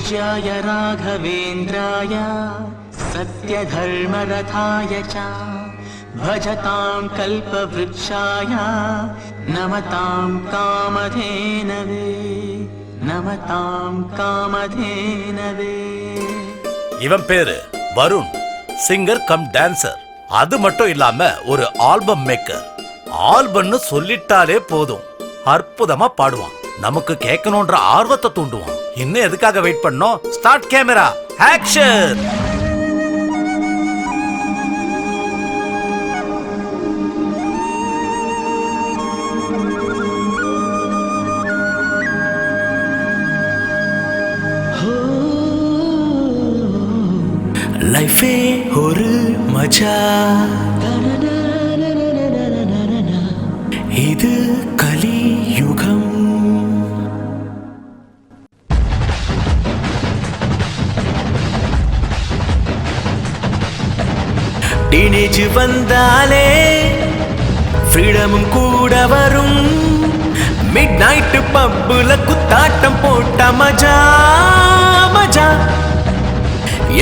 पूज्याय राघवेन्द्राय सत्यधर्मरथाय च भजतां कल्पवृक्षाय नमतां कामधेनवे नमतां कामधेनवे. இவன் பேரு வருண், சிங்கர் கம் டான்சர். அது மட்டும் இல்லாம ஒரு ஆல்பம் மேக்கர். ஆல்பம்னு சொல்லிட்டாலே போதும், அற்புதமா பாடுவான். நமக்கு கேட்கணும்ன்ற ஆர்வத்தை தூண்டுவான். இன்னும் எதுக்காக வெயிட் பண்ணோம்? Start camera, action. லைஃபே ஒரு மஜா, இது கலியுகம். டீனேஜ் வந்தாலே ஃப்ரீடமும் கூட வரும். மிட் நைட் பப்புல குத்தாட்டம் போட்ட மஜா மஜா.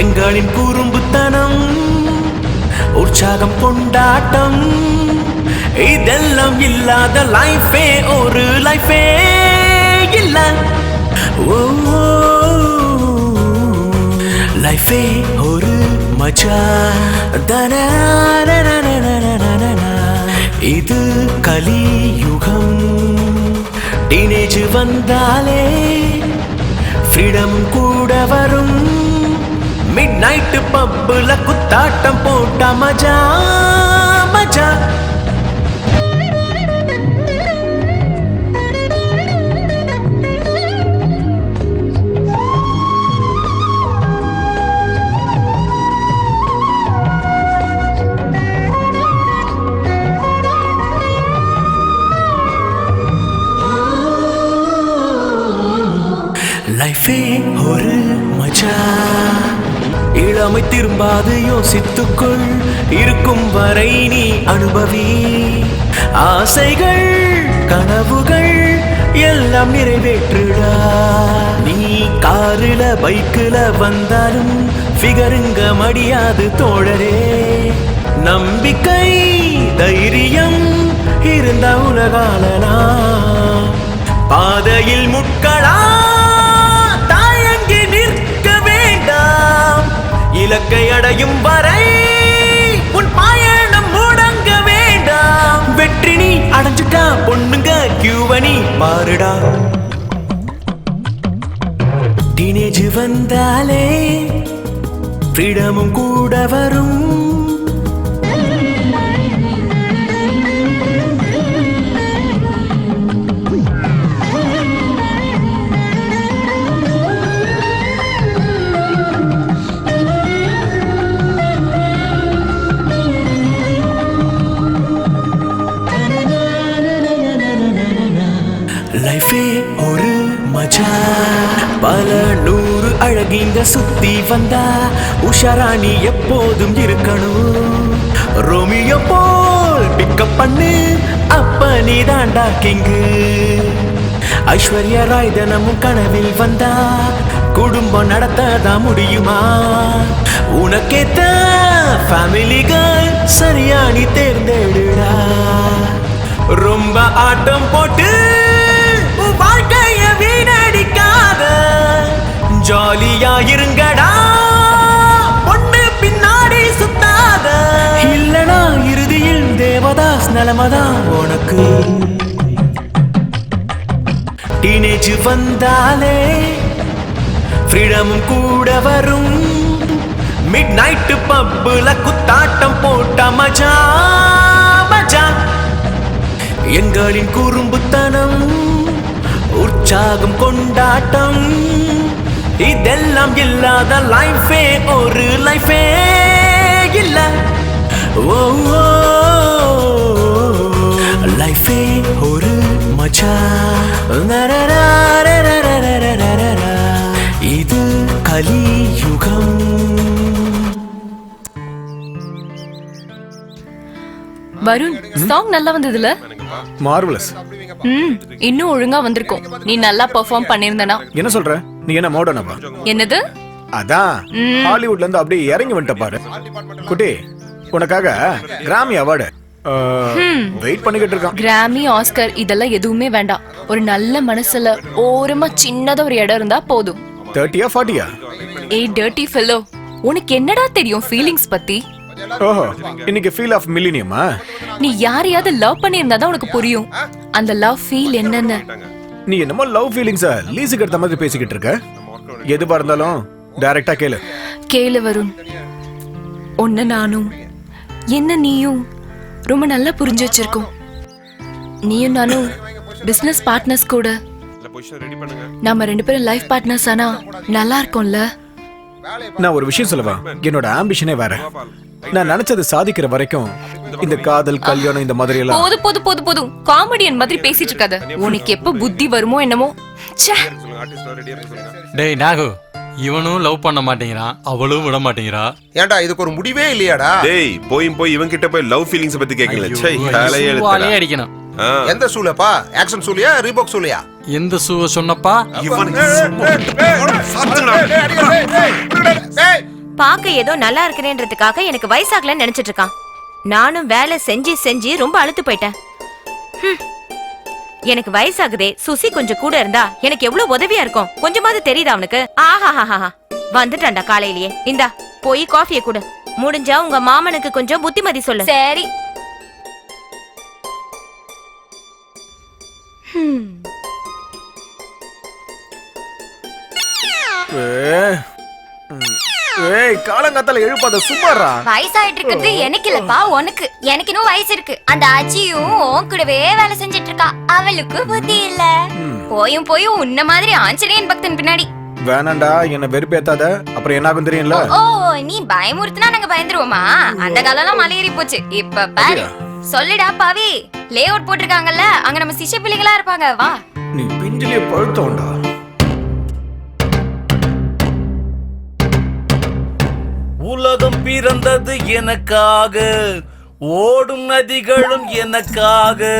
எங்களின் குறும்புத்தனம், உற்சாகம், கொண்டாட்டம், இதெல்லாம் இல்லாத லைஃபே ஒரு லைஃபே இல்ல. லைஃபே ஒரு மஜா, இது கலியுகம். டீனேஜ் வந்தாலே ஃப்ரீடம் கூட வரும். மிட் நைட் பப்புல குத்தாட்டம் போட்ட மஜா மஜா. லைஃபே ஒரு மஜா. இளமை திரும்பாது, யோசித்துக்குள் இருக்கும் வரை நீ அனுபவி. ஆசைகள் கனவுகள் எல்லாம் நிறைவேற்றுடா. நீ காருல பைக்குல வந்தாலும் ஃபிகருங்க மடியாது தோழரே. நம்பிக்கை தைரியம் இருந்த உலகாலனா. பாதையில் முட்களா இலக்கை அடையும் வரை உன் பயணம் முடங்க வேண்டாம். வெற்றி நீ அடைஞ்சுட்டா பொண்ணுங்க கியூவனி பாருடா. டீனேஜ் வந்தாலே ஃப்ரீடமும் கூட வரும். லைஃபே ஒரு மஜா. பல நூறு அழகிங்க சுத்தி வந்தா உஷாராணி எப்போதும் இருக்கணும். ரோமியோ போல் பிக்கப் பண்ணு, அப்ப நீ தாண்டா கிங்கு. ஐஸ்வர்யா ராய் தினமும் கனவில் வந்தா குடும்பம் நடத்ததான் முடியுமா? உனக்கேத்த ஃபேமிலி கேர்ள் சரியா நீ தேர்ந்தெடுடா. ரொம்ப ஆட்டம் போட்டு வாழ்க்கைய வீணடிக்காத, ஜாலியா இருங்கடா, பொண்ணு பின்னாடி சுத்தாத. இல்லனா இறுதியில் தேவதாஸ் நிலைமைதான் உனக்கு. டீனேஜ் வந்தாலே ஃப்ரீடமும் கூட வரும். மிட் நைட் பப்புல குத்தாட்டம் போட்ட மஜா மஜா. எங்களின் குறும்புத்தனம், உற்சாகம், கொண்டாட்டம், இதெல்லாம் இல்லாத லைஃபே ஒரு லைஃபே இல்ல. லைஃபே ஒரு மஜா, இது கலியுகம். வருண், சாங் நல்லா வந்ததுல? மார்வலஸ். இன்னும் ஒழுங்கா வந்திருக்கும். நீ நல்லா பெர்ஃபார்ம் பண்ணிருந்தனா. என்ன சொல்ற? நீ என்ன மாடர்னவா? என்னது? அதான் ஹாலிவுட்ல இருந்து அப்படியே இறங்கி வந்துட்ட பாரு. குட்டி, உனக்காக கிராமி அவார்டு வெயிட் பண்ணிக்கிட்டு இருக்கான். கிராமி, ஆஸ்கர் இதெல்லாம் எதுவுமே வேண்டாம். ஒரு நல்ல மனசுல ஓரமா சின்னதா ஒரு இடம் இருந்தா போதும். 30யா 40யா? ஏய் டர்ட்டி ஃபெல்லோ, உனக்கு என்னடா தெரியும் ஃபீலிங்ஸ் பத்தி? ஓஹோ, இன்னைக்கு ஃபீல் ஆஃப் மில்லினியமா? நீ யாரையாவது லவ் பண்ணியிருந்தா தான் உனக்கு புரியும் அந்த லவ் ஃபீல் என்னன்னு. நீ என்னமோ லவ் ஃபீலிங்ஸ லீஸுக்கு எடுத்த மாதிரி பேசிக்கிட்டு இருக்க. எதுவா இருந்தாலும் டைரக்டா கேளு. கேளு வருண், ஒன்னு நானும் என்ன நீயும் ரொம்ப நல்லா புரிஞ்சு வச்சிருக்கோம். நீயும் நானும் பிசினஸ் பார்ட்னர்ஸ் கூட. நாம 2 பேரும் லைஃப் பார்ட்னர்ஸ் ஆனா நல்லா இருக்கும்ல? நான் ஒரு விஷயம் சொல்லவா? என்னோட ஆம்பிஷனே வேற. நான் நினைச்சது சாதிக்கிற வரைக்கும் இந்த காதல், கல்யாணம் இந்த மாதிரி எல்லாம் போது போது போது போதும் காமெடியன் மாதிரி பேசிட்டு இருக்காத. உனக்கு எப்ப புத்தி வருமோ என்னமோ. ச்சே. டேய் நாகு, இவனும் லவ் பண்ண மாட்டேங்கிறான், அவளும் விட மாட்டேங்கிறா. ஏன்டா இதுக்கு ஒரு முடிவே இல்லையாடா? டேய் போய் இவன் கிட்ட போய் லவ் ஃபீலிங்ஸ் பத்தி கேக்கல. ச்சே, காலையே வாலே எடுத்துடா. அடிக்கணும். எந்த சூலப்பா? Action Chulia, Reebok Chulia? எந்த சூவ சொன்னப்பா? இவனுக்கு பாக்க ஏதோ நல்லா இருக்கிறேன்றதுக்காக எனக்கு வயசாகலன்னு நினைச்சிட்டு இருக்கான். நானும் வேலை செஞ்சு செஞ்சு ரொம்ப அழுத்து போயிட்டேன். எனக்கு வயசாகுதே, சுசி கொஞ்சம் கூட இருந்தா எனக்கு எவ்வளவு உதவியா இருக்கும். கொஞ்சமாவது தெரியுதா அவனுக்கு? ஆஹாஹாஹா, வந்துட்டான்டா காலையிலேயே. இந்தா போய் காஃபியை கொடு. முடிஞ்சா உங்க மாமனுக்கு கொஞ்சம் புத்திமதி சொல்லு. சரி. ஏய், காலங்காத்தால எழுப்பாத, சும்மாறா. வயசாயிட்டு இருக்கிறது எனக்கு இல்லப்பா, உனக்கு. எனக்கு இன்னும் வயசு இருக்கு. அந்த அஜியும் உன் கூடவே வேலை செஞ்சிட்டு இருக்கா. அவளுக்கு புத்தி இல்ல. போயும் போயும் உன்ன மாதிரி ஆஞ்சநேயன் பக்தன் பின்னாடி. வேணாண்டா, என்ன வெறுப்பேத்தாத. அப்புறம் என்ன ஆகும் தெரியும்ல? ஓ, நீ பயமுறுத்தினா நாங்க பயந்துருவோமா? அந்த காலம்லாம் மலையேறி போச்சு. இப்ப பாரு. சொல்லுடா பாவி, லே அவுட் போட்டிருக்காங்கல்ல, அங்க நம்ம சிஷ்ய பிள்ளைங்களா இருப்பாங்க. வா. நீ பிஞ்சிலே பழுத்தோண்டா. உலகம் பிறந்தது எனக்காக, ஓடும் நதிகளும் எனக்காக,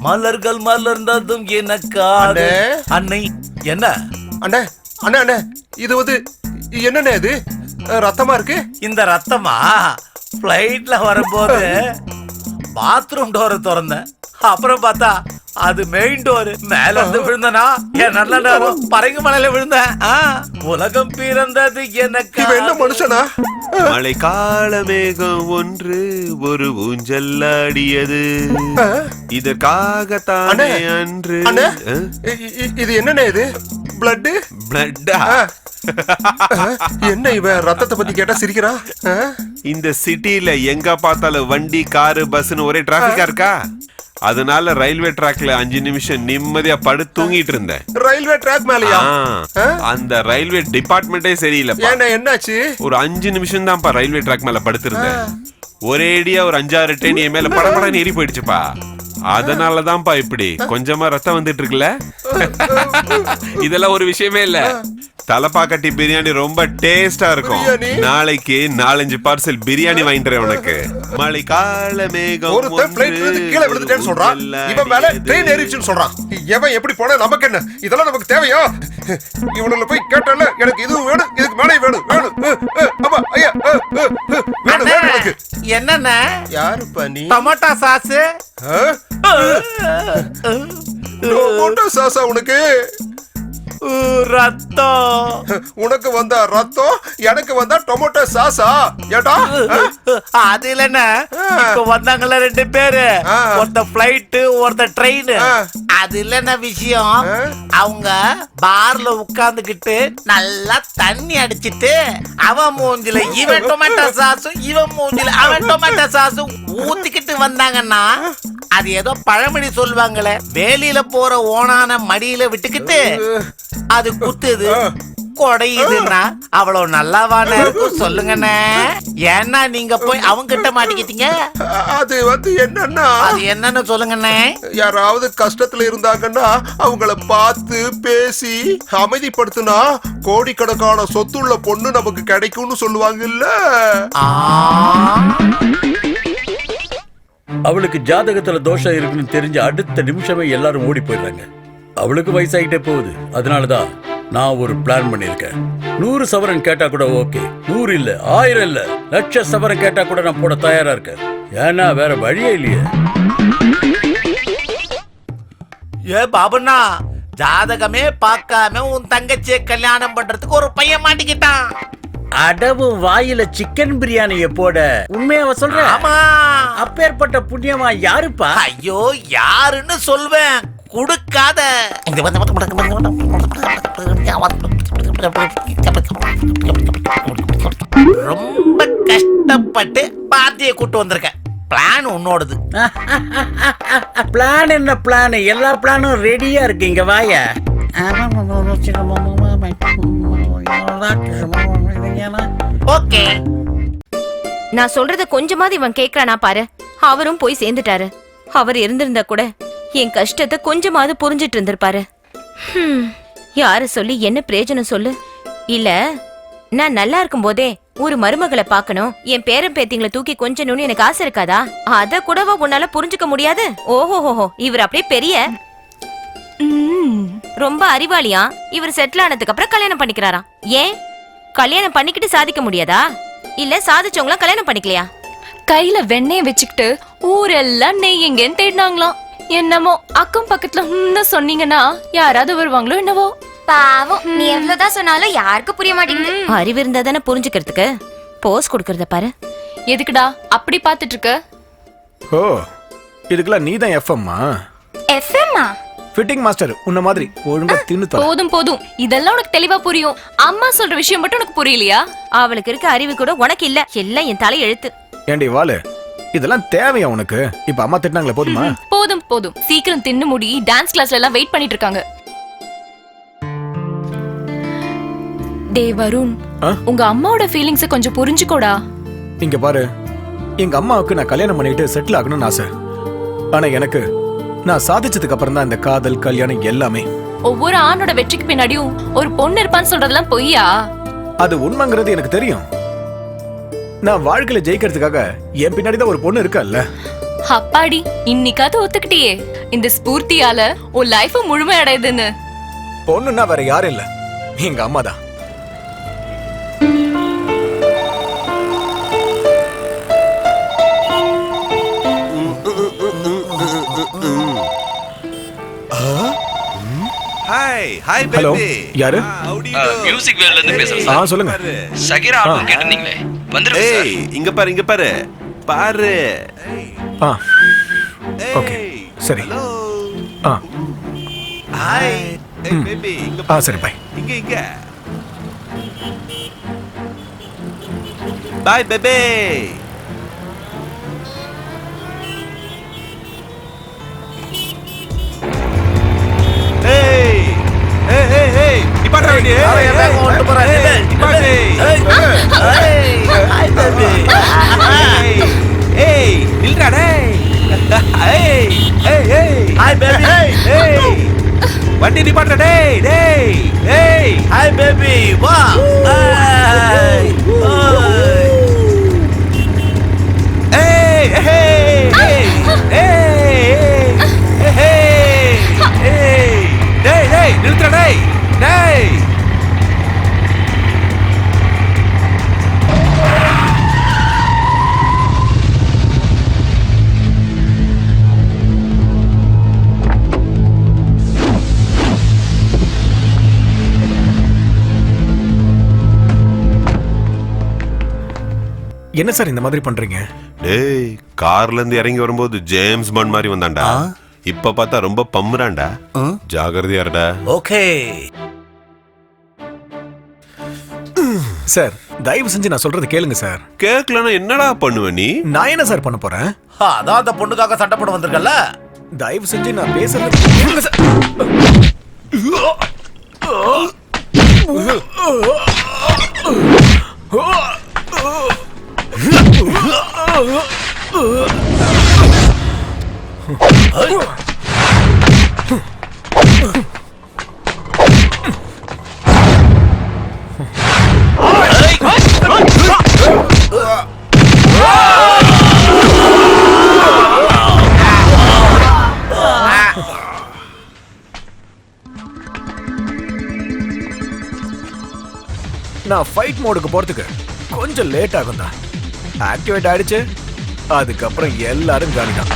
மலர்கள் மலர்ந்ததும் எனக்காக. அன்னை என்ன அண்ணே அண்ணே அண்ணே, இது வந்து என்னண்ணே இது? ரத்தமா இருக்கு. இந்த ரத்தமா? பிளைட்ல வரும்போது பாத்ரூம் டோரை திறந்தேன். அப்புறம் பார்த்தா அது மெயின் டோர். மேல இருந்து விழுந்தனா என் நல்ல நேரம் பரங்கி மலையில விழுந்தேன். உலகம் பிறந்தது எனக்கு. இவன் என்ன மனுஷனா? மழை கால மேகம் ஒன்று ஒரு ஊஞ்சல் ஆடியது, இதற்காகத்தானே அன்று. அண்ணே, இது என்னண்ணே இது? பிளட்? பிளட்டா? என்ன இவன் ரத்தத்தை பத்தி கேட்டா சிரிக்கிறா? இந்த சிட்டில எங்க பார்த்தாலும் வண்டி, காரு, பஸ்னு ஒரே டிராபிக்கா இருக்கா. அதனால ரயில்வே ட்ராக்ல 5 நிமிஷம் நிம்மதியா படுத்து தூங்கிட்டு இருந்தேன். ரயில்வே ட்ராக் மேலயா? அந்த ரயில்வே டிபார்ட்மெண்டே சரியில்லை. என்னாச்சு? ஒரு 5 நிமிஷம் தான்ப்பா ரயில்வே ட்ராக் மேல படுத்திருந்தேன். ஒரேடியா ஒரு 5-6 ட்ரெயின் என் மேல படபடன்னு ஏறி போயிடுச்சுப்பா. அதனாலதான்ப்பா இப்படி கொஞ்சமா ரத்தம் வந்துட்டு இருக்குல்ல. இதெல்லாம் ஒரு விஷயமே இல்ல. தலப்பாக்கட்டி பிரியாணி ரொம்ப டேஸ்டா இருக்கும். நாளைக்கு 4-5 பார்சல் பிரியாணி வாங்கிட்டு உனக்கு. மழை கால மேகம் ஒருத்தன் பிளைட்ல இருந்து கீழே விழுந்துட்டேன்னு சொல்றான். இவன் மேல ட்ரெயின் ஏறிச்சுன்னு சொல்றான். எவன் எப்படி போனா நமக்கு என்ன? இதெல்லாம் நமக்கு தேவையா? இவனுல போய் கேட்டால எனக்கு இது வேணும், இதுக்கு மேலே வேணும் வேணும். ஆமா ஐயா, வேணும் வேணும் எனக்கு. என்னென்ன? யாருப்பா நீ? Tomato sauce. டொமேட்டோ சாஸா உனக்கு? ரத்தம். உனக்கு வந்தா ரத்தம், எனக்கு வந்தா டொமேட்டோ சாஸா? ஏடா அது இல்லன்னா இப்ப வந்தாங்கல்ல 2 பேரு, ஒருத்த பிளைட் ஒருத்த ட்ரெயின். அது இல்லன்னா விஷயம், அவங்க பார்ல உட்கார்ந்துகிட்டு நல்லா தண்ணி அடிச்சிட்டு அவன் மூஞ்சில இவன் டொமேட்டோ சாஸும் இவன் மூஞ்சில அவன் டொமேட்டோ சாஸும் ஊத்திக்கிட்டு வந்தாங்கன்னா அது ஏதோ பழமொழி சொல்லுவாங்களே, வேலியில போற ஓனான மடியில விட்டுக்கிட்டு அது குத்துது கொடையுதுன்னா அவ்வளவு நல்லாவான இருக்கும் சொல்லுங்கண்ணே. ஏன்னா நீங்க போய் அவங்க கிட்ட மாட்டிக்கிட்டீங்க. அது வந்து என்னன்னா, அது என்னன்னு சொல்லுங்கண்ணே. யாராவது கஷ்டத்துல இருந்தாங்கன்னா அவங்கள பார்த்து பேசி அமைதிப்படுத்தினா கோடிக்கணக்கான சொத்துள்ள பொண்ணு நமக்கு கிடைக்கும்னு சொல்லுவாங்கல்ல. அவளுக்கு ஜாதகத்துல தோஷம் இருக்குன்னு தெரிஞ்ச அடுத்த நிமிஷமே எல்லாரும் ஓடி போயிடுறாங்க. அவளுக்கு வயசாகிட்டே போகுது. அதனாலதான் நான் ஒரு பிளான் பண்ணியிருக்கேன். 100 சவரன் கேட்டா கூட ஓகே. 100 இல்ல, 1000 இல்ல, லட்ச சவரன் கேட்டா கூட நான் போட தயாரா இருக்கேன். ஏன்னா வேற வழியே இல்லையே. ஏ பாபுண்ணா, ஜாதகமே பார்க்காம உன் தங்கச்சியை கல்யாணம் பண்றதுக்கு ஒரு பையன் மாட்டிக்கிட்டான். அடவு வாயில சிக்கன் பிரியாணிய போட உண்மையாவ சொல்ற? ஆமா. அப்பேற்பட்ட புண்ணியமா யாருப்பா? ஐயோ, யாருன்னு சொல்வேன், கொடுக்காத. ரொம்ப கஷ்டப்பட்டு பாத்தியை கூட்டு வந்திருக்கேன். பிளான் உன்னோடது. பிளான் என்ன பிளான்? எல்லா பிளானும் ரெடியா இருக்கு. இங்க வாயா. ஓகே, நான் சொல்றத கொஞ்சமாவது இவன் கேக்குறானா பாரு. அவரும் போய் சேர்ந்துட்டாரு. அவர் இருந்திருந்தா கூட என் கஷ்டத்தை கொஞ்சமாவது புரிஞ்சிட்டு இருந்திருப்பாரு. யார சொல்லி என்ன பிரயோஜனம் சொல்லு? இல்ல, நான் நல்லா இருக்கும் போதே ஒரு மருமகளை பார்க்கணும், என் பேரன் பேத்திங்களை தூக்கி கொஞ்சணும்னு எனக்கு ஆசை இருக்காதா? அத கூடவா உன்னால புரிஞ்சுக்க முடியாது? ஓஹோஹோ, இவர் அப்படியே பெரிய ரொம்ப அறிவாளியா? இவர் செட்டில் ஆனதுக்கு அப்புறம் கல்யாணம் பண்ணிக்கிறாராம். ஏன் கல்யாணம் பண்ணிக்கிட்டு சாதிக்க முடியாதா? இல்ல சாதிச்சவங்களா கல்யாணம் பண்ணிக்கலையா? கையில வெண்ணெய வச்சுக்கிட்டு ஊரெல்லாம் நெய் எங்கன்னு தேடினாங்களாம். என்னமோ அக்கம் பக்கத்துல சொன்னீங்கன்னா யாராவது வருவாங்களோ என்னவோ. பாவம், நீ எவ்வளவுதான் சொன்னாலும் யாருக்கு புரிய மாட்டேங்குது. அறிவு இருந்தா தானே புரிஞ்சுக்கிறதுக்கு. போஸ் கொடுக்கறத பாரு. எதுக்குடா அப்படி பாத்துட்டு இருக்க? ஓ, இதுக்கெல்லாம் நீ தான் எஃப்எம்மா? எஃப்எம்மா? ஃபிட்டிங் மாஸ்டர் உன்ன மாதிரி ஒழுங்கா தின்னு தர. போதும் போதும், இதெல்லாம் உனக்கு தெளிவா புரியும். அம்மா சொல்ற விஷயம் மட்டும் உனக்கு புரியலையா? அவளுக்கு இருக்க அறிவு கூட உனக்கு இல்ல. எல்லாம் என் தலை எழுத்து. ஏண்டி வாளு, இதெல்லாம் தேவையா உனக்கு? இப்ப அம்மா திட்டினாங்களே போதுமா? போதும் போதும், சீக்கிரம் தின்னு முடி. டான்ஸ் கிளாஸ்ல எல்லாம் வெயிட் பண்ணிட்டு இருக்காங்க. டே வருண், உங்க அம்மாவோட ஃபீலிங்ஸ கொஞ்சம் புரிஞ்சுக்கோடா. இங்க பாரு, எங்க அம்மாவுக்கு நான் கல்யாணம் பண்ணிட்டு செட்டில் ஆகணும்னு ஆசை. ஆனா எனக்கு நான் சாதிச்சதுக்கு அப்புறம் தான் இந்த காதல் கல்யாணம் எல்லாமே. ஒவ்வொரு ஆணோட வெற்றிக்கு பின்னாடியும் ஒரு பொண்ணு இருப்பான்னு சொல்றதெல்லாம் பொய்யா? அது உண்மைங்கிறது எனக்கு தெரியும். நான் வாழ்க்கையில ஜெயிக்கிறதுக்காக என் பின்னாடி தான் ஒரு பொண்ணு இருக்கல்ல. அப்பாடி, இன்னைக்காவது ஒத்துக்கிட்டியே. இந்த ஸ்பூர்த்தியால உன் லைஃப் முழுமை அடையுதுன்னு. பொண்ணுன்னா வேற யாரும் இல்ல, எங்க அம்மா தான். Hi hi hello, baby. யாரு? மியூசிக் வேர்ல்ட்ல இருந்து பேசுறேன். சொல்லுங்க. சகிரா ஆல்பம் கேட்டிருந்தீங்களே, வந்துருக்கு சார். ஏய், இங்க பாரு, இங்க பாரு. பாரு. ஓகே, சரி. ஹாய். ஏய் பேபி, இங்க பாரு. சரி, பை. இங்க இங்க. Bye baby. ஏய் ஏய் ஏய் ஏய், நிப்பாட்டு வண்டி. அவன் எவன் கொண்டு போறான்? நிப்பாட்டு. Hi baby. ஏய், நில்றா டேய். ஏய் ஏய் ஏய். Hi baby. ஏய், வண்டி நிப்பாட்டுறா டேய் டேய். ஏய், ஹாய் பேபி, வா. ஹாய். ஏய் ஏய் ஏய் ஏய் ஏய் ஏய். டேய் டேய், நில்றா டேய் டேய். என்ன சார் இந்த மாதிரி பண்றீங்க? டேய், கார்ல இருந்து இறங்கி வரும்போது ஜேம்ஸ் பாண்ட் மாதிரி வந்தான்டா. இப்ப பார்த்தா ரொம்ப பம்முறான்டா. ஜாகிரதையா இருடா. ஓகே சார், தயவு செஞ்சு நான் சொல்றது கேளுங்க சார். கேக்கலனா என்னடா பண்ணுவ நீ? நான் என்ன சார் பண்ண போறேன்? அதான் அந்த பொண்ணுக்காக சண்டை போட வந்திருக்கல. தயவு செஞ்சு நான் பேசுறது கேளுங்க சார். நான் ஃபைட் மோடுக்கு போறதுக்கு கொஞ்சம் லேட் ஆகும் தான். ஆக்டிவேட் ஆயிடுச்சு, அதுக்கப்புறம் எல்லாரும் காணிதான்.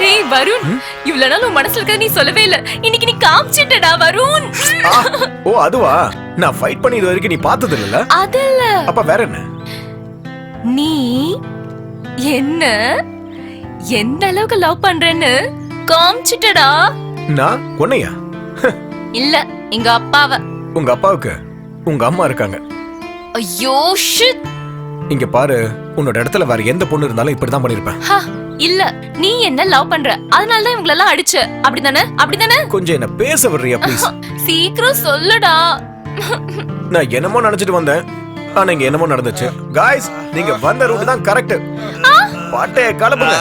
ஏய் வருண், இவ்வளவு நாள் உன் மனசுல இருக்கத நீ சொல்லவே இல்ல. இன்னைக்கு நீ காமிச்சிட்டடா வருண். ஓ அதுவா? நான் ஃபைட் பண்ணி இது வரைக்கும் நீ பார்த்தது இல்ல? அதல்ல. அப்ப வேற என்ன? நீ என்ன எந்த அளவுக்கு லவ் பண்றேன்னு காமிச்சிட்டடா. நான் உன்னையா? இல்ல, எங்க அப்பாவ. உங்க அப்பாவுக்கு உங்க அம்மா இருக்காங்க. ஐயோ ஷிட். இங்க பாரு, உன்னோட இடத்துல வேற எந்த பொண்ணு இருந்தாலும் இப்படிதான் பண்ணிருப்பேன். இல்ல, நீ என்ன லவ் பண்ற, அதனால தான் இவங்க எல்லாம் அடிச்ச. அப்படிதானே? அப்படிதானே? கொஞ்சம் என்ன பேச விடுறியா ப்ளீஸ்? சீக்கிரம் சொல்லுடா. நான் என்னமோ நினைச்சிட்டு வந்தேன், ஆனா இங்க என்னமோ நடந்துச்சு. காய்ஸ், நீங்க வந்த ரூட் தான் கரெக்ட். பாட்டே கலப்புங்க.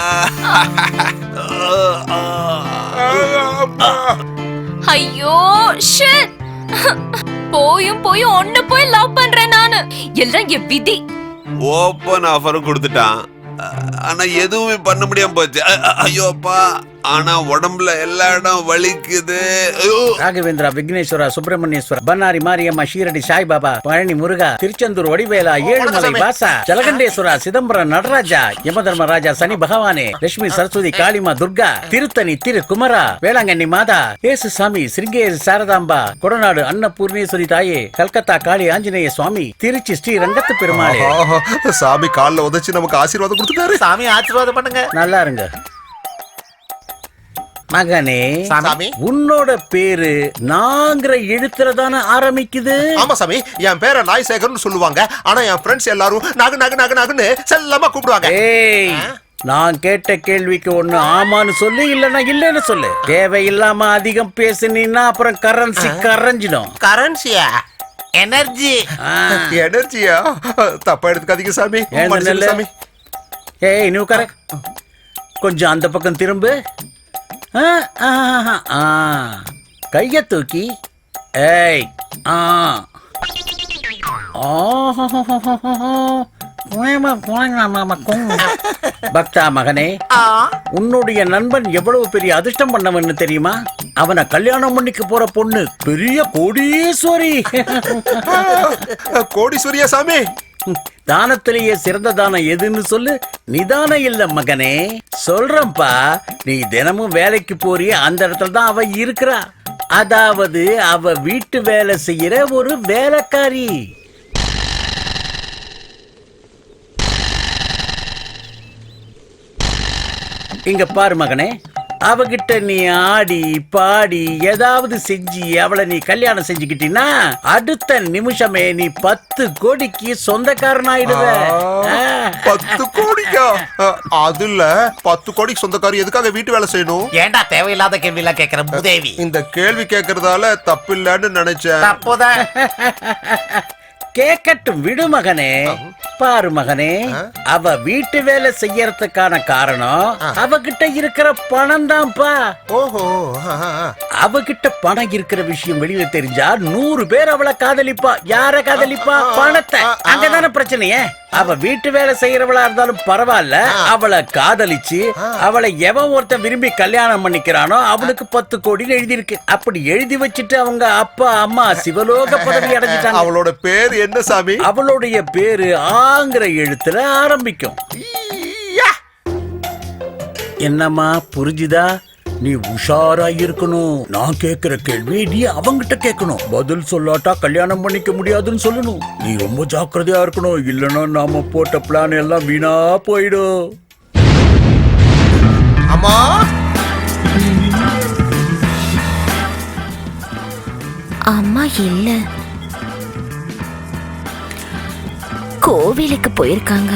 ஐயோ ஷிட். போயும் ஒண்ணு போய் லவ் பண்றேன் நானு. எல்லாம் என் விதி. ஓப்பன் ஆஃபரும் கொடுத்துட்டான், ஆனா எதுவுமே பண்ண முடியாம போச்சு. ஐயோ அப்பா, ஆனா உடம்புல எல்லா இடம் வலிக்குது. ராகவேந்திரா, விக்னேஸ்வரா, சுப்பிரமணியேஸ்வரா, பன்னாரி மாரியம்மா, ஷீரடி சாய்பாபா, பழனி முருகா, திருச்செந்தூர் வடிவேலா, ஏழுமலை வாசா, ஜலகண்டேஸ்வரா, சிதம்பரம் நடராஜா, யமதர்மராஜா, சனி பகவானே, லட்சுமி சரஸ்வதி, காளிமா துர்கா, திருத்தணி திரு குமரா, வேளாங்கண்ணி மாதா, ஏசு சாமி, சிருங்கேரி சாரதாம்பா, கொடநாடு அன்னபூர்ணேஸ்வரி தாயே, கல்கத்தா காளி ஆஞ்சநேய சுவாமி, திருச்சி ஸ்ரீ ரங்கத்து பெருமாளே. சாமி கால்ல உதைச்சு நமக்கு ஆசீர்வாதம் கொடுத்துட்டாரு. சாமி ஆசீர்வாதம் பண்ணுங்க. நல்லா இருங்க மகனே. உன்னோட பேரு நாங்கிற எழுத்துல தானே ஆரம்பிக்குது? ஆமா சாமி, என் பேரை நாய்சேகர்னு சொல்லுவாங்க, ஆனா என் ஃப்ரெண்ட்ஸ் எல்லாரும் நாகு நாகு நாகு நாகுன்னு செல்லமா கூப்பிடுவாங்க. ஏய், நான் கேட்ட கேள்விக்கு ஒண்ணு ஆமான்னு சொல்லு, இல்லன்னா இல்லன்னு சொல்லு. தேவையில்லாம அதிகம் பேசுனீன்னா அப்புறம் கரன்சி கரைஞ்சிடும். கரன்சியா? எனர்ஜி. எனர்ஜியா? தப்பா எடுத்துக்காதீங்க சாமி. சாமி ஏய், நீ உட்கார. கொஞ்சம் அந்த பக்கம் திரும்பு. கைய தூக்கி. ஏய், பக்தா மகனே, உன்னுடைய நண்பன் எவ்வளவு பெரிய அதிர்ஷ்டம் பண்ணவன்னு தெரியுமா? அவனை கல்யாணம் பண்ணிக்க போற பொண்ணு பெரிய கோடீஸ்வரி. கோடீஸ்வரியா சாமி? தானத்திலேயே சிறந்த தானம் எதுன்னு சொல்லு. நிதானம் இல்ல மகனே, சொல்றப்பா. நீ தினமும் வேலைக்கு போறிய அந்த இடத்துல தான் அவ இருக்கிறா. அதாவது அவ வீட்டு வேலை செய்யற ஒரு வேலைக்காரி. இங்க பாரு மகனே, அவகிட்ட நீ ஆடி பாடி ஏதாவது செஞ்சு அவளை நீ கல்யாணம் செஞ்சுக்கிட்டீன்னா அடுத்த நிமிஷமே நீ 10 கோடிக்கு சொந்தக்காரன் ஆயிடுவ. 10 கோடிக்கா? அதுல 10 கோடிக்கு சொந்தக்காரி எதுக்காக வீட்டு வேலை செய்யணும்? ஏன்டா தேவையில்லாத கேள்வி எல்லாம் கேக்குற மூதேவி? இந்த கேள்வி கேக்குறதால தப்பு இல்லன்னு நினைச்சேன். தப்புதான். கேக்கட்டும் விடு மகனே. பாரு மகனே, அவ வீட்டு வேலை செய்யறதுக்கான காரணம் அவகிட்ட இருக்கிற பணம் தான்ப்பா. ஓஹோ. அவகிட்ட பணம் இருக்கிற விஷயம் வெளியில தெரிஞ்சா 100 பேர் அவளை காதலிப்பா. யார காதலிப்பா? பணத்தை. அங்கதான பிரச்சனையே. அவ வீட்டு வேலை செய்யறவளா இருந்தாலும் பரவாயில்ல, அவளை காதலிச்சு அவளை எவன் ஒருத்தன் விரும்பி கல்யாணம் பண்ணிக்கிறானோ அவனுக்கு 10 கோடின்னு எழுதி இருக்கு. அப்படி எழுதி வச்சுட்டு அவங்க அப்பா அம்மா சிவலோக பதவி அடைஞ்சிட்டாங்க. அவளோட பேர் என்ன சாமி? அவளுடைய பேரு ஆங்கிற எழுத்துல ஆரம்பிக்கும். என்னம்மா புரிஞ்சுதா? நீ உஷாரா இருக்கணும். நான் கேக்குற கேள்வி நீ அவங்கிட்ட கேட்கணும். பதில் சொல்லாட்டா கல்யாணம் பண்ணிக்க முடியாதுன்னு சொல்லணும். நீ ரொம்ப ஜாக்கிரதையா இருக்கணும், இல்லைன்னா நாம போட்ட பிளான் எல்லாம் வீணா போயிடும். அம்மா, அம்மா இல்ல, கோவிலுக்கு போயிருக்காங்க.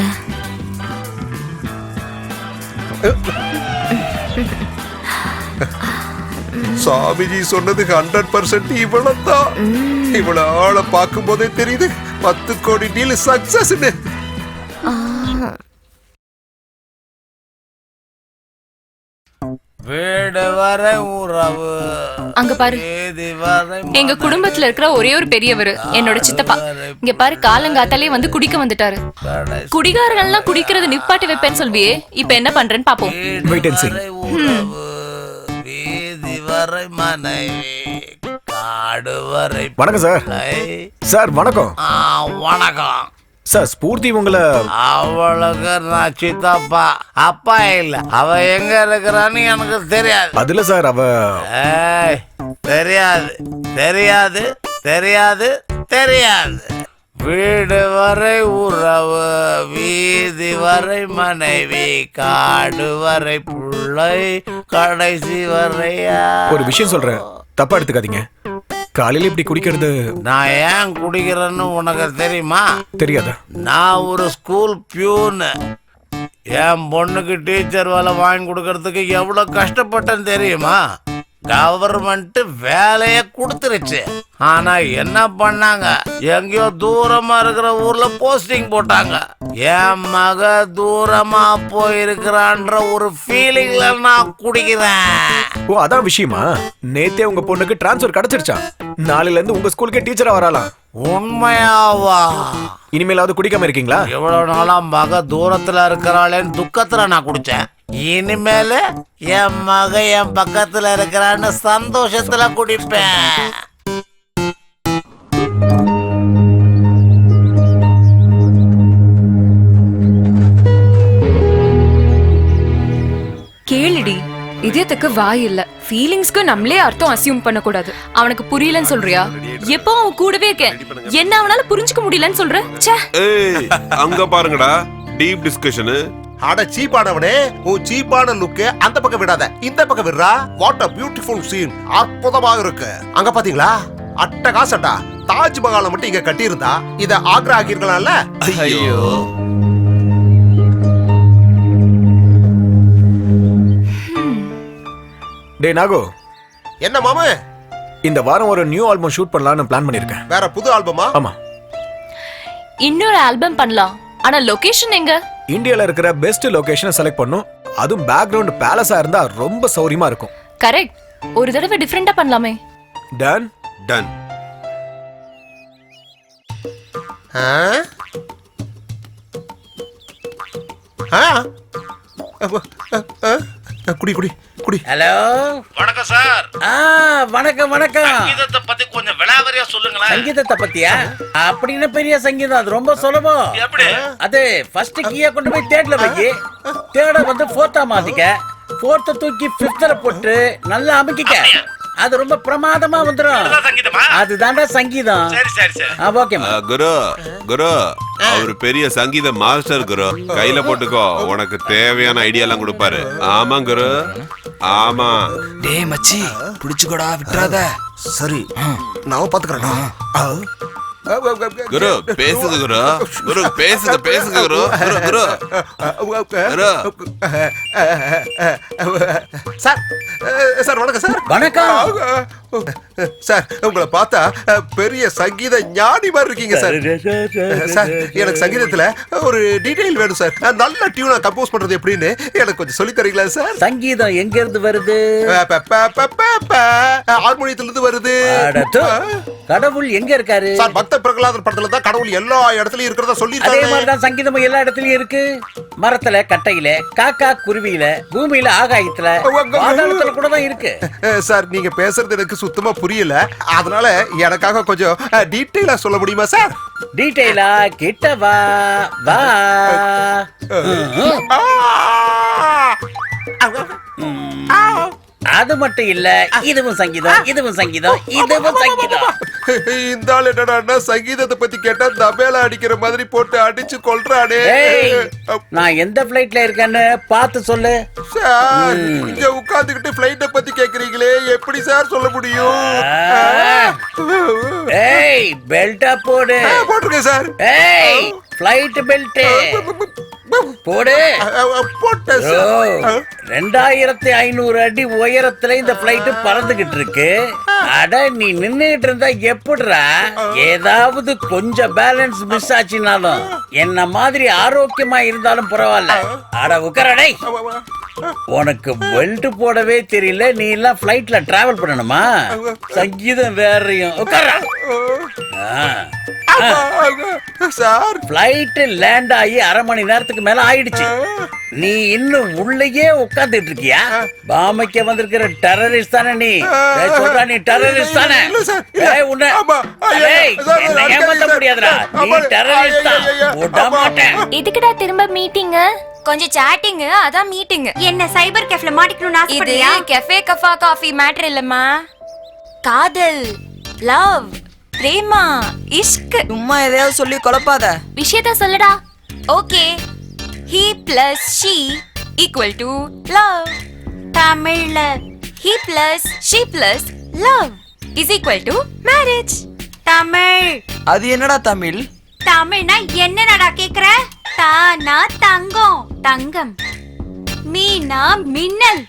சாமிஜி சொன்னது 100% இவ்வளவுதான். இவ்வளவு ஆளை பார்க்கும் போதே தெரியுது 10 கோடி டீல் சக்சஸ். வீடு வரை உறவு. அங்க பாரு, எங்க குடும்பத்துல இருக்கிற ஒரே ஒரு பெரியவர் என்னோட சித்தப்பா. இங்க பாரு, காலங்காத்தாலே வந்து குடிக்க வந்துட்டாரு. குடிகாரங்கள்லாம் குடிக்கிறது நிப்பாட்டி வைப்பேன்னு சொல்வியே, இப்ப என்ன பண்றேன்னு பாப்போம். வீதி வரை மனைவி, காடு வரை. வணக்கம் சார். சார் வணக்கம். வணக்கம் சார். ஸ்பூர்த்தி உங்களை அவளுக்கு நான் சித்தப்பா, அப்பா இல்ல. அவ எங்க இருக்கிறான்னு எனக்கு தெரியாது. அதுல சார் அவ தெரியாது தெரியாது தெரியாது தெரியாது. வீடு வரை உறவு, வீதி வரை மனைவி, காடு வரை பிள்ளை, கடைசி வரையா. ஒரு விஷயம் சொல்றேன், தப்பா எடுத்துக்காதீங்க. காலையில இப்படி குடிக்கிறது. நான் ஏன் குடிக்கிறேன்னு உனக்கு தெரியுமா? தெரியாதா? நான் ஒரு ஸ்கூல் பியூனு. என் பொண்ணுக்கு டீச்சர் வேலை வாங்கி கொடுக்கறதுக்கு எவ்வளவு கஷ்டப்பட்டேன்னு தெரியுமா? கவர்மெண்ட் வேலைய கொடுத்துருச்சு. ஆனா என்ன பண்ணாங்க, எங்கேயோ தூரமா இருக்கிற ஊர்ல போஸ்டிங் போட்டாங்க. என் மக தூரமா போயிருக்கிறான்ற ஒரு ஃபீலிங்ல நான் குடிக்கிறேன். ஓ, அதான் விஷயமா? நேத்தே உங்க பொண்ணுக்கு டிரான்ஸ்ஃபர் கிடைச்சிருச்சா? நாளையில இருந்து உங்க ஸ்கூலுக்கே டீச்சரா வரலாம். உண்மையாவா? இனிமேலாவது குடிக்காம இருக்கீங்களா? எவ்வளவு நாளா மக தூரத்துல இருக்கிறாளேன்னு துக்கத்துல நான் குடிச்சேன். இனிமேல என் மக என் பக்கத்துல இருக்கிறான்னு சந்தோஷத்துல குடிப்பேன். கேளுடி, இதயத்துக்கு வாய் இல்ல. ஃபீலிங்ஸ்க்கு நம்மளே அர்த்தம் அசியூம் பண்ண கூடாது. அவனுக்கு புரியலன்னு சொல்றியா? எப்போ அவன் கூடவே இருக்கேன், என்ன அவனால புரிஞ்சுக்க முடியலன்னு சொல்ற? அங்க பாருங்கடா, டீப் டிஸ்கஷன். அட சீப்பானவனே, உன் சீப்பான லுக்கு அந்த பக்கம் விடாத, இந்த பக்கம் விடுறா. What a beautiful scene. அற்புதமாக இருக்கு. அங்க பாத்தீங்களா? அட்டகாசம்டா. தாஜ்மஹாலை மட்டும் இங்க கட்டி இருந்தா இத ஆக்ரா ஆக்கிருக்கலாம்ல. ஐயோ, டேய் நாகு. என்ன மாமா? இந்த வாரம் ஒரு நியூ ஆல்பம் ஷூட் பண்ணலாம்னு பிளான் பண்ணிருக்கேன். வேற புது ஆல்பமா? ஆமா. இன்னொரு ஆல்பம் பண்ணலாம். ஆனா லொகேஷன் எங்க? இந்தியால இருக்கிற பெஸ்ட் லொகேஷனை செலக்ட் பண்ணும். அதுவும் பேக்ரவுண்ட் பேலஸா இருந்தா ரொம்ப சௌரியமா இருக்கும். கரெக்ட். ஒரு தடவை டிஃபரெண்டா பண்ணலாமே. Done done. குடி குடி குடி. ஹலோ, வணக்கம் சார். வணக்கம் வணக்கம். சங்கீதத்தை பத்தி கொஞ்சம் விலாவரியா சொல்லுங்களேன். சங்கீதத்தை பத்தியா? அப்படின்னு பெரிய சங்கீதம் அது ரொம்ப சுலபம். எப்படி? அது ஃபர்ஸ்ட் கீயை கொண்டு போய் தேர்ட்ல வை, தேர்ட வந்து 4th மாத்திக்க, 4th தூக்கி 5th போட்டு நல்லா அமுக்கிக்க, அது ரொம்ப பிரமாதமா வந்துரும். அதுதான்டா சங்கீதம். சரி சரி சரி. ஓகே குரு குரு அவரு பெரிய சங்கீத மாஸ்டர் குரு. கையில போட்டுக்கோ, உனக்கு தேவையான ஐடியா எல்லாம் கொடுப்பாரு. ஆமா குரு, ஆமா. டேய் மச்சி புடிச்சுக்கோடா, விட்டுறாத. சரி நான் பாத்துக்கிறேன். குரு பேசுங்க குரு. குரு பேசுங்க பேசுங்க குரு. குரு குரு சார் சார் வணக்கம் சார். வணக்கம் சார், உங்களை பார்த்தா பெரிய சங்கீத ஞானி மாதிரி இருக்கீங்க சார். சார் எனக்கு சங்கீதத்துல ஒரு டீடைல் வேணும் சார். நல்ல டியூனா கம்போஸ் பண்றது எப்படின்னு எனக்கு கொஞ்சம் சொல்லி தரீங்களா சார்? சங்கீதம் எங்க இருந்து வருது? ஹார்மோனியத்துல இருந்து வருது. கடவுள் எங்க இருக்காரு? சார் பக்த பிரகலாதர் படத்துல தான் கடவுள் எல்லா இடத்துலயும் இருக்கிறதா சொல்லி அதே மாதிரிதான் சங்கீதம் எல்லா இடத்துலயும் இருக்கு. மரத்துல, கட்டையில, காக்கா குருவியில, பூமியில, ஆகாயத்துல, பாதாளத்துல கூட தான் இருக்கு. சார் நீங்க பேசுறது எனக்கு சுத்தமா புரியல. அதனால எனக்காக கொஞ்சம் டீடைலா சொல்ல முடியுமா சார்? டீடைலா கிட்ட வா வா. அது மட்டும் இல்ல, இதுவும் சங்கீதம், இதுவும் சங்கீதம், இதுவும் சங்கீதம். இந்த ஆள் என்னடா சங்கீதத்தை பத்தி கேட்டா தபேலா அடிக்கிற மாதிரி போட்டு அடிச்சு கொல்றானே. நான் எந்த பிளைட்ல இருக்கேன்னு பார்த்து சொல்லு. சார் இங்க உட்கார்ந்துகிட்டு பிளைட்ட பத்தி கேக்குறீங்களே, எப்படி சார் சொல்ல முடியும்? ஏய் பெல்ட்டா போடு. போட்டுருக்கேன் சார். ஏய் பிளைட் பெல்ட் போடு. போட்டேன். 2500 அடி உயரத்துல இந்த பிளைட் பறந்துகிட்டு இருக்கு. அட நீ நின்னுகிட்டு இருந்தா எப்படிரா? ஏதாவது கொஞ்சம் பேலன்ஸ் மிஸ் ஆச்சுனாலும் என்ன மாதிரி ஆரோக்கியமா இருந்தாலும் பரவாயில்ல. அட உக்கரடை, உனக்கு பெல்ட் போடவே தெரியல, நீ எல்லாம் பிளைட்ல டிராவல் பண்ணணுமா? சங்கீதம் வேறையும். உட்கார்றா. சார் பிளைட் லேண்ட் ஆகி 1/2 மணி நேரத்துக்கு மேல ஆயிடுச்சு. நீ இன்னும் உள்ளேயே உட்கார்ந்துட்டு இருக்கியா? பாமைக்கு வந்திருக்கிற டெரரிஸ்ட் தானே நீ? சொல்றா, நீ டெரரிஸ்ட் தானே? உன்னை ஏமாத்த முடியாதுடா. நீ டெரரிஸ்ட் தான். விட மாட்டேன். இதுக்குடா திரும்ப மீட்டிங்? கொஞ்சம் சாட்டிங், அதான் மீட்டிங். என்ன சைபர் கேஃப்ல மாட்டிக்கணும்னு ஆசைப்படுறியா? இது கெஃபே கஃபா காஃபி மேட்டர் இல்லம்மா. காதல், லவ், பிரேமா, இஷ்க். சும்மா எதையாவது சொல்லி குழப்பாத. விஷயத்த சொல்லுடா. Okay, he plus she equal to love. தமிழ்ல he plus she plus love is equal to marriage. Tamil. அது என்னடா தமிழ்? தமிழ்னா என்னடா கேக்குற? தானா தங்கம், தங்கம். மீனா மின்னல்.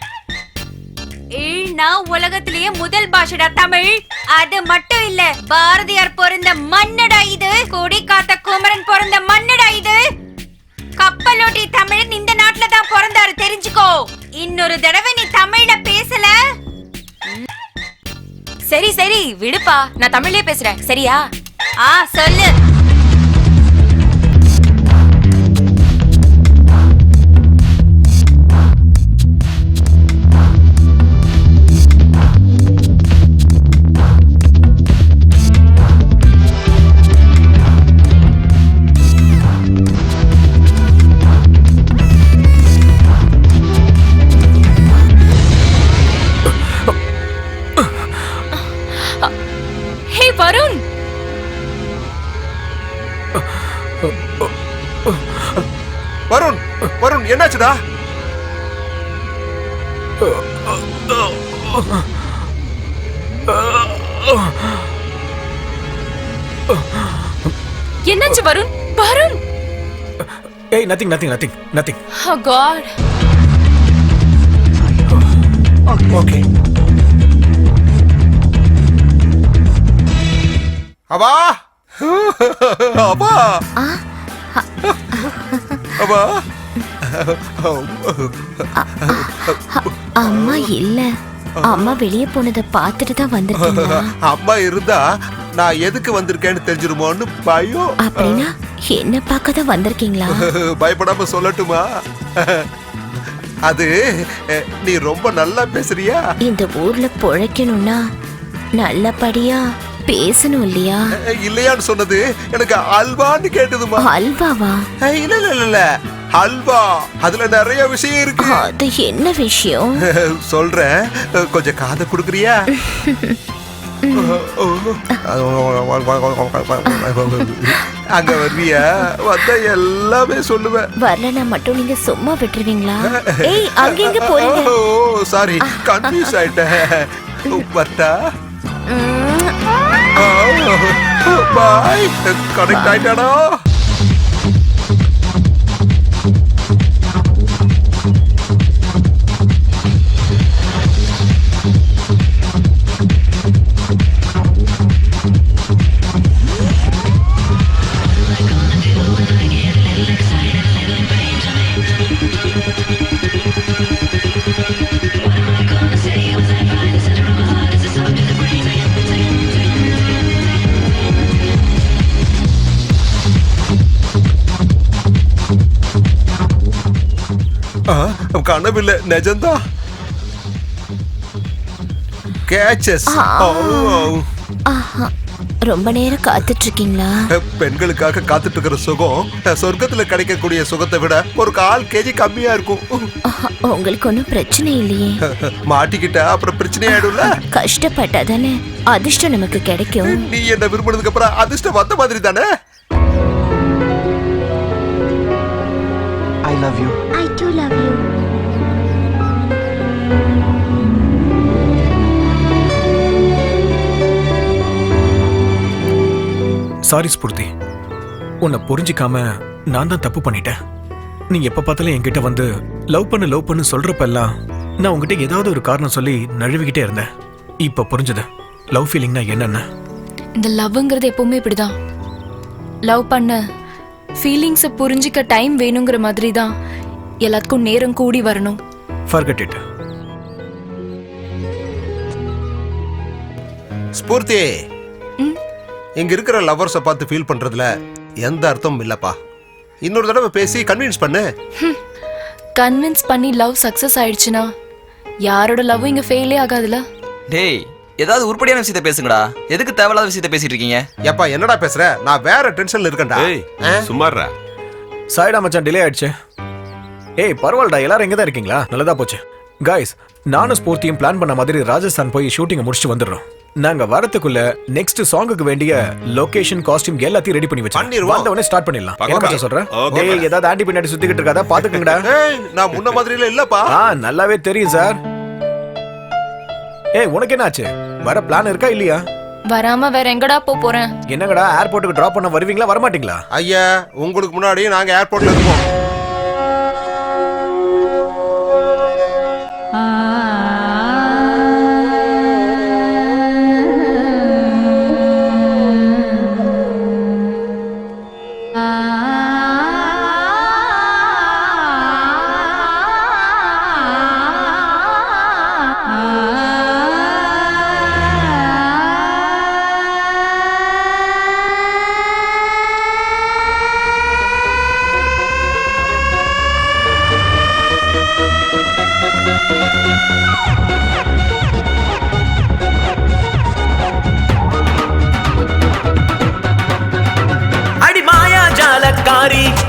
ஈனா உலகத்திலேயே முதல் பாஷைடா தமிழ். அது மட்டும் இல்ல, பாரதியார் பிறந்த மண்ணடா இது. கொடி காத்த குமரன் பிறந்த மண்ணடா இது. கப்பலோட்டி தமிழன் இந்த நாட்டுல தான் பிறந்தாரு, தெரிஞ்சுக்கோ. இன்னொரு தடவை நீ தமிழ்ல பேசல. சரி சரி விடுப்பா, நான் தமிழ்லயே பேசுறேன், சரியா? சொல்லு. வருண், வருண், வருண் என்னாச்சுடா? என்னாச்சு வருண்? வருண். ஏய் nothing nothing nothing nothing. Oh god. Okay. அவா அவா அவா. அம்மா இல்ல, அம்மா வெளியே போனதை பார்த்துட்டு தான் வந்திருக்கீங்களா? அம்மா இருந்தா நான் எதுக்கு வந்திருக்கேன்னு தெரிஞ்சிருமோன்னு பயம். அப்படின்னா என்ன பார்க்க தான் வந்திருக்கீங்களா? பயப்படாம சொல்லட்டுமா? அது நீ ரொம்ப நல்லா பேசுறியா? இந்த ஊர்ல பொழைக்கணும்னா நல்லபடியா பேசணும் இல்லையா? இல்லையான்னு சொன்னது எனக்கு அல்வான்னு கேட்டதுமா. அல்வாவா? இல்ல இல்ல இல்ல, அல்வா அதுல நிறைய விஷயம் இருக்கு. அது என்ன விஷயம்? சொல்றேன், கொஞ்சம் காதை குடுக்குறியா? அங்க வருவியா? வந்தா எல்லாமே சொல்லுவேன். வரலனா மட்டும் நீங்க சும்மா விட்டுருவீங்களா? ஏய், அங்க எங்க போறீங்க? ஓ சாரி, கன்ஃபியூஸ் ஆயிட்டேன். வரட்டா? பாய். கனெக்ட் ஆயிட்டாடா. கனவில்ல, நிஜம்தான். கேச்சஸ். ரொம்ப நேரம் காத்துட்டு இருக்கீங்களா? பெண்களுக்காக காத்துட்டு இருக்கிற சுகம் சொர்க்கத்துல கிடைக்கக்கூடிய சுகத்தை விட ஒரு 1/4 kg கம்மியா இருக்கும். உங்களுக்கு ஒன்றும் பிரச்சனை இல்லையே? மாட்டிக்கிட்டா அப்புறம் பிரச்சனை ஆயிடும்ல. கஷ்டப்பட்டாதானே அதிர்ஷ்டம் நமக்கு கிடைக்கும். நீ என்ன விரும்பினதுக்கு அப்புறம் அதிர்ஷ்டம் வந்த மாதிரி தானே. I love you. I too love you. Sorry Sphoorty, உன்னை புரிஞ்சிக்காம நான் தான் தப்பு பண்ணிட்டேன். நீ எப்ப பார்த்தாலும் என்கிட்ட வந்து லவ் பண்ணு சொல்றப்பெல்லாம் நான் உங்ககிட்ட ஏதாவது ஒரு காரணம் சொல்லி நழுவிக்கிட்டே இருந்தேன். இப்ப புரிஞ்சது லவ் ஃபீலிங்னா என்னன்னு. இந்த லவ்ங்கிறது எப்பவுமே இப்படிதான். லவ் பண்ண ஃபீலிங்ஸை புரிஞ்சிக்க டைம் வேணுங்கிற மாதிரி தான் எல்லாத்துக்கும் நேரம் கூடி வரணும். Forget it. ஸ்பூர்த்தி, இங்க இருக்கிற லவர்ஸை பார்த்து ஃபீல் பண்றதுல எந்த அர்த்தமும் இல்லப்பா. இன்னொரு தடவை பேசி கன்வின்ஸ் பண்ணு. கன்வின்ஸ் பண்ணி லவ் சக்சஸ் ஆயிடுச்சுன்னா யாரோட லவ் இங்க ஃபெயிலே ஆகாதுல. டேய், ஏதாவது உருப்படியான விஷயத்தை பேசுங்கடா. எதுக்கு தேவையில்லாத விஷயத்தை பேசிட்டு இருக்கீங்க? ஏப்பா என்னடா பேசுற? நான் வேற டென்ஷன்ல இருக்கேன்டா. சும்மாறா. சாய்டா மச்சான், டிலே ஆயிடுச்சு. ஏய் பரவாயில்லடா, எல்லாரும் எங்க தான் இருக்கீங்களா? நல்லதா போச்சு. காய்ஸ், நானும் ஸ்பூர்த்தியும் பிளான் பண்ண மாதிரி ராஜஸ்தான் போய் ஷூட்டிங் முடிச்சுட்டு வந்துடுறோம். நாங்க வரதுக்குள்ள நெக்ஸ்ட் சாங்குக்கு வேண்டிய லொகேஷன், காஸ்டியூம் எல்லாத்தையும் ரெடி பண்ணி வச்சிருவோம். வந்த உடனே ஸ்டார்ட் பண்ணிடலாம். என்ன மச்சான் சொல்ற? ஏய், ஏதாவது ஆண்டி பின்னாடி சுத்திக்கிட்டு இருக்காதா பாத்துக்கங்கடா. நான் முன்ன மாதிரில இல்லப்பா. நல்லாவே தெரியும் சார். ஏய், உனக்கு என்னாச்சு? வர பிளான் இருக்கா இல்லையா? வராம வேற எங்கடா போறேன்? என்னங்கடா, ஏர்போர்ட்டுக்கு டிராப் பண்ண வருவீங்களா வரமாட்டீங்களா? ஐயா, உங்களுக்கு முன்னாடி நாங்க ஏர்போர்ட்ல இருக்கோம்.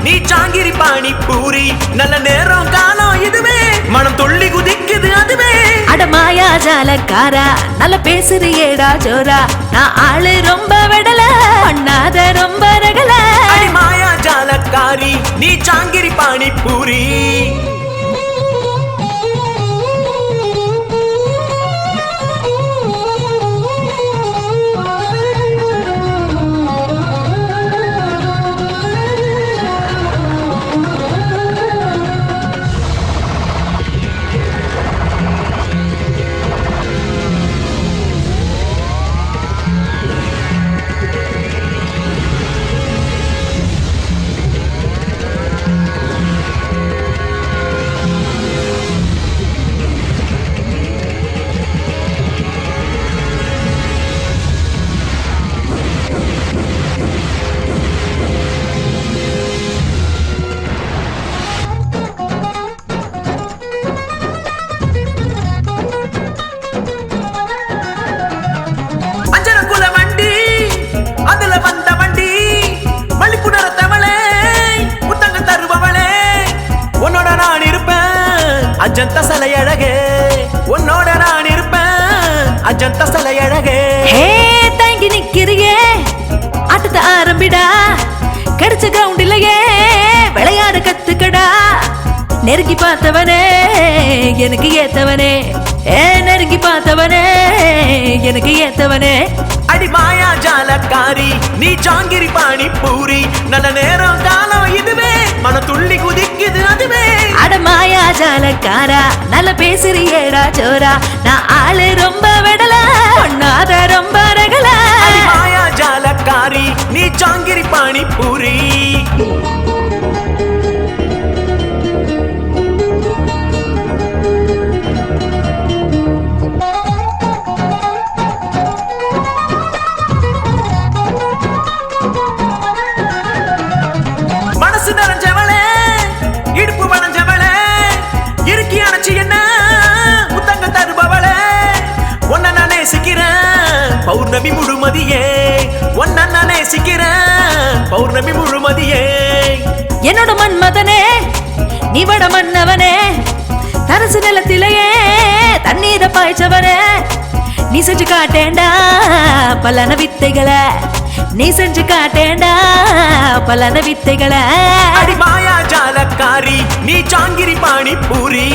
நீ சாங்கிரி பாணி பூரி, நல்ல நேரம் காலம் இதுவே, மனம் துள்ளி குதிக்குது அதுவே. அட மாயா ஜாலக்காரா, நல்ல பேசுறியேடா ஜோரா, நான் ஆளு ரொம்ப வெடல, பண்ணாத ரொம்ப ரகல. அடி மாயா ஜாலக்காரி, நீ சாங்கிரி பாணி பூரி. தம்பிடா, கிடைச்ச கிரவுண்டிலேயே விளையாட கத்துக்கடா. நெருங்கி பார்த்தவனே எனக்கு ஏத்தவனே, நெருங்கி பார்த்தவனே எனக்கு ஏத்தவனே. அடி மாயா ஜாலக்காரி நீ ஜாங்கிரி பாணி பூரி, நல்ல நேரம் காலம் இதுவே, மன துள்ளி குதிக்குது அதுவே. அட மாயா ஜாலக்காரா, நல்ல பேசுறியேடா ஜோரா, நான் ஆளு ரொம்ப விடல, ஒண்ணாத ரொம்ப ரகல. அடி மாயா ஜாலக்காரி நீ ஜாங்கிரி பாணி பூரி. மனசு நிறைஞ்சவளே, இடுப்பு வளைஞ்சவளே, இறுக்கி அணைச்சி என்ன முத்தங்க தருபவளே. ஒன்ன நான் நேசிக்கிறேன் பௌர்ணமி முழுமதியே, ஒன்ன நான் நேசிக்கிறேன் பௌர்ணமி முழுமதியே. என்னோட மன்மதனே நீ வட மன்னவனே, தரசு நிலத்திலேயே தண்ணீர பாய்ச்சவனே. நீ செஞ்சு காட்டேண்டா பலன வித்தைகளை, நீ செஞ்சு காட்டேண்டா பலன வித்தைகளை. அடி மாயா ஜாலக்காரி நீ ஜாங்கிரி பாணி பூரி.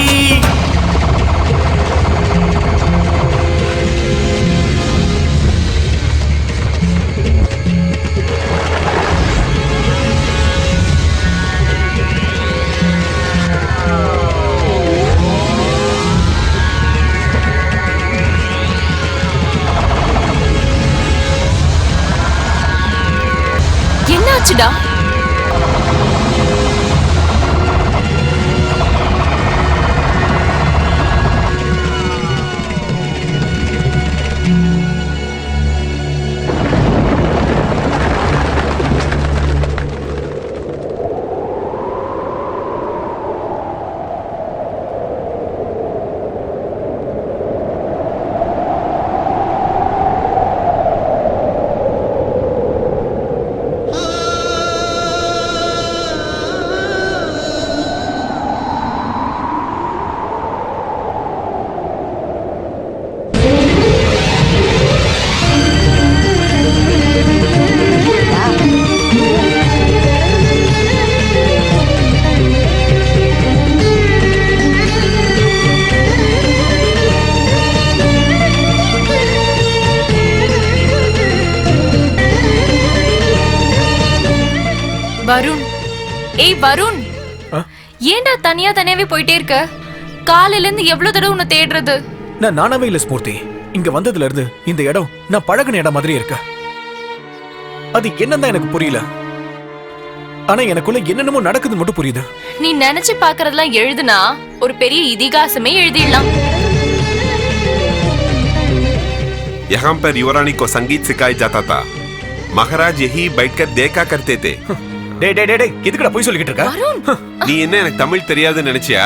என்னாச்சுடா? வருண், ஏய் வருண், ஏன்டா தனியாவே போயிட்டே இருக்க? காலையில இருந்து எவ்வளவு தடவை உன்னை தேடுறது? நான் நானாவே இல்ல ஸ்மூர்த்தி. இங்க வந்ததுல இருந்து இந்த இடம் நான் பழகுன இடம் மாதிரி இருக்கு. அது என்னதான் எனக்கு புரியல. ஆனா எனக்குள்ள என்னென்னமோ நடக்குது மட்டும் புரியுது. நீ நினைச்சு பாக்குறதெல்லாம் எழுதுனா ஒரு பெரிய இதிகாசமே எழுதிடலாம். यहाँ पर युवरानी को संगीत सिखाया जाता था, महाराज यही बैठकर देखा करते थे. டேய் டேய் டேய், எதுக்குடா போய் சொல்லிட்டு இருக்க? நீ என்ன எனக்கு தமிழ் தெரியாதுன்னு நினைச்சியா?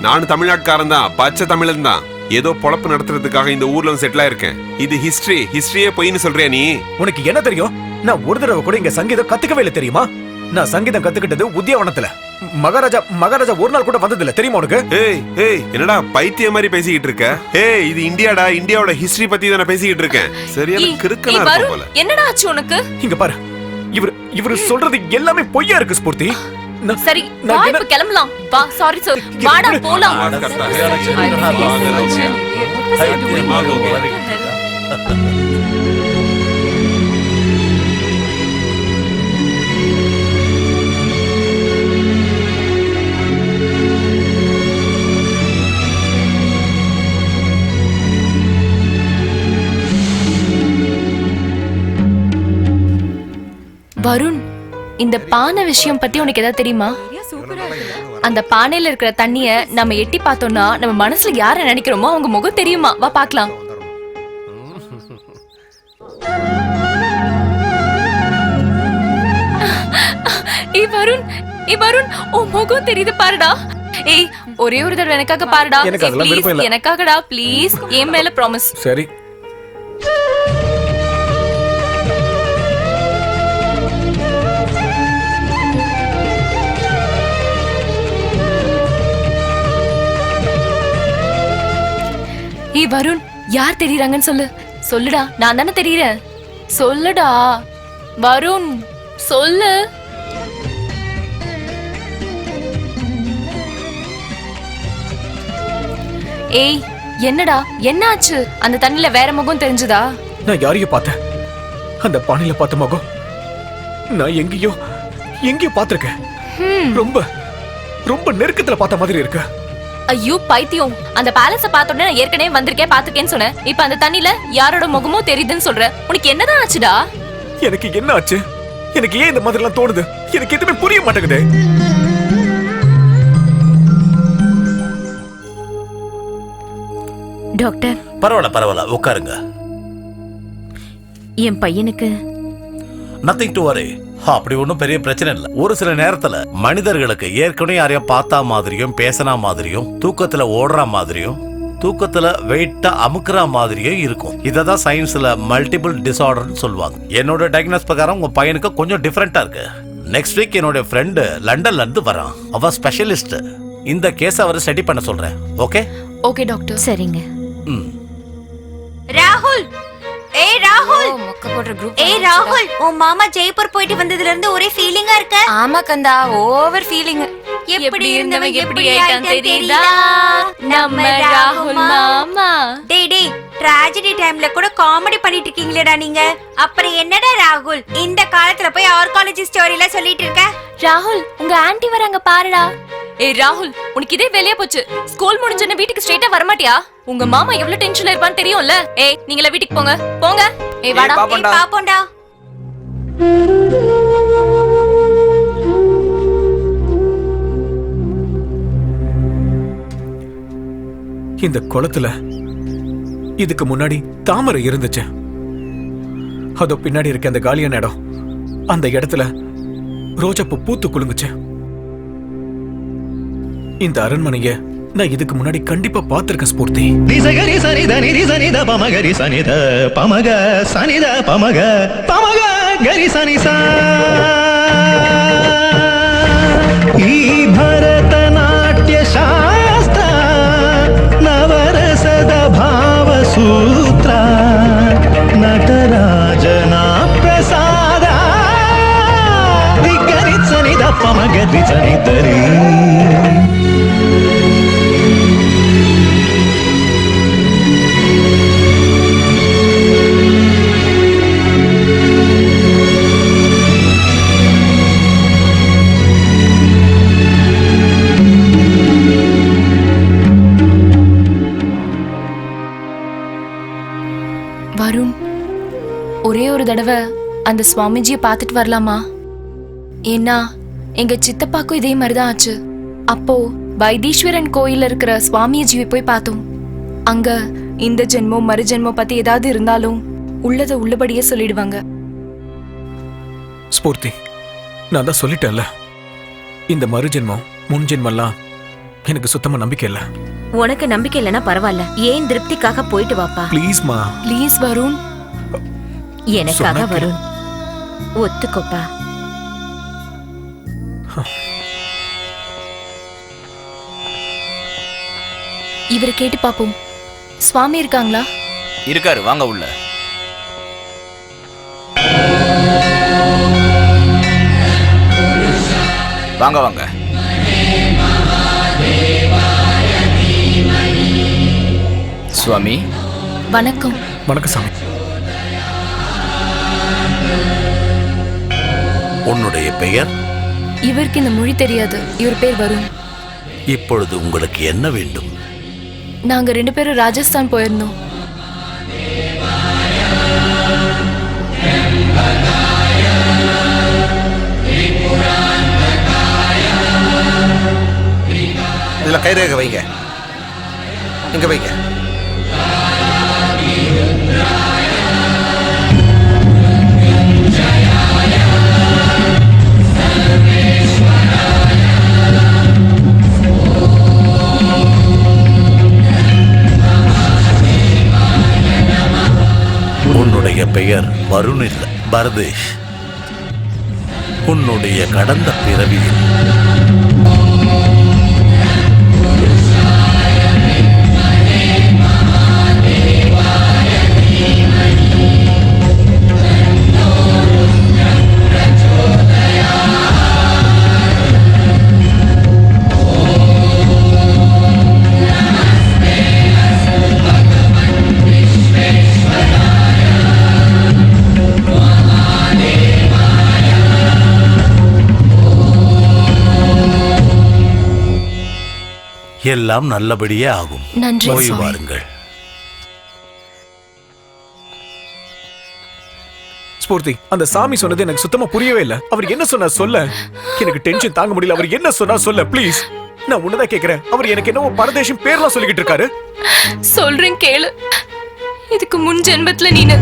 நானும் தமிழ்நாட்டுக்காரன் தான், பச்சை தமிழன் தான். ஏதோ பொழப்பு நடத்துறதுக்காக இந்த ஊர்ல செட்டில் ஆயிருக்கேன். இது ஹிஸ்டரியே பொய்ன்னு சொல்றியா நீ? உனக்கு என்ன தெரியும்? நான் ஒரு தடவை கூட இங்க சங்கீதம் கத்துக்கவே இல்லை தெரியுமா? நான் சங்கீதம் கத்துக்கிட்டது உத்தியாவனத்துல. மகாராஜா ஒரு நாள் கூட வந்தது இல்ல தெரியுமா உனக்கு? ஏய் ஏய், என்னடா பைத்திய மாதிரி பேசிக்கிட்டு இருக்க? ஏய், இது இந்தியாடா, இந்தியாவோட ஹிஸ்டரி பத்தி தான் பேசிக்கிட்டு இருக்கேன். சரியான கிறுக்கனா இருக்க போல. என்னடா ஆச்சு உனக்கு? இங்க பாரு, இவரு சொல்றது எல்லாமே பொய்யா இருக்கு ஸ்பூர்த்தி. சரி, வா இப்ப கிளம்பலாம். வா, சாரி சார், வாடா போலாம். வருண், இந்த பானை விஷயம் பத்தி உனக்கு ஏதாவது தெரியுமா? அந்த பானையில இருக்கிற தண்ணிய நம்ம எட்டி பார்த்தோம்னா நம்ம மனசுல யார நினைக்கிறோமோ அவங்க முகம் தெரியுமா? வா பார்க்கலாம். ஏய் வருண், உன் முகம் தெரியுது பாருடா. ஏய், ஒரே ஒரு தடவை எனக்காக பாருடா. எனக்காகடா ப்ளீஸ், என் மேல ப்ராமிஸ். சரி. ஏய் வருண், யார் தெரியறாங்கன்னு சொல்லுடா. நான் தானே தெரியறேன், சொல்லுடா வருண். சொல்லு. ஏய் என்னடா என்ன ஆச்சு? அந்த தண்ணில வேற முகம் தெரிஞ்சுதா? நான் யாரையும் பார்த்தேன். அந்த பானையில பார்த்த முகம் நான் எங்கேயோ பார்த்திருக்கேன். ரொம்ப ரொம்ப நெருக்கத்துல பார்த்த மாதிரி இருக்கு. ஐயோ பைத்தியம், அந்த பேலஸ பார்த்த உடனே நான் ஏற்கனவே வந்திருக்கேன்னு சொன்னேன். இப்ப அந்த தண்ணில யாரோட முகமோ தெரியுதுன்னு சொல்ற. உனக்கு என்னதான் ஆச்சுடா? எனக்கு என்ன ஆச்சு? எனக்கு ஏன் இந்த மாதிரி எல்லாம் தோணுது? எனக்கு எதுவுமே புரிய மாட்டேங்குது. டாக்டர். பரவாயில்ல உட்காருங்க. என் பையனுக்கு நத்திங் டு வரி. அப்படி ஒன்றும் பெரிய பிரச்சனை இல்லை. ஒரு சில நேரத்துல மனிதர்களுக்கு ஏற்கனவே யாரையும் பார்த்தா மாதிரியும் பேசினா மாதிரியும் தூக்கத்துல ஓடுற மாதிரியும் தூக்கத்துல வெயிட்டா அமுக்குற மாதிரியும் இருக்கும். இததான் சயின்ஸ்ல மல்டிபிள் டிசார்டர்னு சொல்லுவாங்க. என்னோட டயக்னோஸ் பிரகாரம் உங்க பையனுக்கு கொஞ்சம் டிஃபரெண்டா இருக்கு. நெக்ஸ்ட் வீக் என்னோட ஃப்ரெண்டு லண்டன்ல இருந்து வரான். அவன் ஸ்பெஷலிஸ்ட். இந்த கேஸ் அவரை ஸ்டடி பண்ண சொல்றேன். Okay okay doctor. சரிங்க. ராகுல், ஏய் ராகுல், மொக்க போடுற குரூப். ஏய் ராகுல், உன் மாமா ஜெய்ப்பூர் போயிட்டு வந்ததுல இருந்து ஒரே ஃபீலிங்கா இருக்க. ஆமா கந்தா, ஓவர் ஃபீலிங். எப்படி இருந்தவன் எப்படி ஆயிட்டான் தெரியுதா நம்ம ராகுல் மாமா. டேய் டேய், ட்ராஜடி டைம்ல கூட காமெடி பண்ணிட்டு இருக்கீங்களேடா நீங்க. அப்புறம் என்னடா ராகுல் இந்த காலத்துல போய் ஆர்காலஜி ஸ்டோரில சொல்லிட்டு இருக்க? ராகுல் உங்க ஆன்ட்டி வராங்க பாருடா. ஏய் ராகுல், உனக்கு இதே வெளியே போச்சு. ஸ்கூல் முடிஞ்சன வீட்டுக்கு ஸ்ட்ரைட்டா வர மாட்டியா? உங்க மாமா எவ்வளவு டென்ஷன்ல இருப்பான்னு தெரியும்ல. ஏய் நீங்களே வீட்டுக்கு போங்க போங்க. ஏய் வாடா. ஏய் பாப்போண்டா. இந்த குளத்துல இதுக்கு முன்னாடி தாமரை இருந்துச்சு. அதோ பின்னாடி இருக்க அந்த காலியான இடம், அந்த இடத்துல ரோஜாப்பூ பூத்து குலுங்குச்சு. இந்த அரண்மனைய நான் இதுக்கு முன்னாடி கண்டிப்பா பார்த்திருக்கேன் ஸ்பூர்த்தி. நிசகரி சனித நிரி சனித பமகரி சனித பமக சனித பமக பமக கரி சனிசா. ಈ ಭರತನಾಟ್ಯ ಶಾಸ್ತ್ರ ನವರಸದ ಭಾವಸೂತ್ರ ನಟರಾಜನ ಪ್ರಸಾದ ದಿಗ್ಗರಿ ಸನಿದ ಪಮಗರಿ ಸನಿದರಿ. வருண், ஒரே ஒரு தடவை அந்த சுவாமிஜியை பார்த்துட்டு வரலாமா? ஏன்னா எங்க சித்தப்பாக்கும் இதே மாதிரிதான் ஆச்சு. அப்போ வைத்தீஸ்வரன் கோயில்ல இருக்கிற சுவாமிஜியை போய் பார்த்தோம். அங்க இந்த ஜென்மம் மறு ஜென்மம் பத்தி ஏதாவது இருந்தாலும் உள்ளத உள்ளபடியே சொல்லிடுவாங்க. ஸ்பூர்த்தி, நான் தான் சொல்லிட்டேன்ல, இந்த மறு ஜென்மம் முன் ஜென்மெல்லாம் எனக்கு சுத்தமா நம்பிக்கை இல்ல. உனக்கு நம்பிக்கை இல்லைன்னா பரவாயில்ல, ஏன் திருப்திக்காக போயிட்டு வாப்பா. ப்ளீஸ் மா. ப்ளீஸ் வருண். எனக்காக வருண், ஒத்துக்கோப்பா. இவரை கேட்டு பாப்போம். சுவாமி இருக்காங்களா? இருக்காரு, வாங்க உள்ள. வாங்க வாங்க. சுவாமி வணக்கம். வணக்கம் சாமி. உன்னுடைய பெயர்? இவருக்கு இந்த மொழி தெரியாது. இவர் பேர் வருண். இப்பொழுது உங்களுக்கு என்ன வேண்டும்? நாங்க 2 பேரும் ராஜஸ்தான் போயிருந்தோம். இதுல கைரேகை வைங்க, இங்க வைங்க. உன்னுடைய பெயர் வருண் இல்லை, பரதேஷ். உன்னுடைய கடந்த பிறவியில் எல்லாம் நல்லபடியே ஆகும். நன்றி போய் சுவாமி. வாருங்கள். ஸ்பூர்த்தி, அந்த சாமி சொன்னது எனக்கு சுத்தமா புரியவே இல்ல. அவர் என்ன சொன்னா சொல்ல. எனக்கு டென்ஷன் தாங்க முடியல. அவர் என்ன சொன்னா சொல்ல ப்ளீஸ். நான் உன்னதான் கேக்குறேன். அவர் எனக்கு என்னவோ பரதேசம் பேர்லாம் சொல்லிக்கிட்டு இருக்காரு. சொல்றேன் கேளு. இதுக்கு முன் ஜென்மத்துல நீனு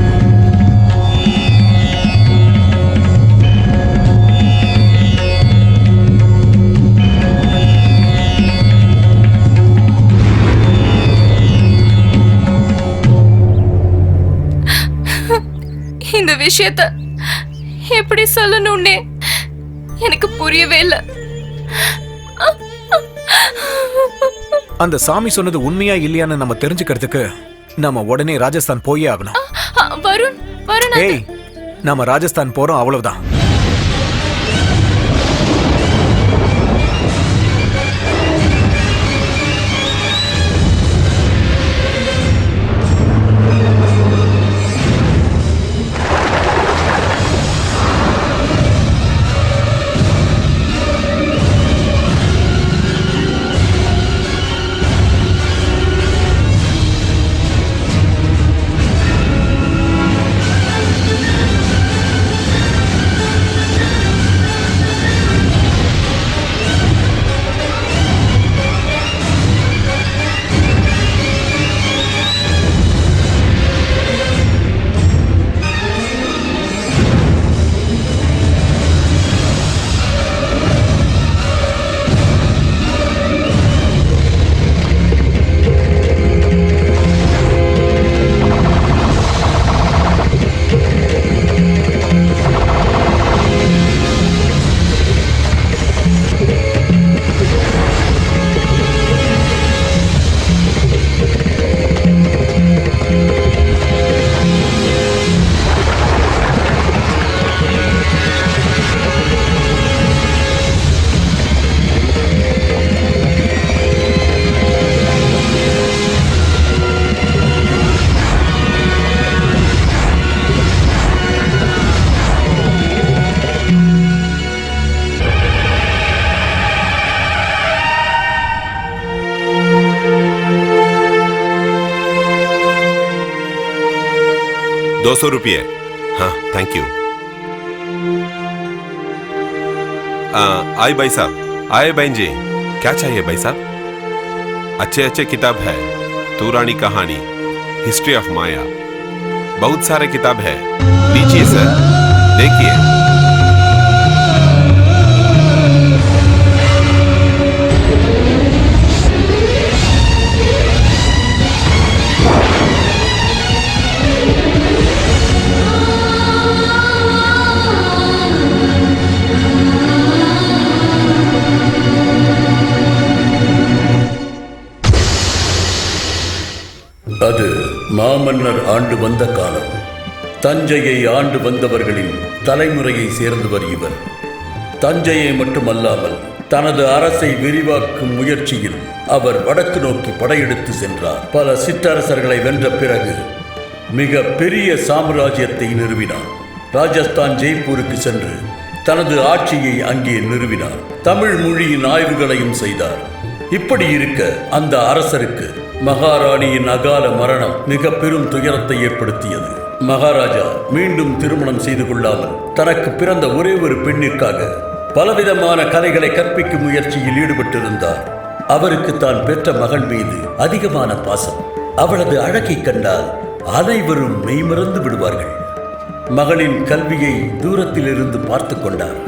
இந்த விஷயத்த எப்படி சொல்லணும்னே எனக்கு புரியவே இல்லை. அந்த சாமி சொன்னது உண்மையா இல்லையான்னு நம்ம தெரிஞ்சுக்கிறதுக்கு நாம உடனே ராஜஸ்தான் போயே ஆகணும். வருண் வருண் ஏய், நாம ராஜஸ்தான் போறோம், அவ்வளவுதான். ₹200। हाँ थैंक यू। आए भाई साहब, आए बहन जी, क्या चाहिए भाई साहब? अच्छे अच्छे किताब है, तूरानी कहानी, हिस्ट्री ऑफ माया, बहुत सारे किताब है, लीजिए सर, देखिए। அது மாமன்னர் ஆண்டு வந்த காலம். தஞ்சையை ஆண்டு வந்தவர்களின் தலைமுறையை சேர்ந்தவர் இவர். தஞ்சையை மட்டுமல்லாமல் தனது அரசை விரிவாக்கும் முயற்சியில் அவர் வடக்கு நோக்கி படையெடுத்து சென்றார். பல சிற்றரசர்களை வென்ற பிறகு மிக பெரிய சாம்ராஜ்யத்தை நிறுவினார். ராஜஸ்தான் ஜெய்ப்பூருக்கு சென்று தனது ஆட்சியை அங்கே நிறுவினார். தமிழ் மொழியின் ஆய்வுகளையும் செய்தார். இப்படி இருக்க அந்த அரசருக்கு மகாராணியின் அகால மரணம் மிக பெரும் துயரத்தை ஏற்படுத்தியது. மகாராஜா மீண்டும் திருமணம் செய்து கொள்ளாமல் தனக்கு பிறந்த ஒரே ஒரு பெண்ணிற்காக பலவிதமான கலைகளை கற்பிக்கும் முயற்சியில் ஈடுபட்டிருந்தார். அவருக்கு தான் பெற்ற மகள் மீது அதிகமான பாசம். அவளது அழகை கண்டால் அனைவரும் மெய்மறந்து விடுவார்கள். மகளின் கல்வியை தூரத்தில் இருந்து பார்த்து கொண்டார்.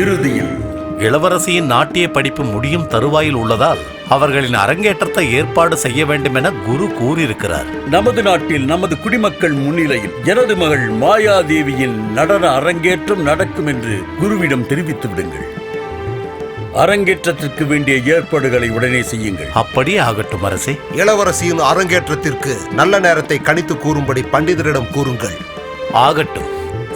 இறுதியில் இளவரசியின் நாட்டிய படிப்பு முடியும் தருவாயில் உள்ளதால் அவர்களின் அரங்கேற்றத்தை ஏற்பாடு செய்ய வேண்டும் என குரு கூறியிருக்கிறார். நமது நாட்டில் நமது குடிமக்கள் முன்னிலையில் எனது மகள் மாயாதேவியின் நடன அரங்கேற்றம் நடக்கும் என்று குருவிடம் தெரிவித்து விடுங்கள். அரங்கேற்றத்திற்கு வேண்டிய ஏற்பாடுகளை உடனே செய்யுங்கள். அப்படியே ஆகட்டும் அரசே. இளவரசியின் அரங்கேற்றத்திற்கு நல்ல நேரத்தை கணித்து கூறும்படி பண்டிதரிடம் கூறுங்கள். ஆகட்டும்.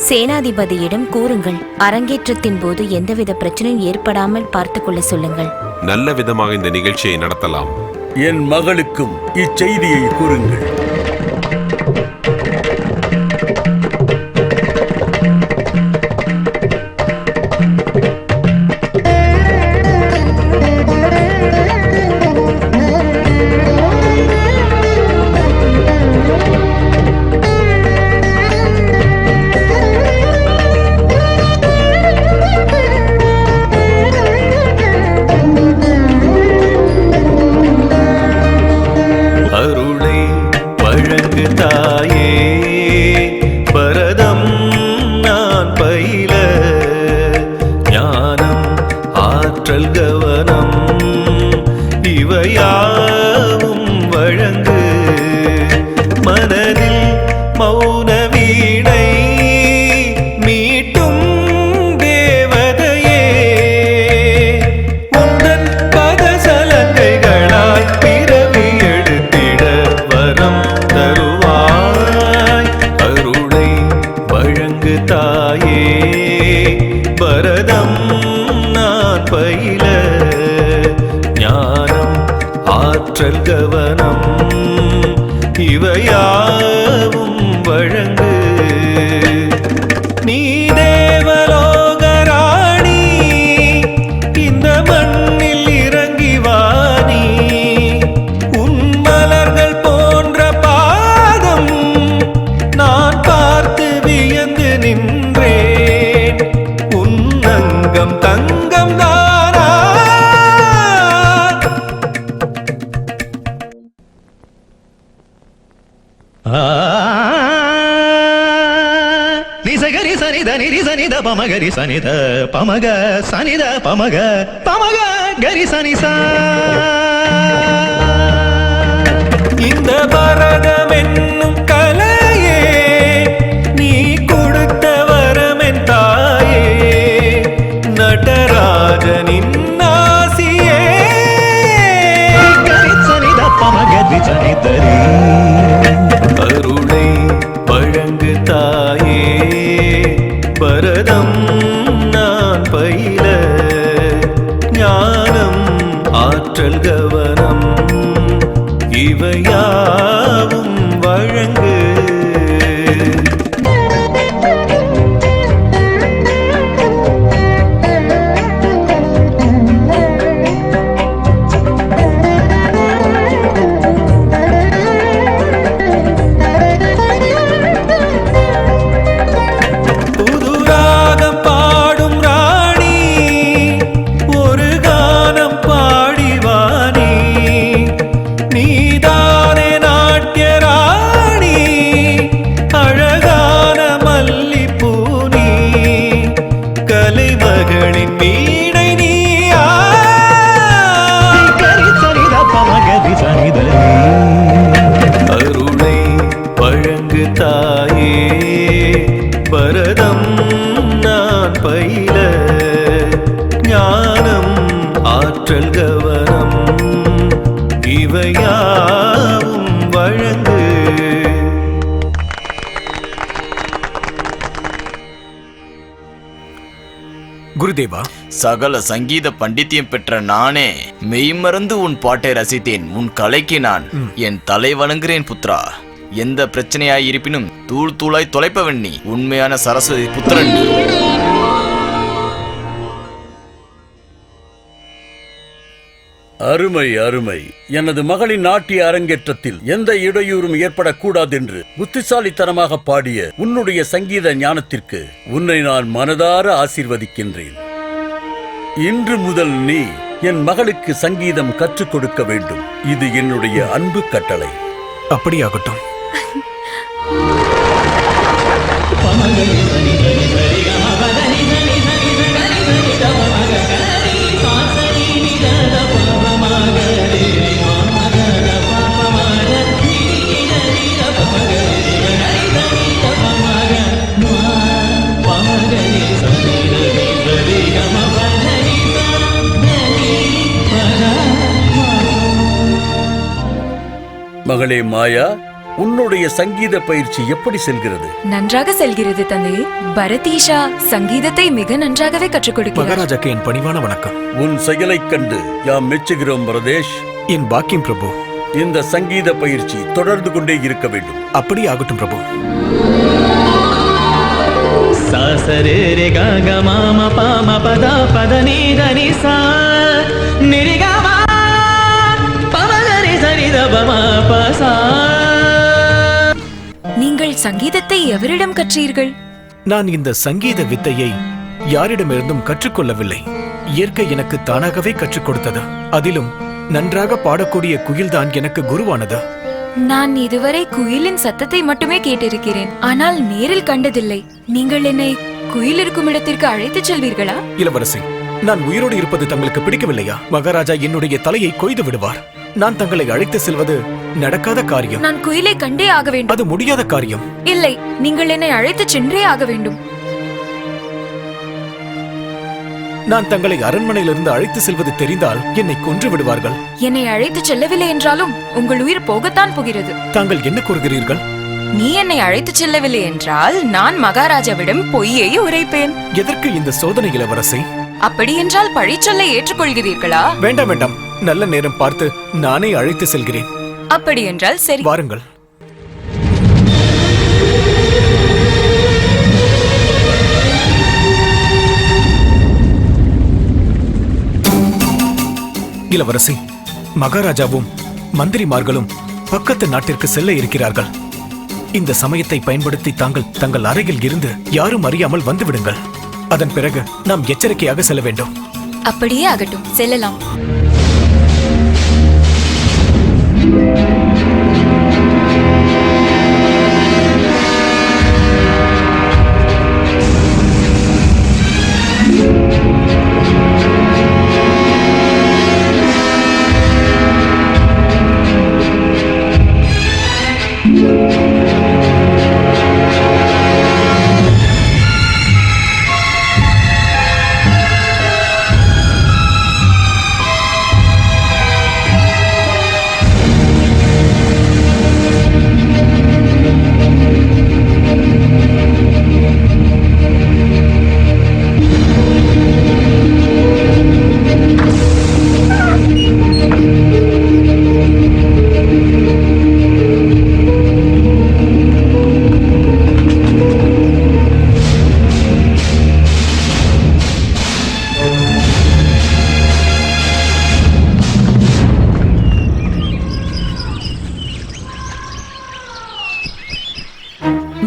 சேனாதிபதியிடம் கூறுங்கள். அரங்கேற்றத்தின் போது எந்தவித பிரச்சனையும் ஏற்படாமல் பார்த்துக் கொள்ள சொல்லுங்கள். நல்ல விதமாக இந்த நிகழ்ச்சியை நடத்தலாம். என் மகளுக்கும் இச்செய்தியை கூறுங்கள். ஆற்றல் கவனம் இவையாவும் வழங்கு மனதில் மௌன வீணை மீட்டும் தேவதையே உந்தன் பதசலங்கைகளாய் பிறவி எடுத்திட வரம் தருவாய் அருளை வழங்கு தாயே பரதம் நான் பயில ஞானம் ஆற்றல் கவனம் இவையாவும் வழங்கு நீ தேவலோகராணி இந்த மண்ணில் இறங்கி வாணி உன் மலர்கள் போன்ற பாதம் நான் பார்த்து வியந்து நின்றேன் உன் அங்கம் தங்கம் தானா நிசகரி சனித நிரி சனித பமகரி சனித பமக சனித பமக பமக கரி சனிசா இந்த பரதம் என்னும் கலையே நீ கொடுத்த வரமென் தாயே நடராஜனின் ஆசியே கரி சனித பமகரி சனிதரி அருளை வழங்கு தாயே பரதம் நான் பயில ஞானம் ஆற்றல் கவனம் இவையாவும் வழங்கு புதுராகம் பாடும் ராணி ஒரு கானம் பாடிவானி நீதானே நாட்டிய ராணி அழகான மல்லிப்பூனி கலைமகளின் வீணை நீயா கரி சனித பமகரி சனிதரி அருளை வழங்கு தாயே பரதம் நான் பயில ஞானம் ஆற்றல் கவனம் இவையாவும் வழங்கு குருதேவா, சகல சங்கீத பண்டித்தியம் பெற்ற நானே மெய்மறந்து உன் பாட்டை ரசித்தேன். உன் கலைக்கு நான் என் தலை வணங்குகிறேன் புத்ரா. எந்த பிரச்சனையாய் இருப்பினும் தூள் தூளாய் தொலைப்பவன் நீ. உண்மையான சரஸ்வதி புத்திரன் நீ. அருமை அருமை. எனது மகளின் நாட்டிய அரங்கேற்றத்தில் எந்த இடையூறும் ஏற்படக்கூடாதென்று புத்திசாலித்தனமாக பாடிய உன்னுடைய சங்கீத ஞானத்திற்கு உன்னை நான் மனதார ஆசீர்வதிக்கின்றேன். இன்று முதல் நீ என் மகளுக்கு சங்கீதம் கற்றுக் கொடுக்க வேண்டும். இது என்னுடைய அன்பு கட்டளை. அப்படியாகட்டும். மகளே மாயா, உன்னுடைய சங்கீத பயிற்சி எப்படி செல்கிறது? நன்றாக செல்கிறது தந்தையே. பரதீஷா சங்கீதத்தை மிக நன்றாகவே கற்றுக் கொடுக்கிறார். மகாராஜாக்கு என் பணிவான வணக்கம். உன் செயலைக் கண்டு யாம் மெச்சுகிறோம் பிரதேஷ். என் பாக்கியம் பிரபு. இந்த சங்கீத பயிற்சி தொடர்ந்து கொண்டே இருக்க வேண்டும். அப்படி ஆகட்டும் பிரபு. சாசரே ரே க மாம பாம பத பத நீ தனி சா நிரி க மா பமகரி சரித பம பசா. நீங்கள் சங்கீதத்தை எவரிடம் கற்றீர்கள்? நான் இந்த சங்கீத வித்தையை யாரிடமிருந்தும் கற்றுக்கொள்ளவில்லை. இயற்கை எனக்கு தானாகவே கற்றுக் கொடுத்தது. அதிலும் நன்றாக பாடக்கூடிய குயில்தான் எனக்கு குருவானது. நான் இதுவரை குயிலின் சத்தத்தை மட்டுமே கேட்டிருக்கிறேன், ஆனால் நேரில் கண்டதில்லை. நீங்கள் என்னை குயில் இருக்கும் இடத்திற்கு அழைத்துச் செல்வீர்களா? இளவரசி, நான் உயிரோடு இருப்பது தங்களுக்கு பிடிக்கவில்லையா? மகாராஜா என்னுடைய தலையை கொய்து விடுவார். நான் தங்களை அழைத்து செல்வது நடக்காத காரியம். நான் குயிலை கண்டே ஆக வேண்டும். அது முடியாத காரியம். இல்லை, நீங்கள் என்னை அழைத்து சென்றே ஆக வேண்டும். நான் தங்களை அரண்மனையிலிருந்து அழைத்து செல்வது தெரிந்தால் என்னை கொன்று விடுவார்கள். என்னை அழைத்து செல்லவில்லை என்றாலும் உங்கள் உயிர் போகத்தான் போகிறது. தாங்கள் என்ன கூறுகிறீர்கள்? நீ என்னை அழைத்து செல்லவில்லை என்றால் நான் மகாராஜாவிடம் பொய்யை உரைப்பேன். எதற்கு இந்த சோதனை இளவரசி? அப்படி என்றால் பழிச்சொல்லை ஏற்றுக்கொள்கிறீர்களா? வேண்டாம் வேண்டாம், நல்ல நேரம் பார்த்து நானே அழைத்து செல்கிறேன். அப்படி என்றால் சரி, வாருங்கள். இளவரசி, மகாராஜாவும் மந்திரிமார்களும் பக்கத்து நாட்டிற்கு செல்ல இருக்கிறார்கள். இந்த சமயத்தை பயன்படுத்தி தங்கள் அறையில் இருந்து யாரும் அறியாமல் வந்து விடுங்கள். அதன் பிறகு நாம் எச்சரிக்கையாக செல்ல வேண்டும். அப்படியே ஆகட்டும், செல்லலாம்.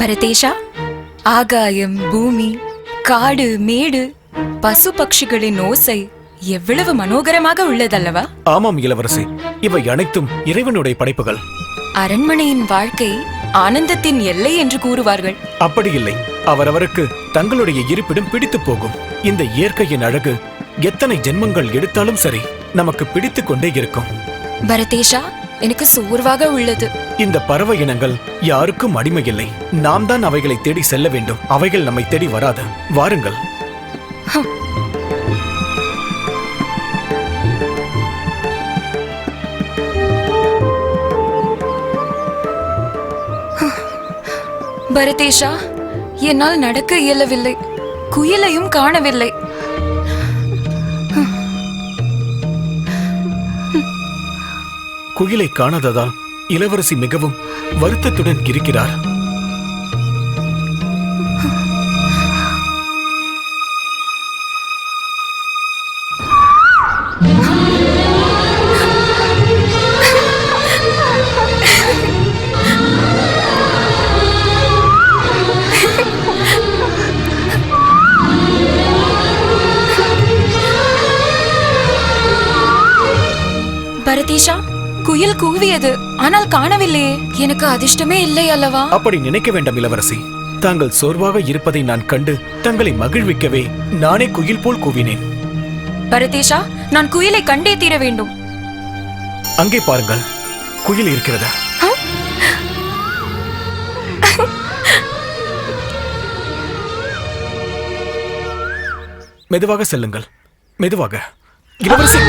பரதேஷா, ஆகாயம், பூமி, காடு, மேடு, பசு பட்சிகளின் ஓசை எவ்வளவு மனோகரமாக உள்ளதல்லவா? ஆமாம் இளவரசி, இவை அனைத்தும் இறைவனுடைய படைப்புகள். அரண்மனையின் வாழ்க்கை ஆனந்தத்தின் எல்லை என்று கூறுவார்கள். அப்படி இல்லை, அவரவருக்கு தங்களுடைய இருப்பிடம் பிடித்து போகும். இந்த இயற்கையின் அழகு எத்தனை ஜென்மங்கள் எடுத்தாலும் சரி, நமக்கு பிடித்துக் கொண்டே இருக்கும். பரதேஷா, எனக்கு சோர்வாக உள்ளது. இந்த பறவை இனங்கள் யாருக்கும் அடிமை இல்லை. நாம் தான் அவைகளை தேடி செல்ல வேண்டும். அவைகள் நம்மை தேடி வராது. வாருங்கள். பரதேஷா, என்னால் நடக்க இயலவில்லை. குயிலையும் காணவில்லை. குயிலை காணாததால் இளவரசி மிகவும் வருத்தத்துடன் இருக்கிறார். பரதேஷா, குயில் கூவியது, ஆனால் காணவில்லையே. எனக்கு அதிர்ஷ்டமே இல்லை அல்லவா? அப்படி நினைக்க வேண்டாம் இளவரசி. தாங்கள் சோர்வாக இருப்பதை நான் கண்டு தங்களை மகிழ்விக்கவே நானே குயில் போல் கூவினேன். பரதேஷா, நான் குயிலை கண்டே தீர வேண்டும். அங்கே பாருங்கள், குயில் இருக்கிறதா? மெதுவாக செல்லுங்கள், மெதுவாக. இளவரசி,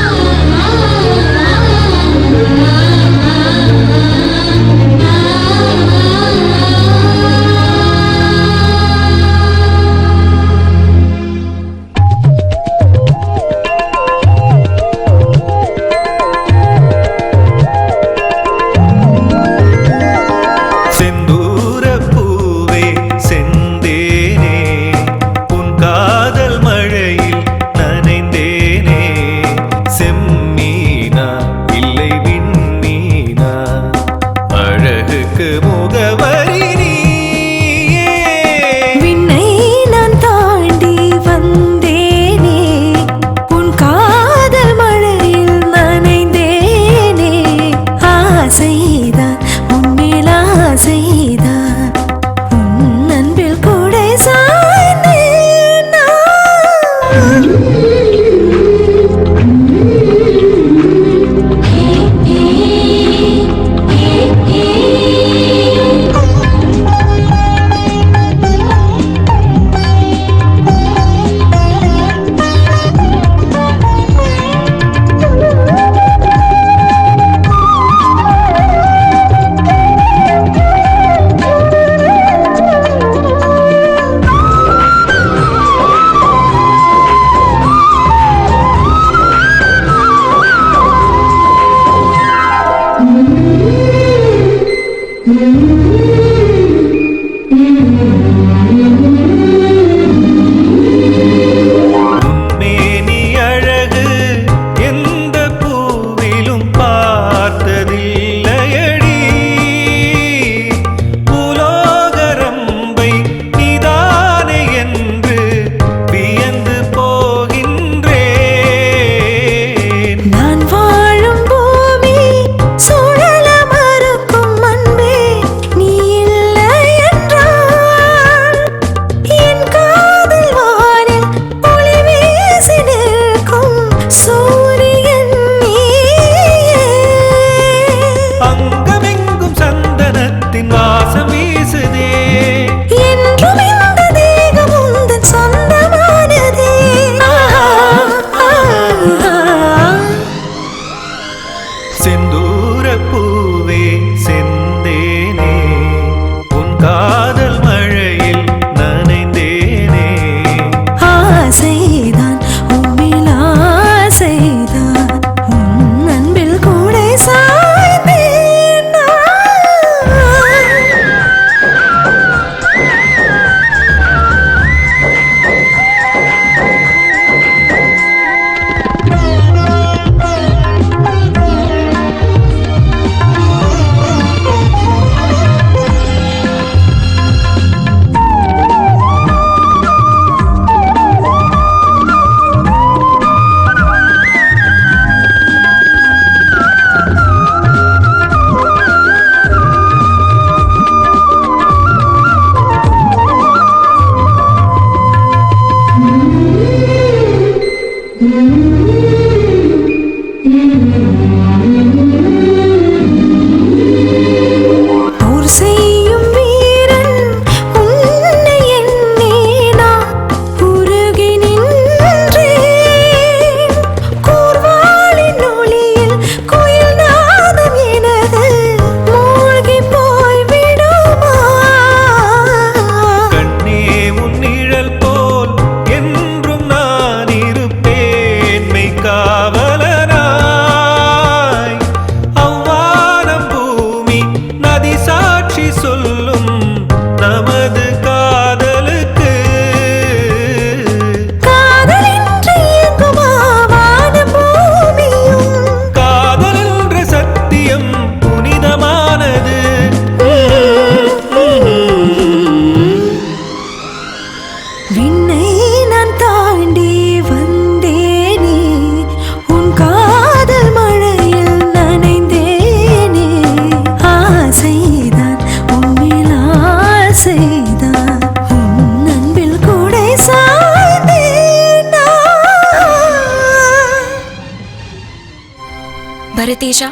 பரதேஷா,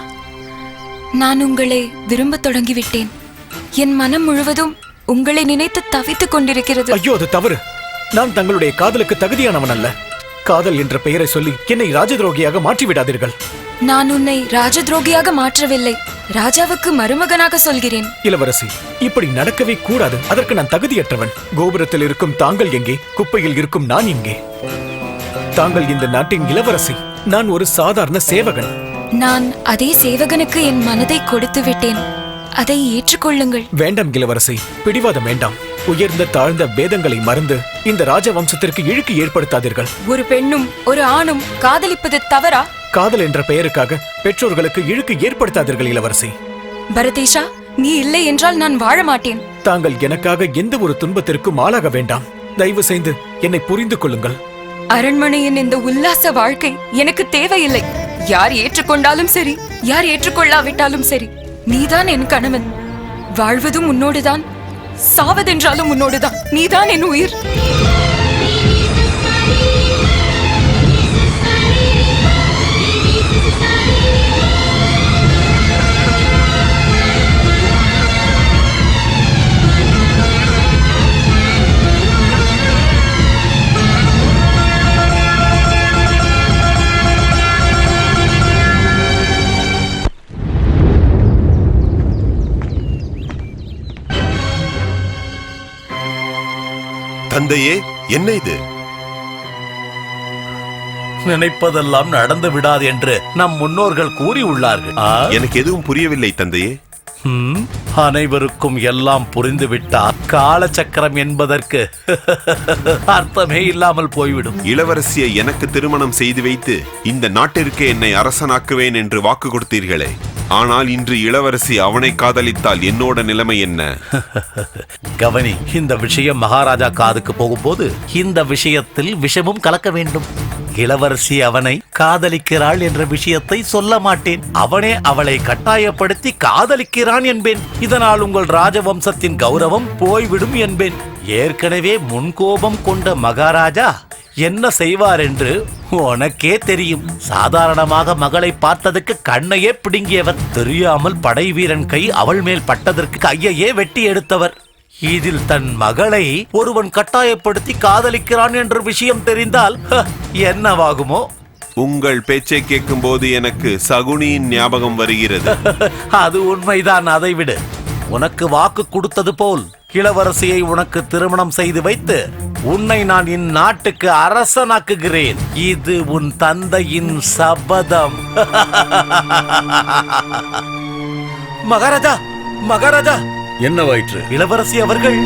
நான் உங்களை விரும்ப தொடங்கிவிட்டேன். என் மனம் முழுவதும் உங்களை நினைத்து தவித்துக் கொண்டிருக்கிறது. ஐயோ, அது தவறு. நான் தங்களுடைய காதலுக்கு தகுதியானவன் அல்ல. காதல் என்ற பெயரை சொல்லி என்னை ராஜதுரோகியாக மாற்றிவிடாதீர்கள். நான் உன்னை ராஜதுரோகியாக மாற்றவில்லை, ராஜாவுக்கு மருமகனாக சொல்கிறேன். இளவரசி, இப்படி நடக்கவே கூடாது. அதற்கு நான் தகுதியற்றவன். கோபுரத்தில் இருக்கும் தாங்கள் எங்கே? குப்பையில் இருக்கும் நான் எங்கே? தாங்கள் இந்த நாட்டின் இளவரசி, நான் ஒரு சாதாரண சேவகன். நான் அதே சேவகனுக்கு என் மனதை கொடுத்து விட்டேன், அதை ஏற்றுக்கொள்ளுங்கள். வேண்டாம் இளவரசி, பிடிவாதம் வேண்டாம். உயர்ந்த தாழ்ந்த பேதங்களை மறந்து இந்த ராஜவம்சத்திற்கு இழுக்கு ஏற்படுத்தாதீர்கள். ஒரு பெண்ணும் ஒரு ஆணும் காதலிப்பது தவறா? காதல் என்ற பெயருக்காக பெற்றோர்களுக்கு இழுக்கு ஏற்படுத்தாதீர்கள் இளவரசி. பரதேஷா, நீ இல்லை என்றால் நான் வாழ மாட்டேன். தாங்கள் எனக்காக எந்த ஒரு துன்பத்திற்கும் ஆளாக வேண்டாம். தயவு செய்து என்னை புரிந்து கொள்ளுங்கள். அரண்மனையின் இந்த உல்லாச வாழ்க்கை எனக்கு தேவையில்லை. யார் ஏற்றுக்கொண்டாலும் சரி, யார் ஏற்றுக்கொள்ளாவிட்டாலும் சரி, நீதான் என் கணவன். வாழ்வதும் உன்னோடுதான், சாவதென்றாலும் உன்னோடுதான். நீதான் என் உயிர். தந்தையே, என்ன இது? நினைப்பதெல்லாம் நடந்து விடாது என்று நம் முன்னோர்கள் கூறி உள்ளார்கள். எனக்கு எதுவும் புரியவில்லை தந்தையே. அனைவருக்கும் எல்லாம் புரிந்துவிட்டால் காலச்சக்கரம் என்பதற்கு அர்த்தமே இல்லாமல் போய்விடும். இளவரசியை எனக்கு திருமணம் செய்து வைத்து இந்த நாட்டிற்கு என்னை அரசனாக்குவேன் என்று வாக்கு கொடுத்தீர்களே, ஆனால் இன்று இளவரசி அவனை காதலித்தால் என்னோட நிலைமை என்ன? கவனி, இந்த விஷயம் மகாராஜா காதுக்கு போகும்போது இந்த விஷயத்தில் விஷமும் கலக்க வேண்டும். இளவரசி அவனை காதலிக்கிறாள் என்ற விஷயத்தை சொல்ல மாட்டேன். அவனே அவளை கட்டாயப்படுத்தி காதலிக்கிறான் என்பேன். இதனால் உங்கள் ராஜவம்சத்தின் கௌரவம் போய்விடும் என்பேன். ஏற்கனவே முன்கோபம் கொண்ட மகாராஜா என்ன செய்வார் என்று உனக்கே தெரியும். சாதாரணமாக மகளை பார்த்ததுக்கு கண்ணையே பிடுங்கியவர். தெரியாமல் படை வீரன் கை அவள் மேல் பட்டதற்கு கையையே வெட்டி எடுத்தவர். இதில் தன் மகளை ஒருவன் கட்டாயப்படுத்தி காதலிக்கிறான் என்ற விஷயம் தெரிந்தால் என்னவாகுமோ? உங்கள் பேச்சை கேட்கும் போது எனக்கு சகுனியின் ஞாபகம் வருகிறது. அது உண்மைதான். அதை விடு. உனக்கு வாக்கு கொடுத்தது போல் இளவரசியை உனக்கு திருமணம் செய்து வைத்து உன்னை நான் இந்நாட்டுக்கு அரசனாக்குகிறேன். இது உன் தந்தையின் சபதம். மகாராஜா, மகாராஜா, என்னவாயிற்று? இளவரசி அவர்கள்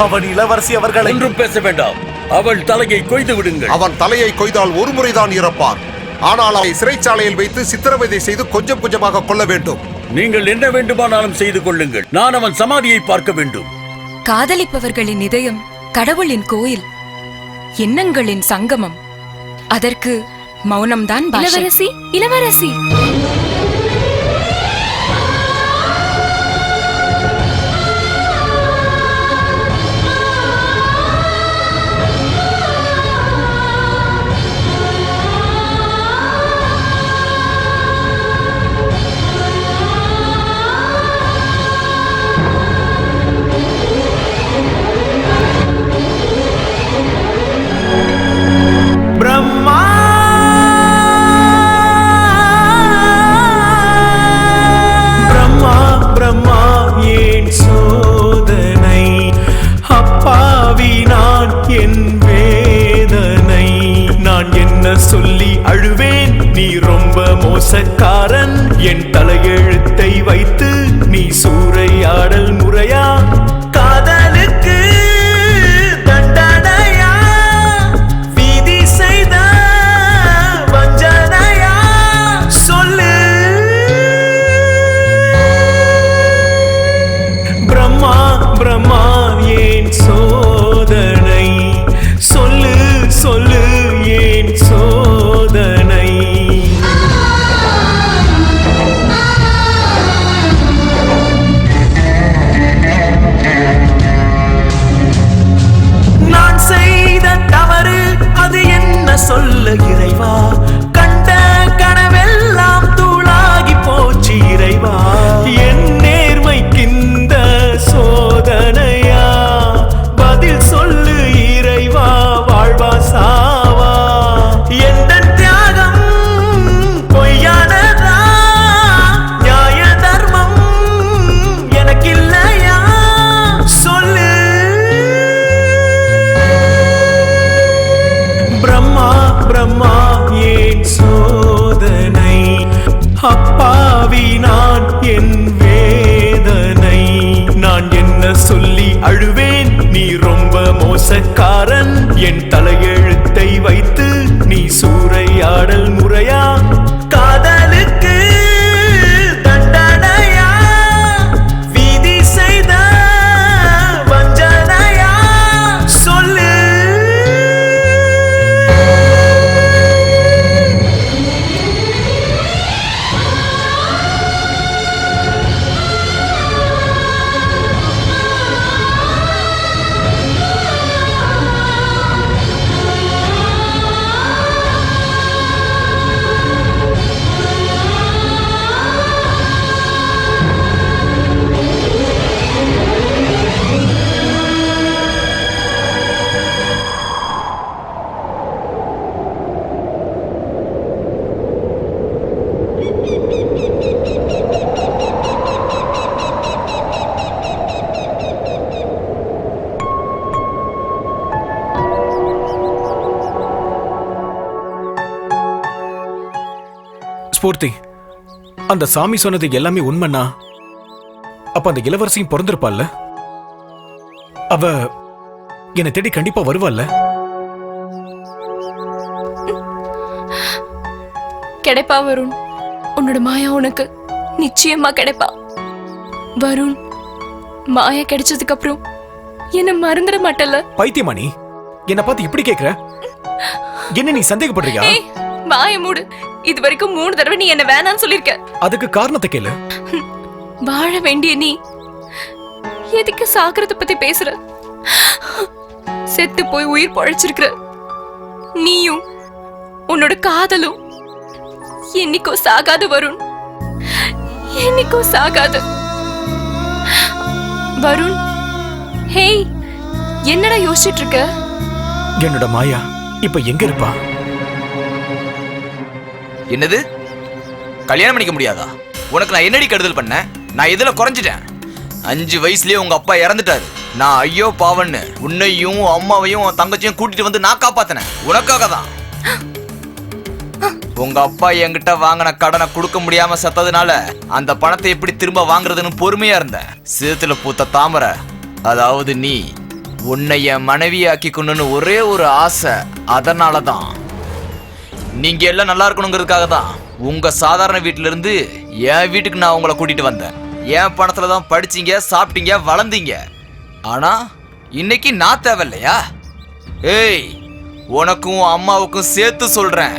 அவன் இளவரசி அவர்களை ஒன்றும் பேச வேண்டாம். அவள் தலையை கொய்து விடுங்கள். அவன் தலையை கொய்தால் ஒரு முறைதான் இறப்பான். ஆனால் அவனை சிறைச்சாலையில் வைத்து சித்திரவதை செய்து கொஞ்சம் கொஞ்சமாக கொள்ள வேண்டும். நீங்கள் என்ன வேண்டுமானாலும் செய்து கொள்ளுங்கள். நான் அவன் சமாதியை பார்க்க வேண்டும். காதலிப்பவர்களின் இதயம் கடவுளின் கோயில், எண்ணங்களின் சங்கமம். அதற்கு மௌனம்தான் இளவரசி. இளவரசி பிரம்மா பிரம்மா பிரம்மா ஏன் சோதனை, அப்பாவி நான் என் வேதனை, நான் என்ன சொல்லி அழுவேன், நீ ரொம்ப மோசக்காரன், என் தலையெழுத்தை வைத்து நீ சூறையாடல் முறையா, காதலுக்கு தண்டனையா, விதி செய்த வஞ்சனையா, சொல்லு பிரம்மா பிரம்மா ஏன் சோதனை, சொல்லு சொல்லு ஏன் சோதனை. நான் செய்த தவறு அது என்ன சொல்ல இறைவா, கண்ட கனவெல்லாம் தூளாகி போச்சு இறைவா, என் நேர்மைக்கிந்த சோதனையா, பதில் சொல்லு இறைவா, வாழ்வா சாவா, எந்த தியாகம் பொய்யானதா, நியாய தர்மம் எனக்கில்லையா, சொல்லு பிரம்மா பிரம்மா ஏன் சோதனை, அப்பாவி நான் என் வேதனை, நான் என்ன சொல்லி அழுவேன், நீ ரொம்ப மோசக்காரன், என் தலையெழுத்தை வைத்து நீ சூறையாடல் முறையா, காதலுக்கு தண்டனையா, விதி செய்த வஞ்சனையா, சொல்லு ஸ்பூர்த்தி, அந்த சாமி சொன்னது எல்லாமே உண்மைன்னா அப்ப அந்த இளவரசியும் பிறந்திருப்பாள்ல, அவ என்னை தேடி கண்டிப்பா வருவாள்ல. கிடைப்பா வருண், உன்னோட மாயா உனக்கு நிச்சயமா கிடைப்பா. வருண், மாயா கிடைச்சதுக்கு அப்புறம் என்ன மறந்துட மாட்டல. பைத்தியமானி, என்ன பார்த்து இப்படி கேக்குற? என்ன நீ சந்தேகப்படுறியா? மாய மூடு. இது வரைக்கும் 3 தடவை நீ என்ன வேணான்னு சொல்லிருக்க. அதுக்கு காரணத்தை கேளு. வாழ வேண்டிய நீ எதுக்கு சாகரத்தை பத்தி பேசுற? செத்து போய் உயிர் பொழைச்சிருக்கிற நீயும் உன்னோட காதலும் என்னைக்கோ சாகாது வருண், என்னைக்கோ சாகாது வருண். ஹேய், என்னடா யோசிச்சுட்டு இருக்க? என்னோட மாயா இப்ப எங்க இருப்பா? என்னது? கல்யாணம் பண்ணிக்க முடியாதா? உனக்கு நான் என்னடி கெடுதல் பண்ணேன்? நான் இதுல குறைஞ்சிட்டேன். 5 வயசுலயே உங்க அப்பா இறந்துட்டாரு. நான் ஐயோ பாவன்னு உன்னையும் அம்மாவையும் தங்கச்சியும் கூட்டிட்டு வந்து நான் காப்பாத்தினேன். உனக்காக தான். உங்க அப்பா என்கிட்ட வாங்கின கடனை கொடுக்க முடியாம செத்ததுனால அந்த பணத்தை எப்படி திரும்ப வாங்குறதுன்னு பொறுமையா இருந்தேன். சேத்துல பூத்த தாமரை, அதாவது நீ, உன்னை என் மனைவியாக்கிக்கணும்னு ஒரே ஒரு ஆசை. அதனாலதான் நீங்க எல்லாம் நல்லா இருக்கணுங்கிறதுக்காக தான் உங்க சாதாரண வீட்டுல இருந்து என் வீட்டுக்கு நான் உங்களை கூட்டிட்டு வந்தேன். என் பணத்துல தான் படிச்சீங்க, சாப்பிட்டீங்க, வளர்ந்தீங்க. ஆனா இன்னைக்கு நான் தேவையில்லையா? ஏய், உனக்கும் அம்மாவுக்கும் சேர்த்து சொல்றேன்,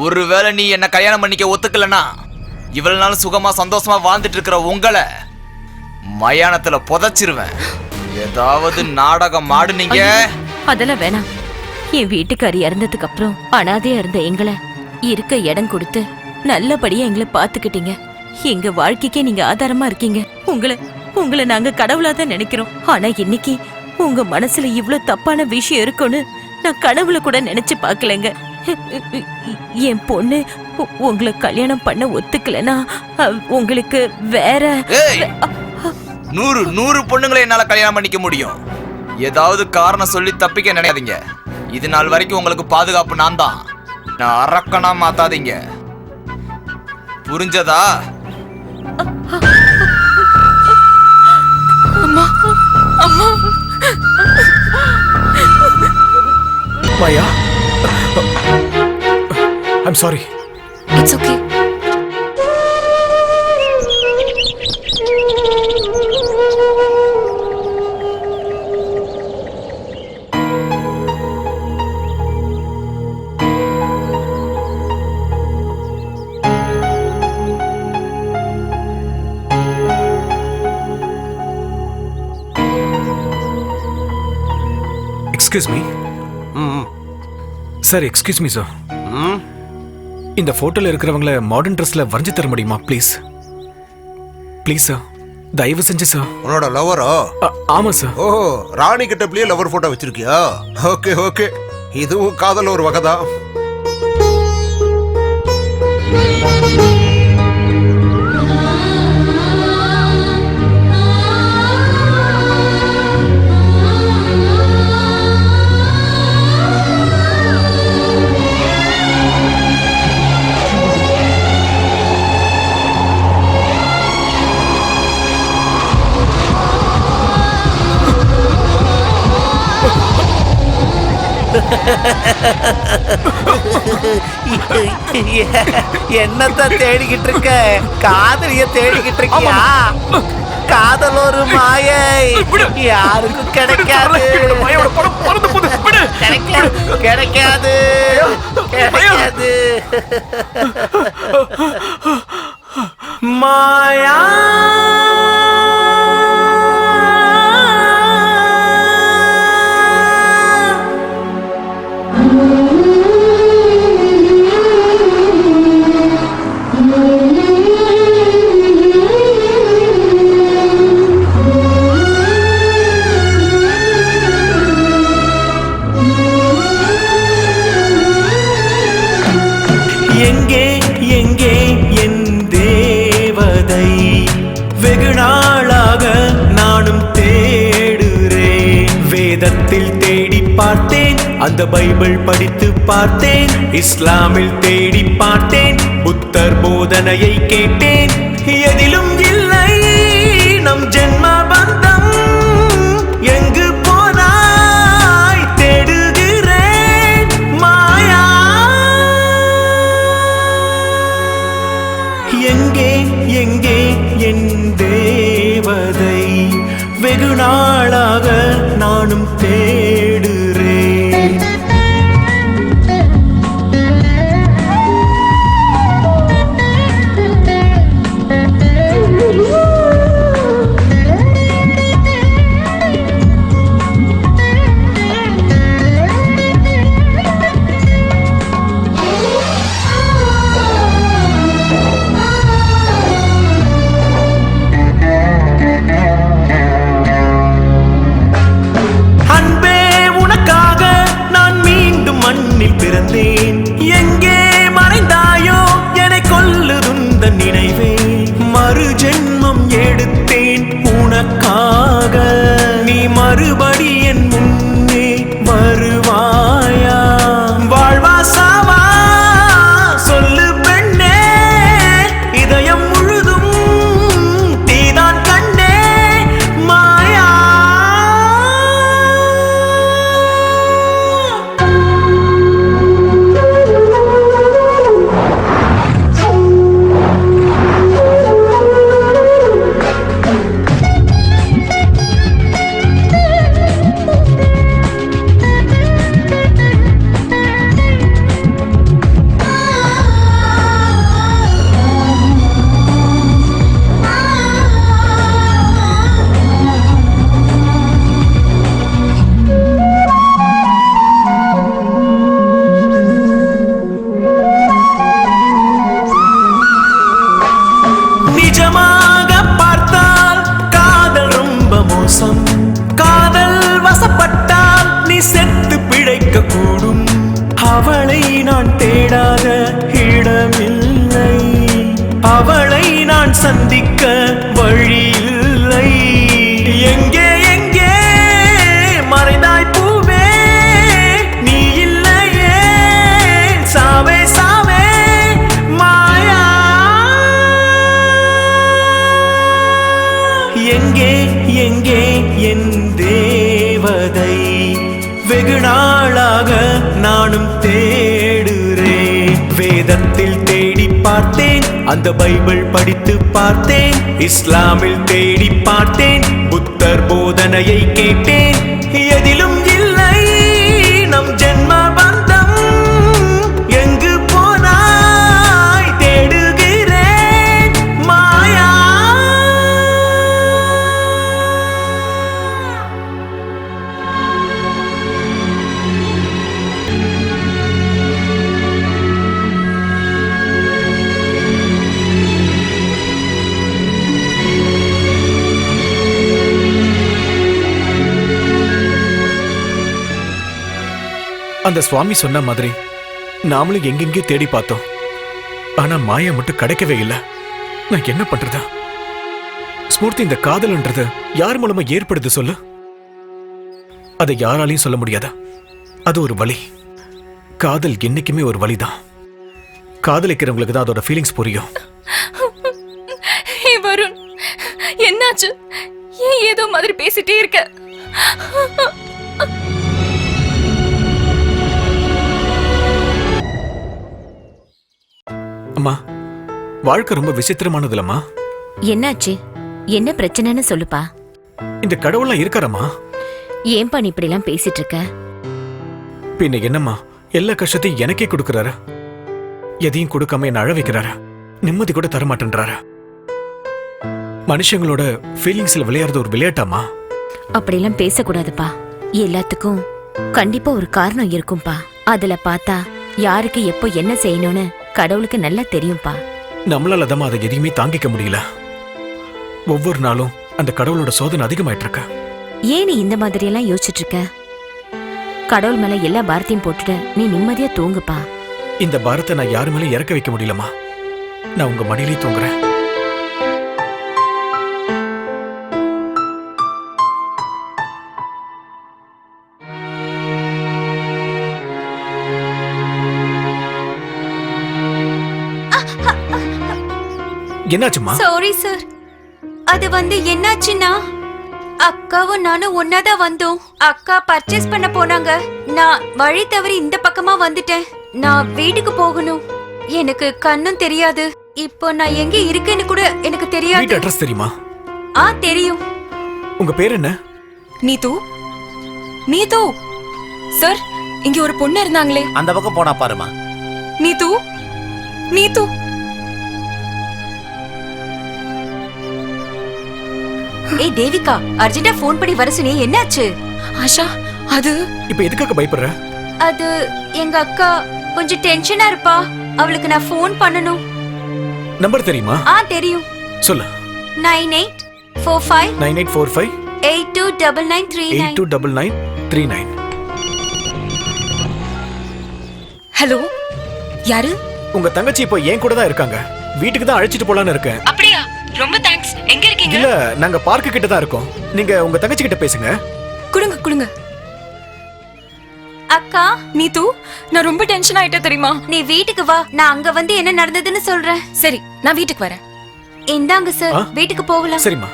ஒருவேளை நீ என்ன கல்யாணம் பண்ணிக்க ஒத்துக்கலனா இவ்வளவு நாள் சுகமா சந்தோஷமா வாழ்ந்துட்டு இருக்கிற உங்களை மயானத்துல புதைச்சிருவேன். ஏதாவது நாடகம் ஆடுனீங்க. அதெல்லாம் வேணாம். என் வீட்டுக்காரி இறந்ததுக்கு அப்புறம் அனாதையா இருந்த எங்களை இருக்க இடம் கொடுத்து நல்லபடியா எங்களை பாத்துக்கிட்டீங்க. எங்க வாழ்க்கைக்கே நீங்க ஆதாரமா இருக்கீங்க. உங்களை நாங்க கடவுளா தான் நினைக்கிறோம். ஆனா இன்னைக்கு உங்க மனசுல இவ்வளவு தப்பான விஷயம் இருக்குன்னு நான் கடவுளை கூட நினைச்சு பாக்கலங்க. என் பொண்ணு உங்களை கல்யாணம் பண்ண ஒத்துக்கலனா உங்களுக்கு வேற 100 பொண்ணுங்களை என்னால கல்யாணம் பண்ணிக்க முடியும். ஏதாவது காரணம் சொல்லி தப்பிக்க நினைக்காதீங்க. இது நாள் வரைக்கும் உங்களுக்கு பாதுகாப்பு நான் தான். நான் அரக்கனா மாத்தாதீங்க, புரிஞ்சதா? அம்மா, அம்மா. Maya, I'm sorry. It's okay. Excuse me sir. Excuse me sir. இந்த போட்டோல இருக்கிறவங்கள மாடர்ன் ட்ரெஸ்ல வரைஞ்சு தர முடியுமா ப்ளீஸ்? ப்ளீஸ் சார், தயவு செஞ்சு சார். உன்னோட லவரோ? ஆமா சார். ஓ, ராணி கிட்டப்லயே லவர் போட்டோ வச்சிருக்கியா? ஓகே ஓகே, இதுவும் காதல் ஒரு வகைதான். என்னத்த தேடிக்கிட்டு இருக்க? காதலிய தேடிக்கிட்டு இருக்கியா? காதல் ஒரு மாயை, யாருக்கும் கிடைக்காது. கிடைக்காது கிடைக்காது. மாயா எங்கே எங்கே என் தேவதை? வெகு நாளாக நானும் தேடுறேன். வேதத்தில் தேடி பார்த்தேன், அந்த பைபிள் படித்து பார்த்தேன், இஸ்லாமில் தேடி பார்த்தேன், புத்தர் போதனையை கேட்டேன். எதிலும் இல்லை நம் ஜென்ம பந்தம். எங்கு போனாய் தேடுகிறேன் மாயா. எங்கே எங்கே என் தேவதை? வெகு நாளாக நானும் தேடுறேன். நான் தேடாத இடமில்லை, அவளை நான் சந்திக்க வழி இல்லை. எங்கே எங்கே மறைந்தாய் பூவே, நீ இல்லையே சாவே சாவே மாயா. எங்கே எங்கே என் தேவதை, வெகு நாளாக நானும் தேடுறேன். வேதத்தில் தேடி பார்த்தேன், அந்த பைபிள் படித்து பார்த்தேன், இஸ்லாமில் தேடி பார்த்தேன், புத்தர் போதனையை கேட்டேன். எதிலும் இல்லை நம் ஜென்ம பந்தம், எங்கு போனாய் தேடுகிறேன் மாயா. அந்த சுவாமி சொன்ன மாதிரி நாமளும் எங்கெங்கே தேடி பார்த்தோம். ஆனா மாயா மட்டும் கிடைக்கவே இல்லை. நான் என்ன பண்றதா? ஸ்மூர்த்தி, இந்த காதல்ன்றது யார் மூலமா ஏற்படுது சொல்லு? அதை யாராலையும் சொல்ல முடியாதா? அது ஒரு வலி. காதல் என்னைக்குமே ஒரு வலிதான். காதலிக்கிறவங்களுக்கு தான் அதோட ஃபீலிங்ஸ் புரியும். ஹே வருண், என்னாச்சு? ஏன் ஏதோ மாதிரி பேசிட்டே இருக்க? அம்மா, வாழ்க்கை ரொம்ப விசித்திரமானதுலம்மா. என்னாச்சு? என்ன பிரச்சனைன்னு சொல்லுப்பா. இந்த கடவுள்லாம் இருக்காரம்மா? ஏன்பா நீ இப்படி எல்லாம் பேசிட்டு இருக்க? பின்ன என்னம்மா, எல்லா கஷ்டத்தையும் எனக்கே கொடுக்கறாரு. எதையும் கொடுக்காம என்ன அழ வைக்கிறாரு. நிம்மதி கூட தரமாட்டேன்றாரு. மனுஷங்களோட ஃபீலிங்ஸ்ல விளையாடுறது ஒரு விளையாட்டாமா? அப்படிலாம் பேசக்கூடாதுப்பா. எல்லாத்துக்கும் கண்டிப்பா ஒரு காரணம் இருக்கும்பா. அதுல பார்த்தா யாருக்கு எப்போ என்ன செய்யணும்னு கடவுளுக்கு நல்லா தெரியும்பா. நம்மளால தான் அதை எதையுமே தாங்கிக்க முடியல. ஒவ்வொரு நாளும் அந்த கடவுளோட சோதனை அதிகமாயிட்டு இருக்க. ஏன் நீ இந்த மாதிரி எல்லாம் யோசிச்சுட்டு இருக்க? கடவுள் மேல எல்லா பாரத்தையும் போட்டுட்டு நீ நிம்மதியா தூங்குப்பா. இந்த பாரத்தை நான் யாரு மேல இறக்க வைக்க முடியலமா. நான் உங்க மடியிலே தூங்குறேன். என்னாச்சுமா? Sorry sir. அது என்னாச்சுன்னா, அக்காவும் நானும் ஒன்னாதான் வந்தோம். அக்கா பர்ச்சேஸ் பண்ண போனாங்க. நான் வழி தவறி இந்த பக்கமா வந்துட்டேன். நான் வீட்டுக்கு போகணும். எனக்கு கண்ணும் தெரியாது. இப்போ நான் எங்க இருக்கேன்னு கூட எனக்கு தெரியாது. வீட்டு அட்ரஸ் தெரியுமா? தெரியும். உங்க பேர் என்ன? நீது. நீது சார், இங்க ஒரு பொண்ணு இருந்தாங்களே. அந்த பக்கம் போனா பாருமா. நீது. நீது. ஏய் தேவிகா, அர்ஜென்ட்டா ஃபோன் பண்ணி வர சொன்னே, என்னாச்சு? ஆஷா, அது இப்போ எதுக்காக பயப்படுற? அது எங்க அக்கா கொஞ்சம் டென்ஷனா இருப்பா. அவளுக்கு நான் ஃபோன் பண்ணனும். நம்பர் தெரியுமா? தெரியும். சொல்லு. 9845 9845 829939. 829939. ஹலோ, யாரு? உங்க தங்கச்சி இப்போ என் கூட தான் இருக்காங்க. வீட்டுக்கு தான் அழைச்சிட்டு போலான்னு இருக்கேன். அப்படியா? ரொம்ப தேங்க்ஸ். எங்க இருக்கீங்க? இல்ல, நாங்க பார்க்கு கிட்ட தான் இருக்கோம். நீங்க உங்க தங்கச்சி கிட்ட பேசுங்க. குடுங்க குடுங்க. அக்கா. நீது, நான் ரொம்ப டென்ஷன் ஆயிட்டேன் தெரியுமா? நீ வீட்டுக்கு வா, நான் அங்க வந்து என்ன நடந்ததுன்னு சொல்றேன். சரி, நான் வீட்டுக்கு வரேன். இந்தாங்க சார், வீட்டுக்கு போகலாம். சரிம்மா.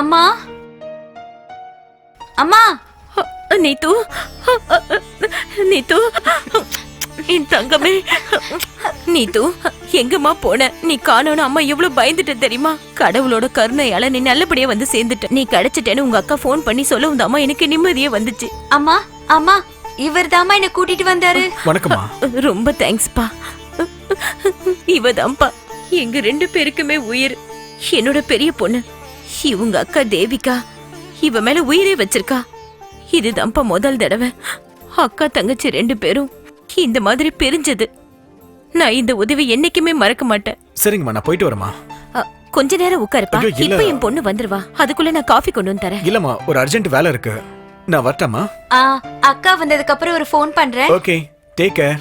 அம்மா. அம்மா. நீது. நீது, என் தங்கமே. நீது, எங்கம்மா போன? நீ காணோன்னு அம்மா எவ்வளவு பயந்துட்ட தெரியுமா? கடவுளோட கருணையால நீ நல்லபடியா வந்து சேர்ந்துட்ட. நீ கிடைச்சிட்டேன்னு உங்க அக்கா போன் பண்ணி சொல்லவும் அம்மா எனக்கு நிம்மதியே வந்துச்சு. அம்மா, அம்மா, இவர்தாம்மா என்ன கூட்டிட்டு வந்தாரு. வணக்கம்மா. ரொம்ப தேங்க்ஸ்பா. இவதான்ப்பா எங்க 2 பேருக்குமே உயிர். என்னோட பெரிய பொண்ணு. இவங்க அக்கா தேவிகா இவ மேல உயிரே வச்சிருக்கா. இதுதான்ப்பா முதல் தடவை அக்கா தங்கச்சி 2 பேரும் இந்த மாதிரி பிரிஞ்சது. நான் இந்த உதவி என்னைக்குமே மறக்க மாட்டேன். சரிங்கம்மா, நான் போயிட்டு வரேம்மா. கொஞ்ச நேரம் உட்காருப்பா. ஐயோ, இல்ல. இப்ப என் பொண்ணு வந்துருவா. அதுக்குள்ள நான் காஃபி கொண்டு வந்து தரேன். இல்லம்மா, ஒரு அர்ஜென்ட் வேலை இருக்கு. நான் வரட்டாமா? அக்கா வந்ததுக்கு அப்புறம் ஒரு ஃபோன் பண்றேன். Okay, take care.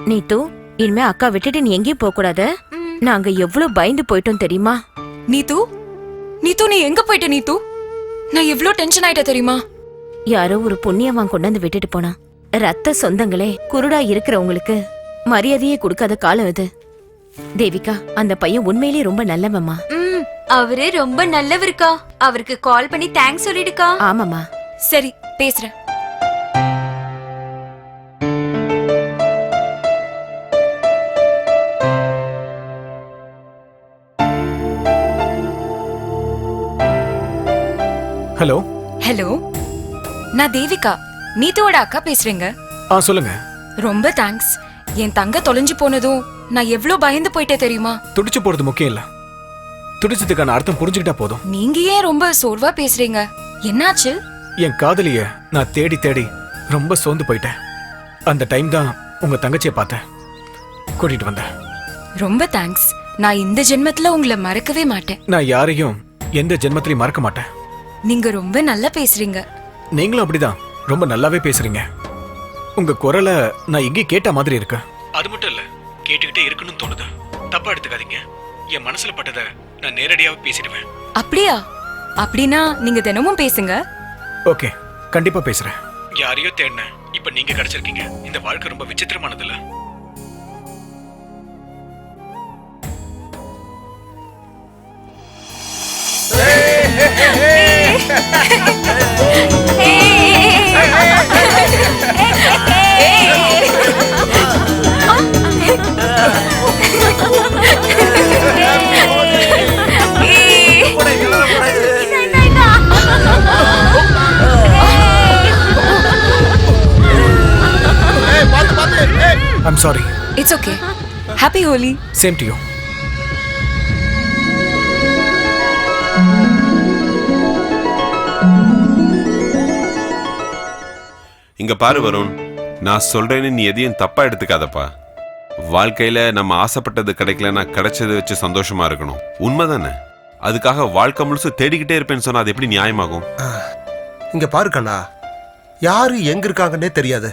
நீத்து, இனிமே அக்கா விட்டுட்டு நீ எங்கேயும் போக கூடாது. நாங்க எவ்வளவு பயந்து போயிட்டோம் தெரியுமா? நீத்து, நீத்து நீ எங்க போயிட்ட நீத்து? நான் எவ்வளவு டென்ஷன் ஆயிட்ட தெரியுமா? யாரோ ஒரு புண்ணியவான் கொண்டு வந்து விட்டுட்டு போனா. ரத்த சொந்தங்களே குருடா இருக்கிறவங்களுக்கு மரியாதையே கொடுக்காத காலம் இது. தேவிகா, அந்த பையன் உண்மையிலேயே ரொம்ப நல்லவம்மா. அவரு ரொம்ப நல்லவருக்கா. அவருக்கு கால் பண்ணி தேங்க்ஸ் சொல்லிடுக்கா. ஆமாமா. சரி, பேசுறேன். ஹலோ. ஹலோ, நான் தேவிகா, நீத்துவோட அக்கா பேசுறேங்க. சொல்லுங்க. ரொம்ப தேங்க்ஸ். என் தங்க தொலைஞ்சு போனதும் நான் எவ்வளவு பயந்து போயிட்டே தெரியுமா? துடிச்சு போறது முக்கியம் இல்ல, துடிச்சதுக்கான அர்த்தம் புரிஞ்சுக்கிட்டா போதும். நீங்க ஏன் ரொம்ப சோர்வா பேசுறீங்க? என்னாச்சு? என் காதலிய நான் தேடி தேடி ரொம்ப சோர்ந்து போயிட்டேன். அந்த டைம் தான் உங்க தங்கச்சியை பார்த்தேன், கூட்டிட்டு வந்தேன். ரொம்ப தேங்க்ஸ். நான் இந்த ஜென்மத்துல உங்களை மறக்கவே மாட்டேன். நான் யாரையும் எந்த ஜென்மத்திலையும் மறக்க மாட்டேன். நீங்க ரொம்ப நல்லா பேசுறீங்க. நீங்களும் அப்படிதான், ரொம்ப நல்லாவே பேசுறீங்க. உங்க குரலை நான் எங்கே கேட்ட மாதிரி இருக்கு. அது மட்டும் இல்ல, கேட்டுக்கிட்டே இருக்கணும்னு தோணுது. தப்பா எடுத்துக்காதீங்க, என் மனசுல பட்டதை நான் நேரடியாவே பேசிடுவேன். அப்படியா? அப்படின்னா நீங்க தினமும் பேசுங்க. ஓகே, கண்டிப்பா பேசுறேன். யாரையோ தேடின, இப்ப நீங்க கிடைச்சிருக்கீங்க. இந்த வாழ்க்கை ரொம்ப விசித்திரமானது இல்ல? I'm sorry. It's okay. Happy Holi. Same to you. இங்க பாரு வருண், நான் சொல்றேன்னு நீ எதையும் தப்பா எடுத்துக்காதப்பா. வாழ்க்கையில நம்ம ஆசைப்பட்டது கிடைக்கலன்னா கிடைச்சதை வச்சு சந்தோஷமா இருக்கணும். உண்மைதானே? அதுக்காக வாழ்க்கை முழுசு தேடிக்கிட்டே இருப்பேன்னு சொன்னா அது எப்படி நியாயமாகும்? இங்க பாரு கண்ணா, யாரு எங்க இருக்காங்கன்னே தெரியாது.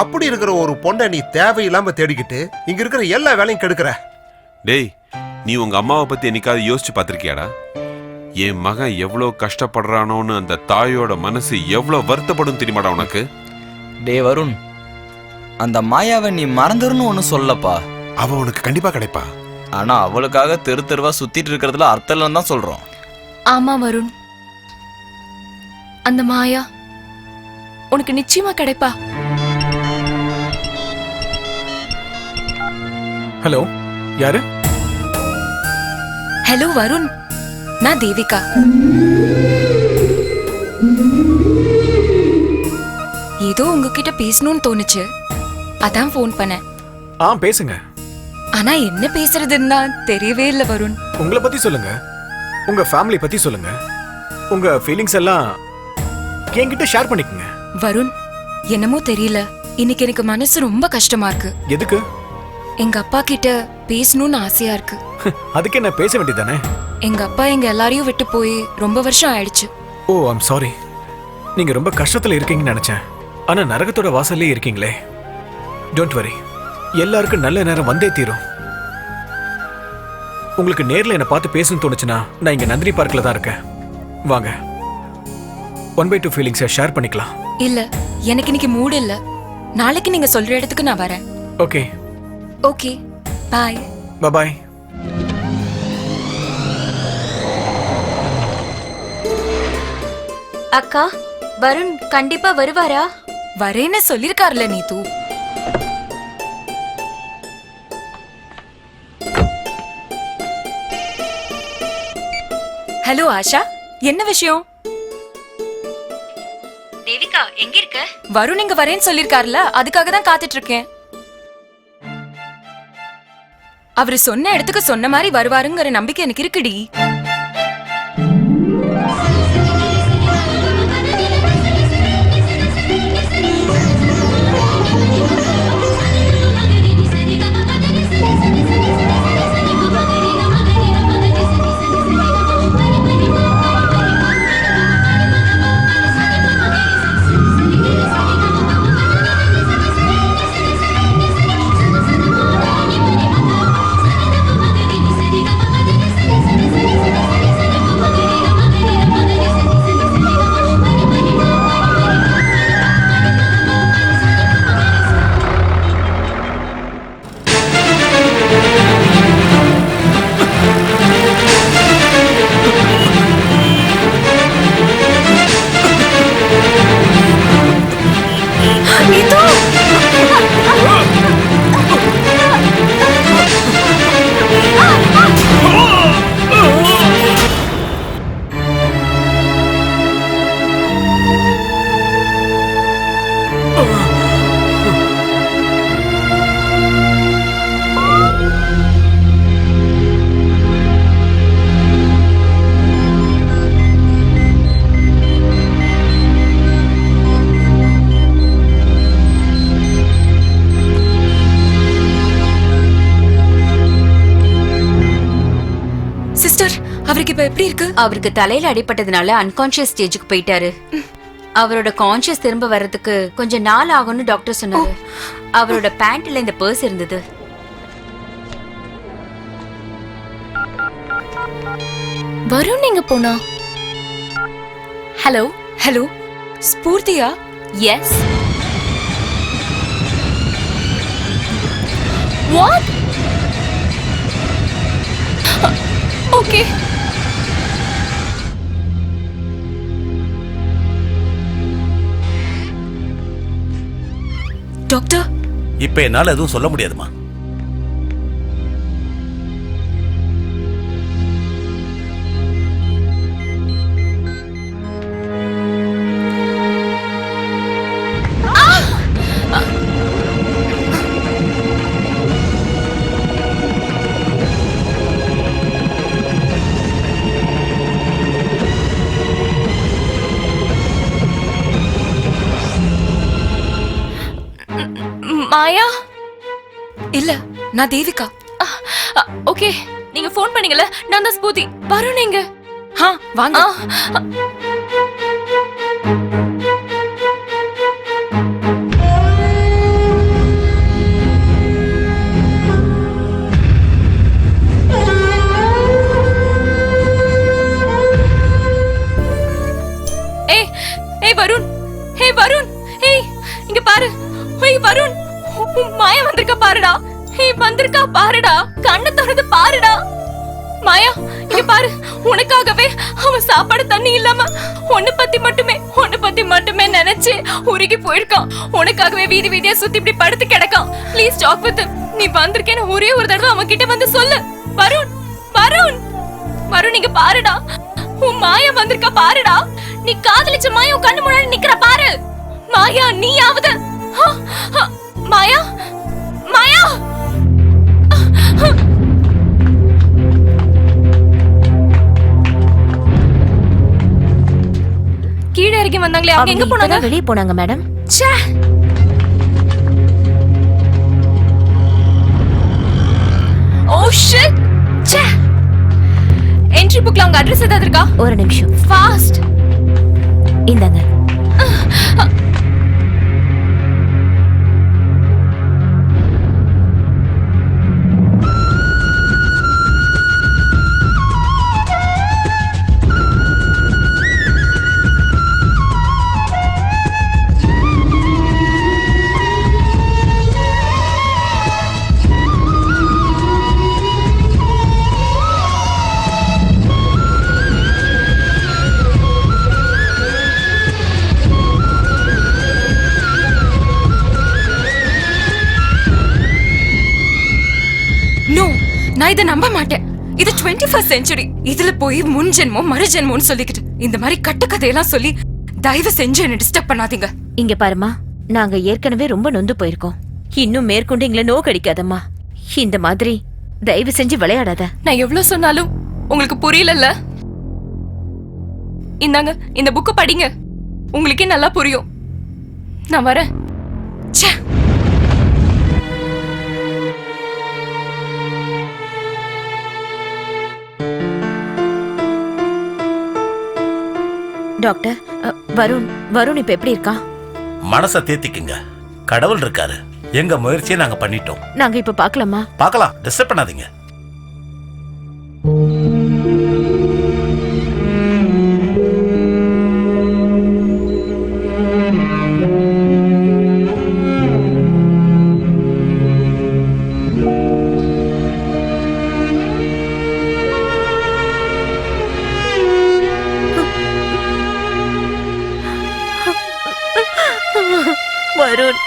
அப்படி இருக்கிற ஒரு பொண்ணை நீ தேவையில்லாம தேடிக்கிட்டு இங்க இருக்கிற எல்லா வேலையும் கெடுக்கிற. டேய், நீ உங்க அம்மாவை பத்தி என்னைக்காவது யோசிச்சு பார்த்திருக்கியாடா? என் மகன் எவ்வளவு கஷ்டப்படுறானோன்னு அந்த தாயோட மனசு எவ்வளவு வருத்தப்படும் தெரியுமாடா உனக்கு? டே வருண், அந்த மாயாவை நீ மறந்துருன்னு ஒன்னும் சொல்லப்பா. அவ உனக்கு கண்டிப்பா கிடைப்பா. ஆனா அவளுக்காக தெரு தெருவா சுத்திட்டு இருக்கிறதுல அர்த்தம் இல்லைன்னு தான் சொல்றோம். ஆமா வருண், அந்த மாயா உனக்கு நிச்சயமா கிடைப்பா. ஹலோ, யாரு? ஹலோ வருண், நான் தேவிகா. ஏதோ உங்ககிட்ட பேசணும்னு தோணுச்சு, அதான் ஃபோன் பண்ணேன். பேசுங்க. ஆனா என்ன பேசுறதுன்னா தெரியவே இல்லை வருண். உங்களை பத்தி சொல்லுங்க, உங்க ஃபேமிலி பத்தி சொல்லுங்க, உங்க ஃபீலிங்ஸ் எல்லாம் என்கிட்ட ஷேர் பண்ணிக்கங்க. வருண், என்னமோ தெரியல, இன்னைக்கு எனக்கு மனசு ரொம்ப கஷ்டமா இருக்கு. எதுக்கு? எங்க அப்பா கிட்ட பேசணும்னு ஆசையா இருக்கு. அதுக்கு என்ன, பேச வேண்டியதானே? எங்க அப்பா எங்க எல்லாரையும் விட்டு போய் ரொம்ப வருஷம் ஆயிடுச்சு. ஓ, ஐம் சாரி. நீங்க ரொம்ப கஷ்டத்துல இருக்கீங்கன்னு நினைச்சேன். ஆனா நரகத்தோட வாசல்லே இருக்கீங்களே. டோன்ட் வரி, எல்லாருக்கும் நல்ல நேரம் வந்தே தீரும். உங்களுக்கு நேர்ல என்ன பார்த்து பேசணும்னு தோணுச்சுன்னா நான் இங்க நந்தினி பார்க்ல தான் இருக்கேன். வாங்க, 1/2 ஃபீலிங்ஸை ஷேர் பண்ணிக்கலாம். இல்ல, எனக்கு இன்னைக்கு மூட் இல்ல. நாளைக்கு நீங்க சொல்ற இடத்துக்கு நான் வரேன். ஓகே ஓகே, பாய். பாய். அக்கா, வருண் கண்டிப்பா வருவாரா? வரேன்னு சொல்லிருக்காருல நீத்து. ஹலோ ஆஷா, என்ன விஷயம்? தேவிகா எங்க இருக்க? வருண் இங்க வரேன்னு சொல்லிருக்காருல, அதுக்காக தான் காத்துட்டு இருக்கேன். அவரு சொன்ன இடத்துக்கு சொன்ன மாதிரி வருவாருங்கிற நம்பிக்கை எனக்கு இருக்குடி. அவருக்கு இப்ப எப்படி இருக்கு? அவருக்கு தலையில அடிபட்டதுனால அன்கான்ஷியஸ் ஸ்டேஜுக்கு போயிட்டாரு. அவரோட கான்ஷியஸ் திரும்ப வர்றதுக்கு கொஞ்சம் நாள் ஆகும்னு டாக்டர் சொன்னாரு. அவரோட பேண்ட்ல இந்த பர்ஸ் இருந்தது. வருண் எங்க போனா? ஹலோ ஹலோ ஸ்பூர்த்தியா? எஸ். வாட்? ஓகே. டாக்டர், இப்ப என்னால எதுவும் சொல்ல முடியாதுமா. மாயா? இல்ல, நான் தேவிகா. ஓகே, நீங்க ஃபோன் பண்ணீங்கல, நான் தான் ஸ்பூதி. வருண் எங்க? வாங்க. ஏய் வருண், வருண், இங்க பாரு. வருண், மாயா வந்திருக்கா பாருடா. வந்திருக்கா பாருடா. கண்ணு திறந்து பாருடா. மாயா, இங்க பாரு. உனக்காகவே அவன் சாப்பாடு தண்ணி இல்லாம உன்னை பத்தி மட்டுமே நினைச்சு உருகி போயிருக்கான். உனக்காகவே வீதி வீதியா சுத்தி இப்படி படுத்து கிடக்கான். Please talk with him. நீ வந்திருக்கேன்னு ஒரே ஒரு தடவை அவன் கிட்ட வந்து சொல்லு. வருண், வருண், வருண், இங்க பாருடா. உன் மாயா வந்திருக்கா பாருடா. நீ காதலிச்ச மாயா உன் கண்ணு முன்னாடி நிக்கிற பாரு. மாயா, நீயாவது மாயா, மாயா. கீழே இறங்கி வந்தாங்களே, அவங்க எங்க போனாங்க? வெளியே போனாங்க மேடம். ச்சே. Oh shit. ச்சே. என்ட்ரி புக்ல அவங்க அட்ரஸ் ஏதாவது இருக்கா? ஒரு நிமிஷம். ஃபாஸ்ட். இந்தாங்க. நான் இதை நம்ப மாட்டேன். இது 21st century. இதுல போய் முன் ஜென்மம் மறு ஜென்மம்னு சொல்லிக்கிட்டு இந்த மாதிரி கட்டு கதையெல்லாம் சொல்லி தயவு செஞ்சு என்ன டிஸ்டர்ப் பண்ணாதீங்க. இங்க பாருமா, நாங்க ஏற்கனவே ரொம்ப நொந்து போயிருக்கோம். இன்னும் மேற்கொண்டு எங்களை நோக்கடிக்காதம்மா. இந்த மாதிரி தயவு செஞ்சு விளையாடாத. நான் எவ்வளவு சொன்னாலும் உங்களுக்கு புரியலல்ல. இந்தாங்க இந்த புக்கு படிங்க, உங்களுக்கே நல்லா புரியும். நான் வரேன். ச்சே. டாக்டர், வருண் வருண் இப்ப எப்படி இருக்கா? மனசை தேத்திக்குங்க, கடவுள் இருக்காரு. எங்க முயற்சியை நாங்க பண்ணிட்டோம். நாங்க இப்ப பார்க்கலாமா? பார்க்கலாம், டிஸ்டர்ப் பண்ணாதீங்க. வருண்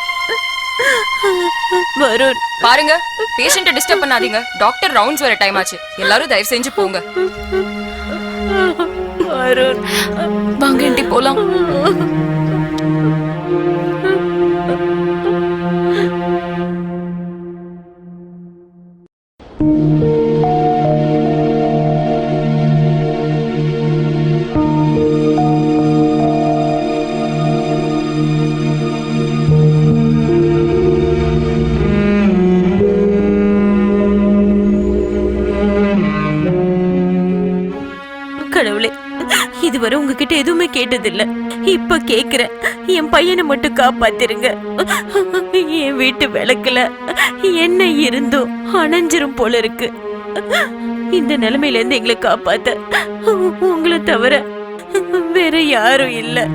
வருண் பாருங்க, பேஷண்ட்டை டிஸ்டர்ப் பண்ணாதீங்க. டாக்டர் ரவுண்ட்ஸ் வர டைம் ஆச்சு. எல்லாரும் தயவு செஞ்சு போங்க. வருண் வாங்க ஆண்டி போலாம். கடவுளே, இதுவரை உங்ககிட்ட எதுவுமே கேட்டதில்ல. இப்ப கேக்குறேன், என் பையனை மட்டும் காப்பாத்திருங்க. என் வீட்டு விளக்குல என்ன இருந்தும் அணைஞ்சிரும் போல இருக்கு. இந்த நிலைமையில இருந்து எங்களை காப்பாத்த உங்களை தவிர வேற யாரும் இல்ல.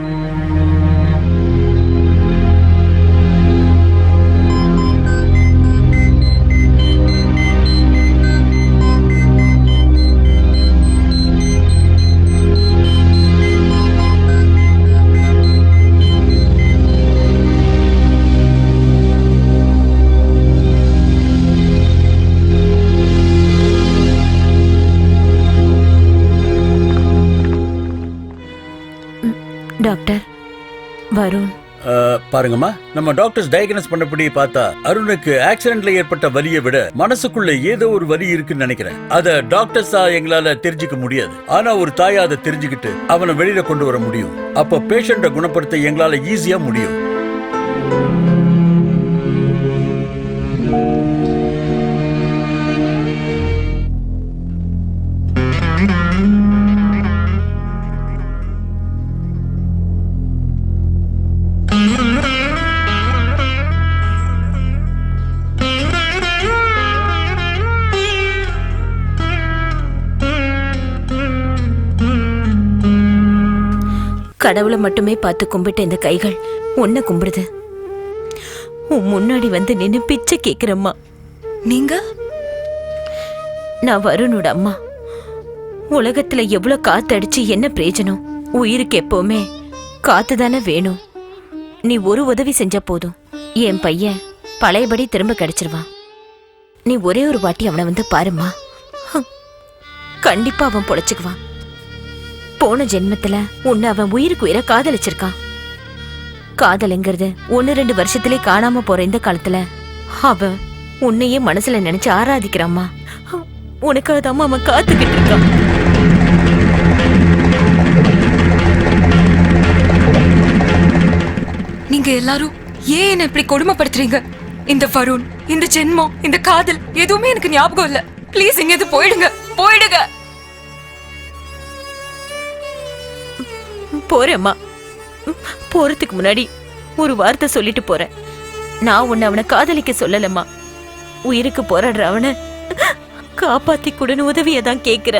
டாக்டர், வருண் பாருங்கம்மா, நம்ம டாக்டர்ஸ் டயக்னோஸ் பண்ணபடி பார்த்தா அருணுக்கு ஆக்சிடென்ட்ல ஏற்பட்ட வலியை விட மனசுக்குள்ள ஏதோ ஒரு வலி இருக்குன்னு நினைக்கிறேன். அத டாக்டர்ஸா எங்களால தெரிஞ்சுக்க முடியாது. ஆனா ஒரு தாயா அதை தெரிஞ்சுக்கிட்டு அவனை வெளியில கொண்டு வர முடியும். அப்ப பேஷண்ட குணப்படுத்த எங்களால ஈஸியா முடியும். கடவுளை மட்டுமே பார்த்து கும்பிட்ட இந்த கைகள் உன்னை கும்பிடுது. உன் முன்னாடி வந்து நின்னு பிச்சை கேக்குறம்மா. நீங்க? நான் வருணோட அம்மா. உலகத்துல எவ்வளவு காத்தடிச்சு என்ன பிரயோஜனம்? உயிருக்கு எப்பவுமே காத்து தானே வேணும். நீ ஒரு உதவி செஞ்சா போதும், என் பையன் பழையபடி திரும்ப கிடைச்சிருவான். நீ ஒரே ஒரு வாட்டி அவனை வந்து பாருமா, கண்டிப்பா அவன் பொழைச்சுக்குவான். போன ஜென்மத்துல உன்னை அவன் உயிருக்கு உயிரை காதலிச்சிருக்கான். காதலுங்கிறது 1-2 வருஷத்திலே காணாம போற இந்த காலத்துல அவன் உன்னையே மனசுல நினைச்சு ஆராதிக்கிறாம்மா. உனக்காக தான் அவன் காத்துக்கிட்டு இருக்கான். நீங்க எல்லாரும் ஏன் என்ன இப்படி கொடுமைப்படுத்துறீங்க? இந்த வருண், இந்த ஜென்மம், இந்த காதல் எதுவுமே எனக்கு ஞாபகம் இல்ல. ப்ளீஸ் இங்க இருந்து போயிடுங்க, போயிடுங்க. போறேம்மா. போறதுக்கு முன்னாடி ஒரு வார்த்தை சொல்லிட்டு போறேன். நான் உன்னை அவனை காதலிக்க சொல்லலம்மா. உயிருக்கு போராடுற அவனை காப்பாத்தி கூடன்னு உதவியதான் கேக்குற.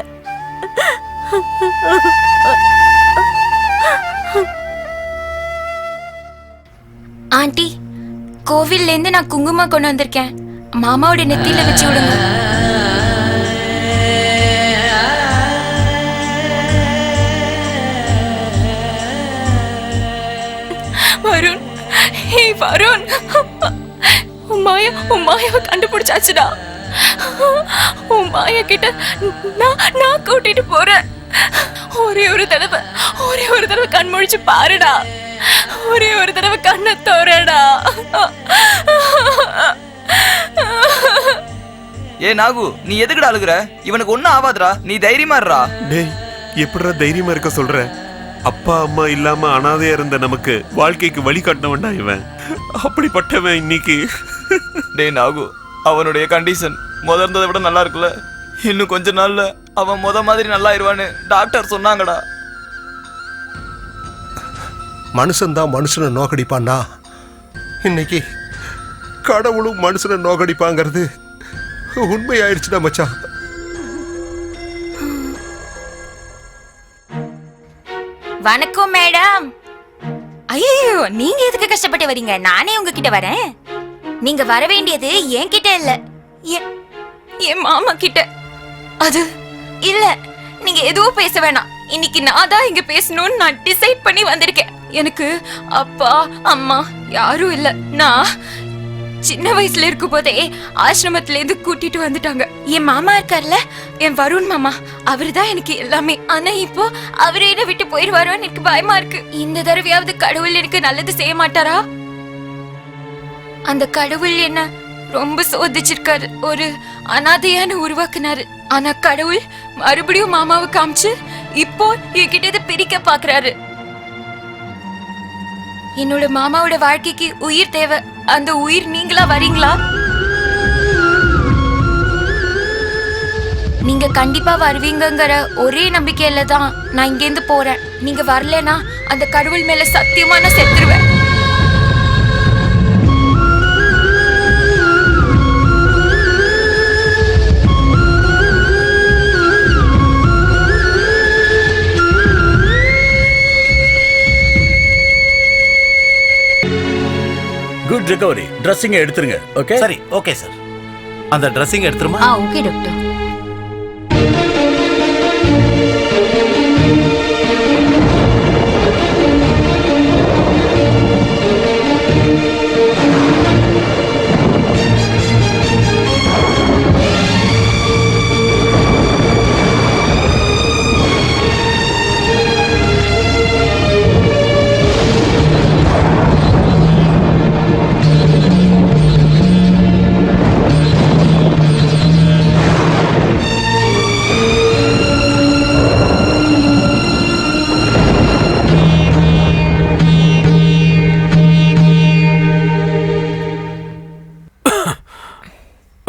ஆண்டி, கோவில்ல இருந்து நான் குங்குமம் கொண்டு வந்திருக்கேன். மாமாவோட நெத்தியில வச்சு விடுங்க. வருண், ஹே வருண், உன் மாயாவை கண்டுபிடிச்சாச்சுடா. உன் மாயா கிட்ட நான் கூட்டிட்டு போறேன். ஒரே ஒரு தடவை கண் முழிச்சு பாருடா. ஒரே ஒரு தடவை கண்ணை தோறடா. ஏ நாகு, நீ எதுக்குடா அழுகுற? இவனுக்கு ஒன்னும் ஆகாதுடா, நீ தைரியமா இருடா. டேய், எப்படிடா தைரியமா இருக்க சொல்ற? அப்பா அம்மா இல்லாம அனாதையா இருந்த நமக்கு வாழ்க்கைக்கு வழிகாட்டினவன்டா இவன். அப்படிப்பட்டவன் இன்னைக்கு. டேய் நாகு, அவனுடைய கண்டிஷன் இருந்ததை விட நல்லா இருக்குல்ல. இன்னும் கொஞ்ச நாள்ல அவன் மாதிரி நல்லா ஆயிடுவான்னு டாக்டர் சொன்னாங்கடா. மனுஷன்தான் மனுஷனை நோக்கடிப்பான்னா இன்னைக்கு கடவுளும் மனுஷனை நோக்கடிப்பாங்கிறது உண்மையாயிருச்சுடா மச்சான். வணக்கம் மேடம். ஐயோ, நீங்க எதுக்கு கஷ்டப்பட்டு வரீங்க? நானே உங்ககிட்ட வரேன். நீங்க வர வேண்டியது என்கிட்ட இல்ல, என் மாமா கிட்ட. அது இல்ல, நீங்க எதுவும் பேச வேணாம். இன்னைக்கு நான் தான் இங்க பேசணும்னு நான் டிசைட் பண்ணி வந்திருக்கேன். எனக்கு அப்பா அம்மா யாரும் இல்ல. நான் சின்ன வயசுல இருக்கும் போதே ஆசிரமத்துல இருந்து கூட்டிட்டு வந்துட்டாங்க. என் மாமா இருக்கார்ல, என் வருண் மாமா, அவருதான் எனக்கு எல்லாமே. ஆனா இப்போ அவரே என்ன விட்டு போயிடுவாரோன்னு எனக்கு பயமா இருக்கு. இந்த தடவையாவது கடவுள் எனக்கு நல்லது செய்ய மாட்டாரா? அந்த கடவுள் என்ன ரொம்ப சோதிச்சிருக்காரு, ஒரு அனாதையான உருவாக்குனாரு. ஆனா கடவுள் மறுபடியும் மாமாவை காமிச்சு இப்போ என்கிட்ட பிரிக்க பாக்குறாரு. என்னோட மாமாவோட வாழ்க்கைக்கு உயிர் தேவை. அந்த உயிர் நீங்களா வரீங்களா? நீங்க கண்டிப்பா வருவீங்கங்கிற ஒரே நம்பிக்கையில தான் நான் இங்க இருந்து போறேன். நீங்க வரலனா அந்த கடவுள் மேல சத்தியமா நான் செத்துருவேன். Good recovery. ட்ரெஸ்ஸிங் எடுத்துருங்க. ஓகே சரி, ஓகே சார். அந்த ட்ரெஸ்ஸிங் எடுத்துருமா? Okay doctor.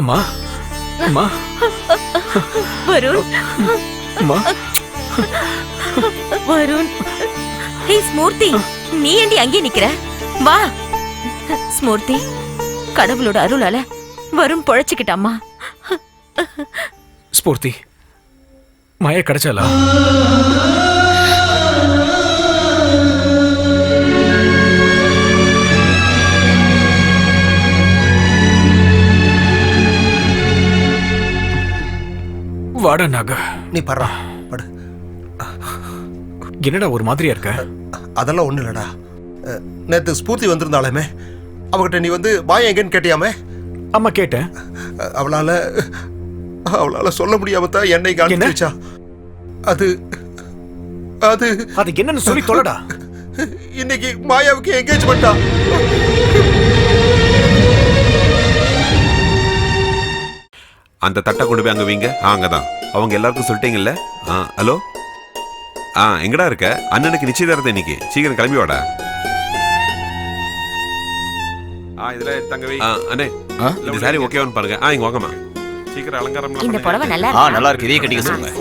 அம்மா, அம்மா, வருண், அம்மா, வருண். ஹே ஸ்மூர்த்தி, நீ ஏண்டி அங்கே நிக்கிற? வா ஸ்மூர்த்தி, கடவுளோட அருளால வருண் பொழைச்சுக்கிட்டாமா. ஸ்பூர்த்தி, மாயா கிடைச்சாலா? வாடா நாக. நீ படுறா, படு. என்னடா ஒரு மாதிரியா இருக்க? அதெல்லாம் ஒண்ணு இல்லடா. நேத்து ஸ்பூர்த்தி வந்திருந்தாலுமே அவகிட்ட நீ வந்து பாய் எங்கன்னு கேட்டியாமே? அம்மா கேட்டேன். அவளால சொல்ல முடியாம தான் என்னை காணிச்சா. அது அது அது என்னன்னு சொல்லி தொலைடா. இன்னைக்கு மாயாவுக்கு என்கேஜ்மெண்டா. அந்த தட்டை கொண்டு போய் அங்க வைங்க. அங்கதான். அவங்க எல்லாருக்கும் சொல்லிட்டீங்கல்ல? ஹலோ, எங்கடா இருக்க? அண்ணனுக்கு நிச்சயதார்த்தம் இன்னைக்கு. சீக்கிரம் கிளம்பி வாடா. இதுல தங்க வை. அண்ணே, இந்த சாரி ஓகேவான்னு பாருங்க. இங்க வாங்கம்மா. சீக்கிரம் அலங்காரம். இந்த புடவை நல்லா நல்லா இருக்கு. இதே கட்டிக்க சொல்லுங்க.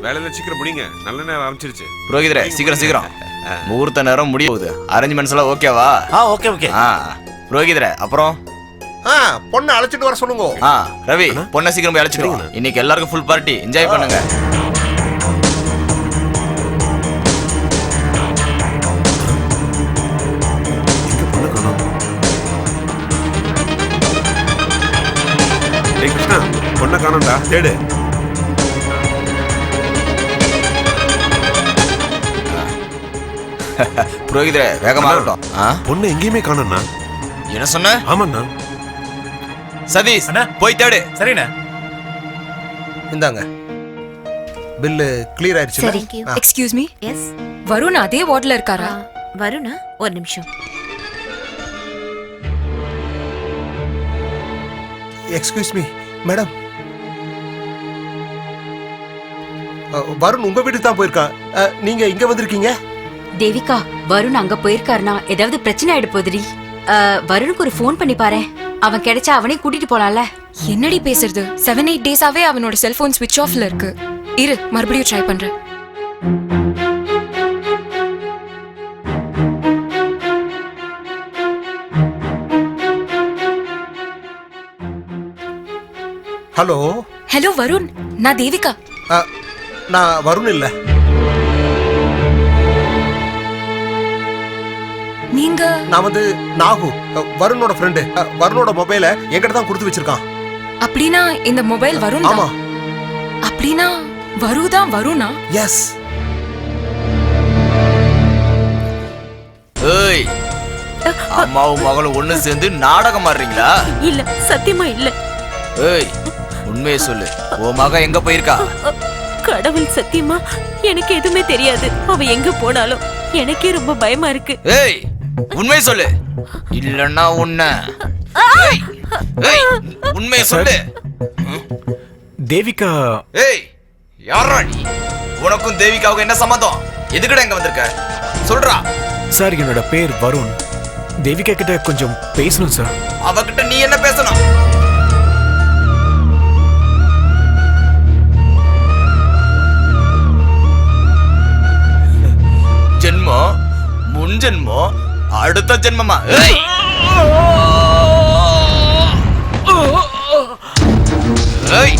வேலையில சீக்கிரம் முடிங்க. நல்ல நேரம் ஆரம்பிச்சிருச்சு. புரோகிதரே, சீக்கிரம் சீக்கிரம். முகூர்த்த நேரம் முடிய போகுது. அரேஞ்ச்மெண்ட்ஸ் எல்லாம் ஓகேவா? Okay okay. புரோகிதரே, அப்புறம் பொண்ணை அழைச்சிட்டு வர சொல்லுங்க. ரவி, பொண்ணை சீக்கிரம் போய் அழைச்சிட்டு வா. இன்னைக்கு எல்லாருக்கும் ஃபுல் பார்ட்டி. என்ஜாய் பண்ணுங்க. கிருஷ்ணா, பொண்ணை காணோம்டா, தேடு. புரோகிதரே, வேகமாகட்டும். பொண்ணு எங்கேயுமே காணோம்னா? என்ன சொன்ன? ஆமாண்ணா. சதீஷ், போய் தேடு. சரிண்ணா. இந்தாங்க, பில்லு கிளியர் ஆயிடுச்சு. Excuse me. எஸ். வருண் அதே வார்டுல இருக்காரா? வருணா, ஒரு நிமிஷம். எக்ஸ்கியூஸ் மீ மேடம், வருண் உங்க வீட்டுக்கு தான் போயிருக்கான். நீங்க இங்க வந்திருக்கீங்க? தேவிகா, வருண் அங்க போயிருக்காருனா ஏதாவது பிரச்சனை ஆயிடு போகுதுடி. வருணுக்கு ஒரு ஃபோன் பண்ணி பாரு. அவன் கிடைச்சா அவனே கூட்டிட்டு போலாம்ல. என்னடி பேசுறது? 7-8 டேஸாவே அவனோட செல்போன் ஸ்விட்ச் ஆஃப்ல இருக்கு. இரு, மறுபடியும் ட்ரை பண்றேன். ஹலோ. ஹலோ வருண், நான் தேவிகா. நான் வருண் இல்ல. நீங்க? நான் வந்து நாகு, வருணோட ஃப்ரெண்டு. வருணோட மொபைல என்கிட்ட தான் கொடுத்து வச்சிருக்கான். அப்படின்னா இந்த மொபைல் வருண்? ஆமா. அப்படின்னா வருதான் வருணா? எஸ். ஏய், அம்மாவும் மகளும் ஒண்ணு சேர்ந்து நாடகம் ஆடுறீங்களா? இல்ல, சத்தியமா இல்ல. ஏய், உண்மையை சொல்லு, உன் மக எங்க போயிருக்கா? கடவுள் சத்தியமா எனக்கு எதுவுமே தெரியாது. அவ எங்க போனாலும் எனக்கே ரொம்ப பயமா இருக்கு. ஏய், உண்மையை சொல்லு, இல்லன்னா உன்ன. ஏய், உண்மையை சொல்லு. தேவிகா. ஏய், யாரா நீ? உனக்கும் தேவிகாவுக்கும் என்ன சம்மதம்? எதுக்குடா இங்க வந்திருக்க? சொல்றா. சார், என்னோட பேர் வருண். தேவிகா கிட்ட கொஞ்சம் பேசணும் சார். அவகிட்ட நீ என்ன பேசணும்? ஜென்மம், முன் ஜென்மம், அடுத்த ஜென்மமா? ஏய், ஏய்,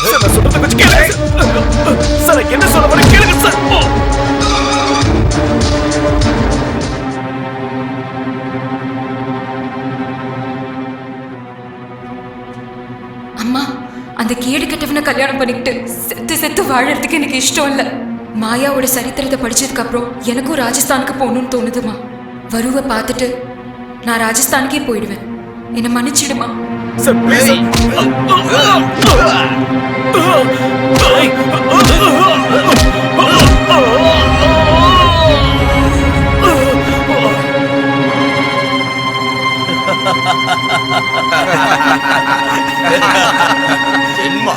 சார், சொல்றத கொஞ்சம் கேளுங்க சார். என்ன சொல்ல போறீங்க கேளுங்க சார். அம்மா, அந்த கேடு கெட்டவனை கல்யாணம் பண்ணிக்கிட்டு செத்து செத்து வாழறதுக்கு எனக்கு இஷ்டம் இல்ல. மாயாவோட சரித்திரத்தை படிச்சதுக்கு அப்புறம் எனக்கும் ராஜஸ்தானுக்கு போகணும்னு தோணுதுமா. வருவ பார்த்துட்டு நான் ராஜஸ்தானுக்கே போயிடுவேன். என்ன மன்னிச்சிடுமா? Sir, please. ஜென்மா,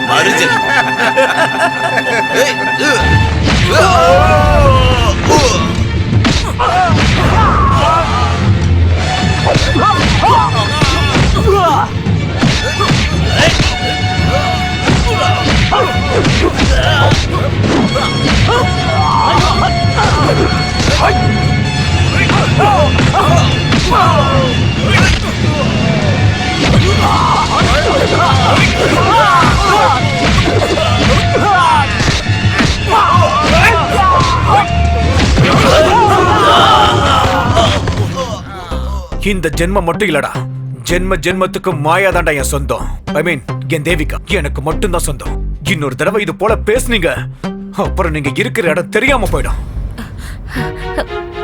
மறு ஜென்மா. இந்த ஜென்மம் மட்டும் இல்லடா, ஜென்ம ஜென்மத்துக்கு மாயா தாண்டா என் சொந்தம். ஐ மீன், என் தேவிகா எனக்கு மட்டும்தான் சொந்தம். இன்னொரு தடவை இது போல பேசுனீங்க, அப்புறம் நீங்க இருக்கிற இடம் தெரியாம போயிடும்.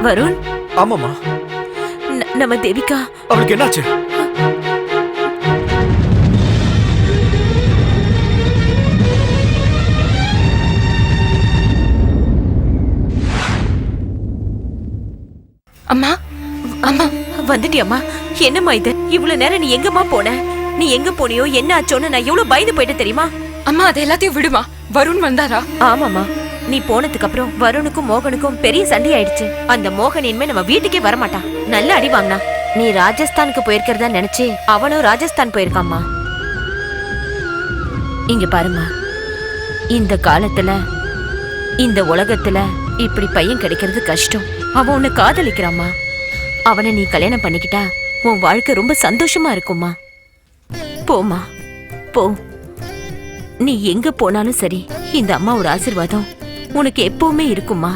வருண். ஆமாமா. நம்ம தேவிகா, அவளுக்கு என்னாச்சு? அம்மா, அம்மா வந்துட்டியம்மா? என்னம்மா இது? இவ்வளவு நேரம் நீ எங்கம்மா போன? நீ எங்க போனியோ, என்ன ஆச்சோன்னு நான் எவ்வளவு பயந்து போயிட்டு தெரியுமா? அம்மா, அது எல்லாத்தையும் விடுமா. வருண் வந்தாரா? ஆமாமா, நீ போனதுக்கு அப்புறம் வருணுக்கும் மோகனுக்கும் பெரிய சண்டை ஆயிடுச்சு. அந்த மோகன் இனிமே நம்ம வீட்டுக்கே வரமாட்டான். நல்ல அடி வாங்கினா. நீ ராஜஸ்தானுக்கு போயிருக்கிறதா நினைச்சு அவனும் ராஜஸ்தான் போயிருக்காம்மா. இங்க பாருமா, இந்த காலத்துல இந்த உலகத்துல இப்படி பையன் கிடைக்கிறது கஷ்டம். அவன் உன்னை காதலிக்கிறாமா. அவனை நீ கல்யாணம் பண்ணிக்கிட்டா உன் வாழ்க்கை ரொம்ப சந்தோஷமா இருக்குமா. போமா, போ. நீ எங்க போனாலும் சரி, இந்த அம்மாவோட ஆசீர்வாதம் உனக்கு எப்பவுமே இருக்குமா.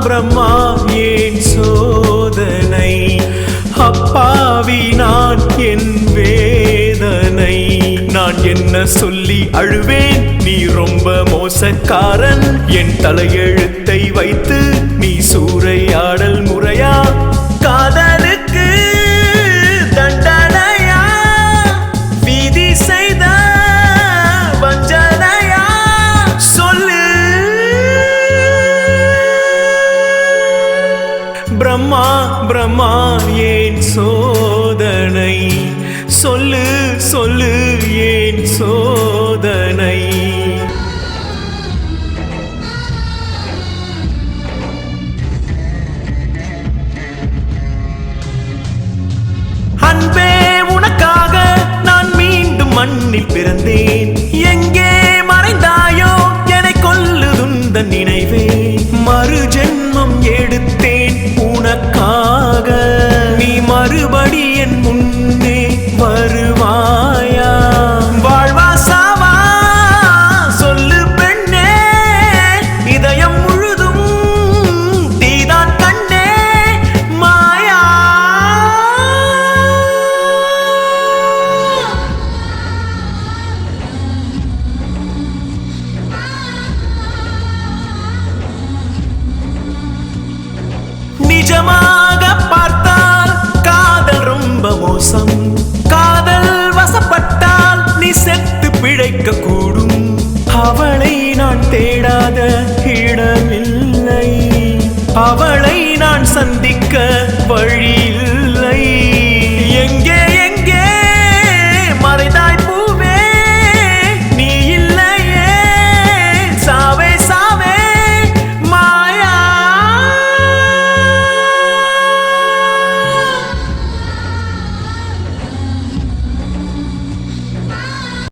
பிரம்மா ஏன் சோதனை அப்பாவி நான் என் வேதனை நான் என்ன சொல்லி அழுவேன் நீ ரொம்ப மோசக்காரன் என் தலையெழுத்தை வைத்து நீ சூறையாடல் முறையா காதலுக்கு தண்டனையா விதி செய்த வஞ்சனையா சொல்லு பிரம்மா பிரம்மா ஏன் சோதனை சொல்லு சொல்லு ஏன் சோதனை அன்பே உனக்காக நான் மீண்டும் மண்ணில் பிறந்தேன் எங்கே மறைந்தாயோ என்னை கொல்லுதுந்த நினைவே மறு ஜென்மம் எடுத்தேன் உனக்காக நீ மறுபடி என் முன்னே வருவாயா வாழ்வா சாவா சொல்லு பெண்ணே இதயம் முழுதும் தீதான் கண்ணே மாயா நிஜமாக பார்த்தால் காதல் ரொம்ப மோசம் காதல் வசப்பட்டால் நீ செத்து பிழைக்க கூடும் அவளை நான் தேடாத இடமில்லை அவளை நான் சந்திக்க வழி